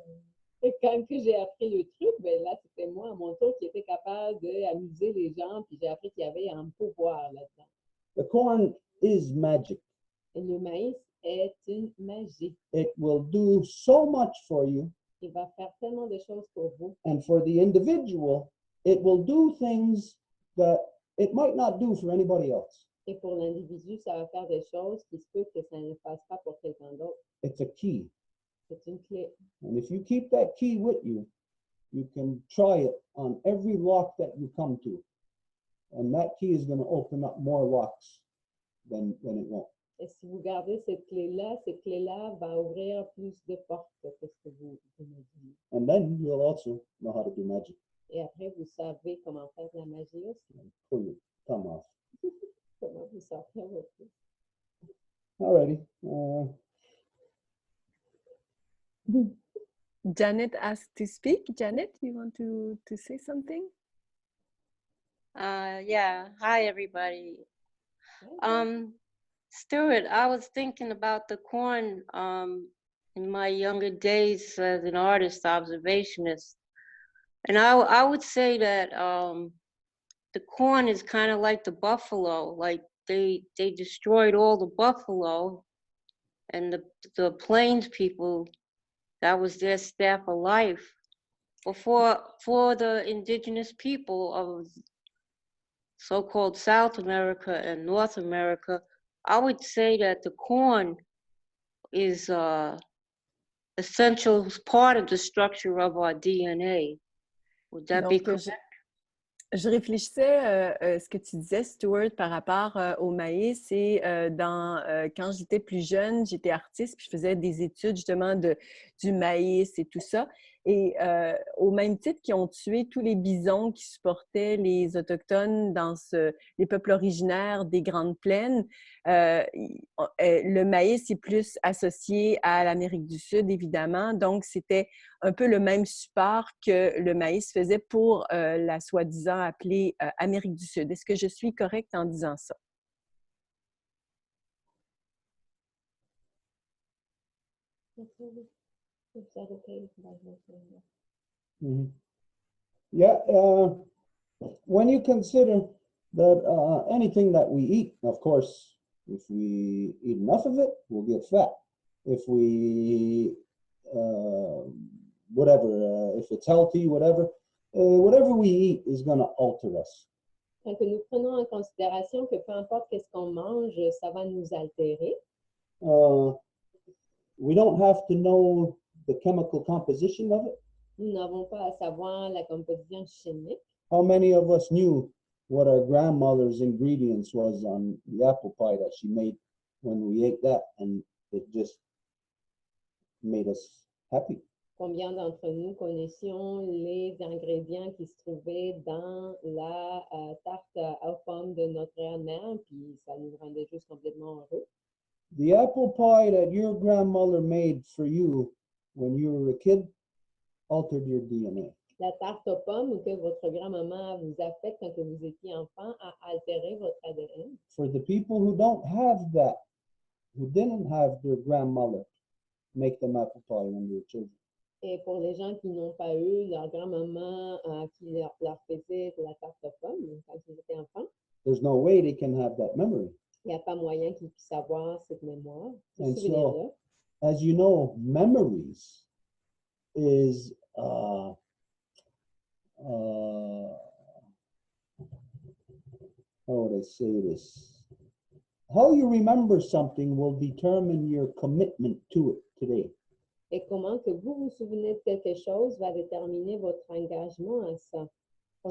Et quand j'ai appris le truc, ben là, c'était moi, à mon tour, qui était capable d'amuser les gens, puis j'ai appris qu'il y avait un pouvoir là-dedans. The corn is magic. Et le maïs est une magie. It will do so much for you. Il va faire tellement de choses pour vous. And for the individual, it will do things that it might not do for anybody else. Et pour l'individu, ça va faire des choses qui se peut que ça ne fasse pas pour quelqu'un d'autre. It's a key. C'est une clé. And if you keep that key with you, you can try it on every lock that you come to. And that key is going to open up more locks than it won't. Et si vous gardez cette clé-là va ouvrir plus de portes que ce que vous imaginez. And then you'll also know how to do magic. Et après, vous savez comment faire de la magie aussi. Pull your thumb off. Comment vous sortir votre pouce. Alrighty. Janet asked to speak. Janet, you want to say something? Yeah. Hi, everybody. Stuart, I was thinking about the corn in my younger days as an artist, observationist. And I would say that the corn is kind of like the buffalo. Like they destroyed all the buffalo, and the plains people, that was their staff of life. But for the indigenous people of so-called South America and North America, I would say that the corn is essential part of the structure of our DNA. Would that be correct? Je réfléchissais ce que tu disais, Stuart, par rapport au maïs. Et quand j'étais plus jeune, j'étais artiste, puis je faisais des études justement du maïs et tout ça. Et au même titre qu'ils ont tué tous les bisons qui supportaient les Autochtones dans les peuples originaires des Grandes Plaines, le maïs est plus associé à l'Amérique du Sud, évidemment. Donc, c'était un peu le même support que le maïs faisait pour la soi-disant appelée Amérique du Sud. Est-ce que je suis correcte en disant ça? Mm-hmm. Yeah, when you consider that anything that we eat, of course, if we eat enough of it, we'll get fat. If we, if it's healthy, whatever we eat is going to alter us. Donc, nous prenons en considération que peu importe qu'est-ce qu'on mange, ça va nous altérer. We don't have to know the chemical composition of it. Nous n'avons pas à savoir la composition chimique. How many of us knew what our grandmother's ingredients was on the apple pie that she made when we ate that, and it just made us happy? Combien d'entre nous connaissions les ingrédients qui se trouvaient dans la tarte aux pommes de notre grand-mère, puis ça nous rendait juste complètement heureux. The apple pie that your grandmother made for you when you were a kid altered your DNA. La tarte aux pommes que votre grand-maman vous a faite quand que vous étiez enfant a altéré votre ADN. For the people who don't have that, who didn't have their grandmother make them apple pie when they were children. Et pour les gens qui n'ont pas eu leur grand-maman qui leur faisait de la tarte aux pommes quand ils étaient enfants, There's no way they can have that memory. il n'y a pas moyen qu'ils puissent avoir cette mémoire, ce And souvenir-là. so, as you know, memories is how would I say this? How you remember something will determine your commitment to it today. Et comment que vous vous souvenez de quelque chose va déterminer votre engagement à ça.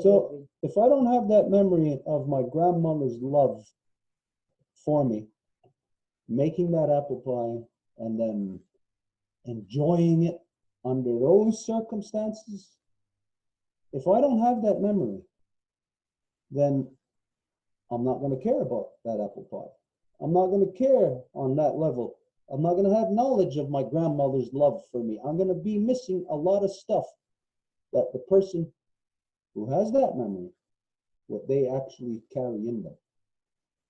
So, if I don't have that memory of my grandmother's love for me, making that apple pie and then enjoying it under those circumstances, if I don't have that memory, then I'm not going to care about that apple pie. I'm not going to care on that level. I'm not going to have knowledge of my grandmother's love for me. I'm going to be missing a lot of stuff that the person who has that memory, what they actually carry in them.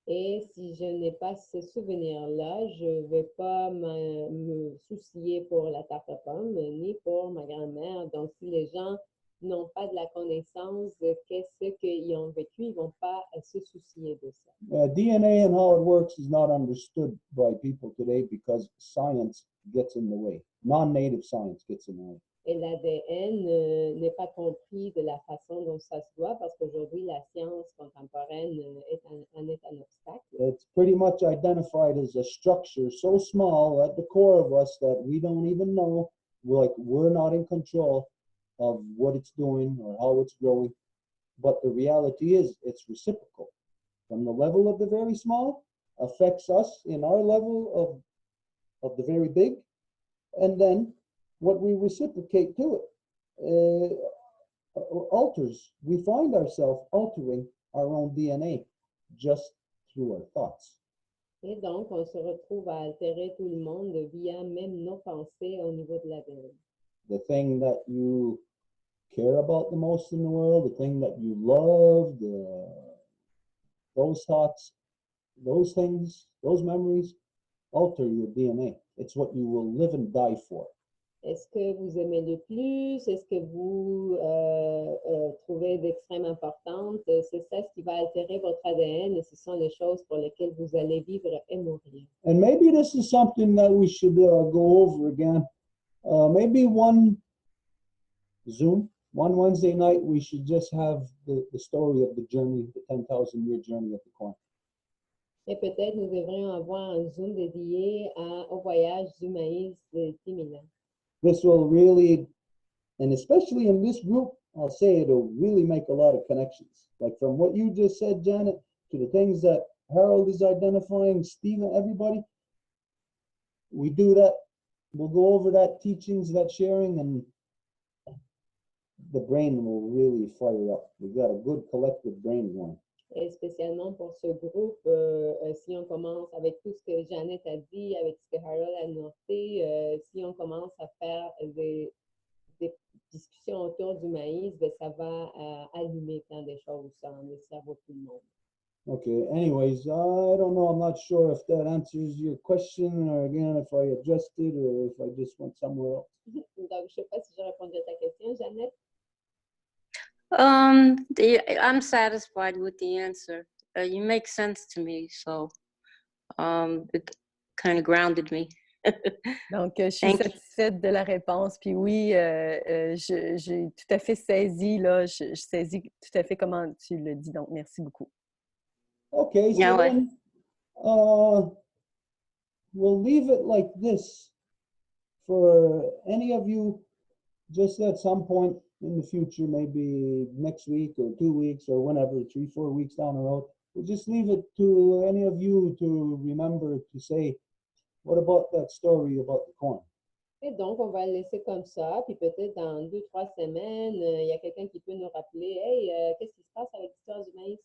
Et si je n'ai pas ce souvenir-là, je ne vais pas me soucier pour la tarte aux pommes ni pour ma grand-mère. Donc, si les gens n'ont pas de la connaissance de qu'est-ce qu'ils ont vécu, ils ne vont pas se soucier de ça. DNA and how it works is not understood by people today because science gets in the way. Non-native science gets in the way. Et l'ADN n'est pas compris de la façon dont ça se doit parce qu'aujourd'hui, la science contemporaine est un obstacle. It's pretty much identified as a structure so small at the core of us that we don't even know, we're not in control of what it's doing or how it's growing. But the reality is it's reciprocal. From the level of the very small affects us in our level of the very big, and then what we reciprocate to it alters. We find ourselves altering our own DNA just through our thoughts. Et donc, on se retrouve à altérer tout le monde via même nos pensées au niveau de l'ADN. The thing that you care about the most in the world, the thing that you love, those thoughts, those things, those memories alter your DNA. It's what you will live and die for. Est-ce que vous aimez le plus? Est-ce que vous trouvez d'extrême importance? C'est ça ce qui va altérer votre ADN et ce sont les choses pour lesquelles vous allez vivre et mourir. And maybe this is something that we should go over again. Maybe one Wednesday night, we should just have the story of the journey, the 10,000-year journey of the corn. Et peut-être nous devrions avoir un Zoom dédié au voyage du maïs de 10 000 ans. This will really, and especially in this group, I'll say it'll really make a lot of connections. Like from what you just said, Janet, to the things that Harold is identifying, Stephen, everybody. We do that. We'll go over that teachings, that sharing, and the brain will really fire up. We've got a good collective brain going. Et spécialement pour ce groupe, si on commence avec tout ce que Jeannette a dit, avec ce que Harold a noté, si on commence à faire des discussions autour du maïs, ben, ça va allumer plein de choses dans le cerveau de tout le monde. Okay, anyways, I don't know, I'm not sure if that answers your question, or again, if I adjusted, or if I just went somewhere else. Donc, je ne sais pas si j'ai répondu à ta question, Jeannette. I'm satisfied with the answer. You make sense to me, so it kind of grounded me. Donc, je suis satisfaite de la réponse. Puis oui, j'ai tout à fait saisi, là, je saisis tout à fait comment tu le dis. Donc, merci beaucoup. Okay, so then we'll leave it like this. For any of you, just at some point in the future, maybe next week or 2 weeks or whenever, 3-4 weeks down the road, we'll just leave it to any of you to remember to say, what about that story about the corn? Et donc, on va le laisser comme ça, puis peut-être dans 2-3 semaines, il y a quelqu'un qui peut nous rappeler, hey, qu'est-ce qui se passe avec l'histoire du maïs?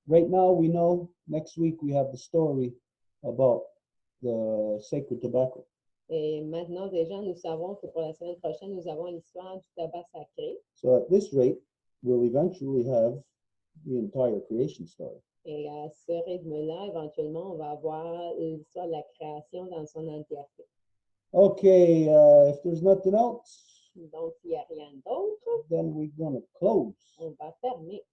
Right now, we know next week we have the story about the sacred tobacco. Et maintenant, déjà, nous savons que pour la semaine prochaine, nous avons l'histoire du tabac sacré. So at this rate, we'll eventually have the entire creation story. Et à ce rythme-là, éventuellement, on va avoir l'histoire de la création dans son entièreté. Okay, if there's nothing else, Donc, s'il n'y a rien d'autre, then we're gonna close. on va fermer.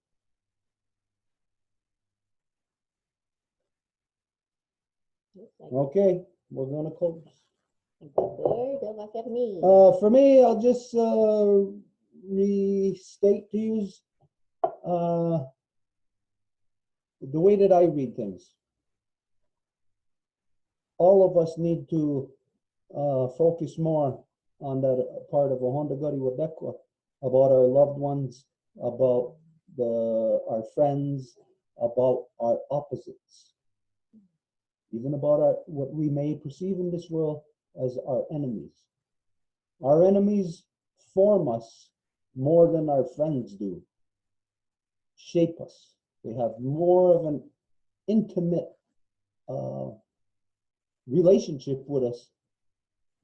Okay, we're gonna close. On va fermer. For me, I'll just restate to you the way that I read things. All of us need to focus more on that part of Honda Gari Wadekwa, about our loved ones, about our friends, about our opposites, even about what we may perceive in this world as our enemies. Our enemies form us more than our friends do, shape us. They have more of an intimate relationship with us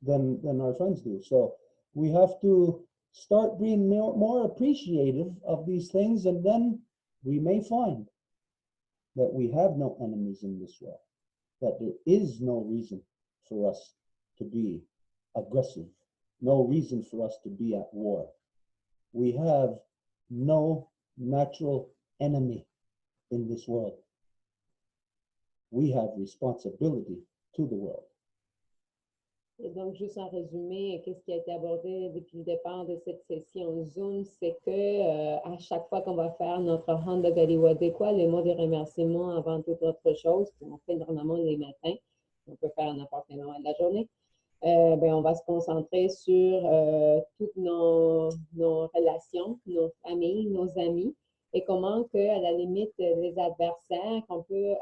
than our friends do. So we have to start being more appreciative of these things, and then we may find that we have no enemies in this world, that there is no reason for us to be aggressive, no reason for us to be at war. We have no natural enemy in this world. We have responsibility to the world. Et donc, juste en résumé, qu'est-ce qui a été abordé depuis le départ de cette session Zoom, c'est que à chaque fois qu'on va faire notre Honda Galiwadekwa, les mots de remerciement avant toute autre chose, qu'on fait normalement les matins, on peut faire à n'importe quel moment de la journée, on va se concentrer sur toutes nos relations, nos familles, nos amis, et comment que, à la limite, les adversaires qu'on peut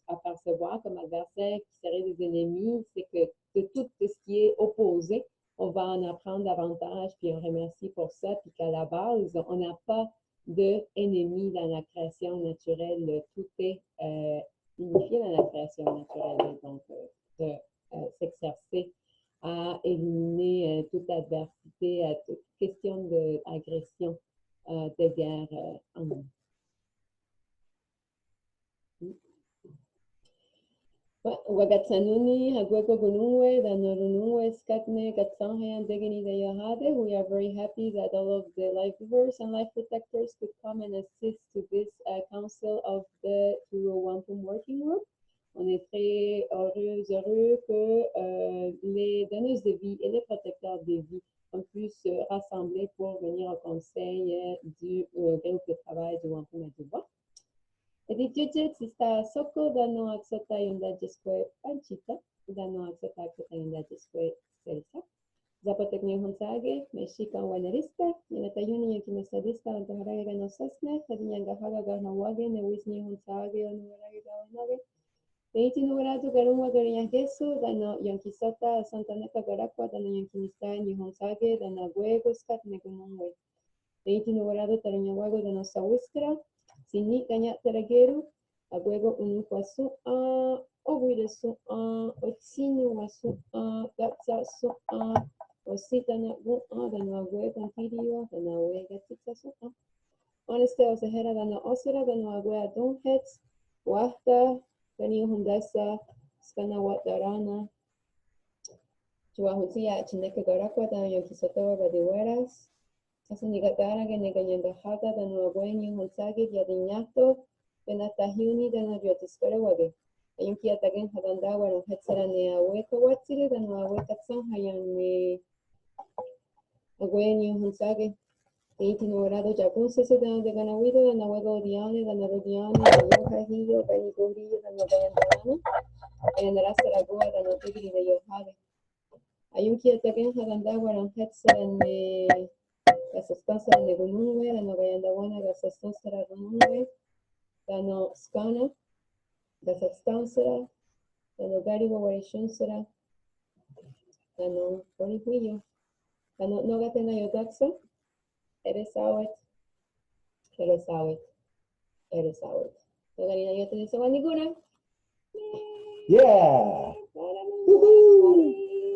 apercevoir comme adversaires qui seraient des ennemis, c'est que de tout ce qui est opposé, on va en apprendre davantage, puis on remercie pour ça, puis qu'à la base, on n'a pas d'ennemis dans la création naturelle. Tout est unifié dans la création naturelle. Donc, de s'exercer à éliminer toute adversité, toute question d'agression, de guerre en nous. Wagatsanuni, Hagweko Gunue, Danurunue, Skatne, Gatsanhayan, Degani Dayahade. We are very happy that all of the life givers and life protectors could come and assist to this council of the Row Wampum working group. On est très heureux que les donneuses de vie et les protecteurs de vie ont pu se rassembler pour venir au conseil du groupe de travail du Wampum et du Bois. Et di jujit sista soko dano aksota yunda jisque panchita, dano aksota yunda jisque selsa. Zapotek ni honsage, meshika wanerista, yenatayuni yankimesadista, antaharaga gano sasne, hadinyanga haga gano wage, ne wisni honsage, onuwarage gawanage. Teiti nuwaradu garunwa garinyagesu, dano yankisota, santaneka garakwa, dano yankinista, ni honsage, dano guego skat negunungwe. Teiti nuwaradu taranyawago dano sawiskra, Sini kanya terageru, aguego unuquasu a, oguiresu a, otsini wasu a, gatsa su a, ositana gu a, dana aguego antirio, dana aguega titsa su a. Honeste osehera dana osera, dana aguega donhets, wahta, dani hundasa, skana watarana, chuahutia chineke garakwa, dana yokisotoa gadiweras. Asunigatara que neganyangahata da nuabueni honsage yadiñato penatahiuni da nuayotiskore wage. Ayunki atagen hadanda waron hetsera ne aweka watsire da nuaweka tsan hayan ne abueni honsage. Teiti nuorado japun sese da de ganawido da nuego odiane da narodiane da yohahillo da nigurillo da nuabayandana. Ayandarasta goa da nuatigri de yohade. Ayunki atagen hadanda waron hetsera ne Gasastansa de Gununwe, la Nogayandawana, Gasastansa Gununwe, la no Skana, Gasastansa, la Nogari Warishunsara, Ano, ulit niyo. Ano, nogate na yogatsu? Eres awet. Eres awet. Eres awet. Nogani na yote ni sawa niguna. Yeah! Woohoo!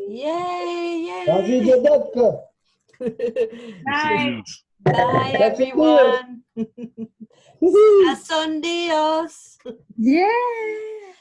Yay! Yay! Ravi Jadaka! Bye. Bye, That's it, everyone. Woohoo! Son Dios. Yeah.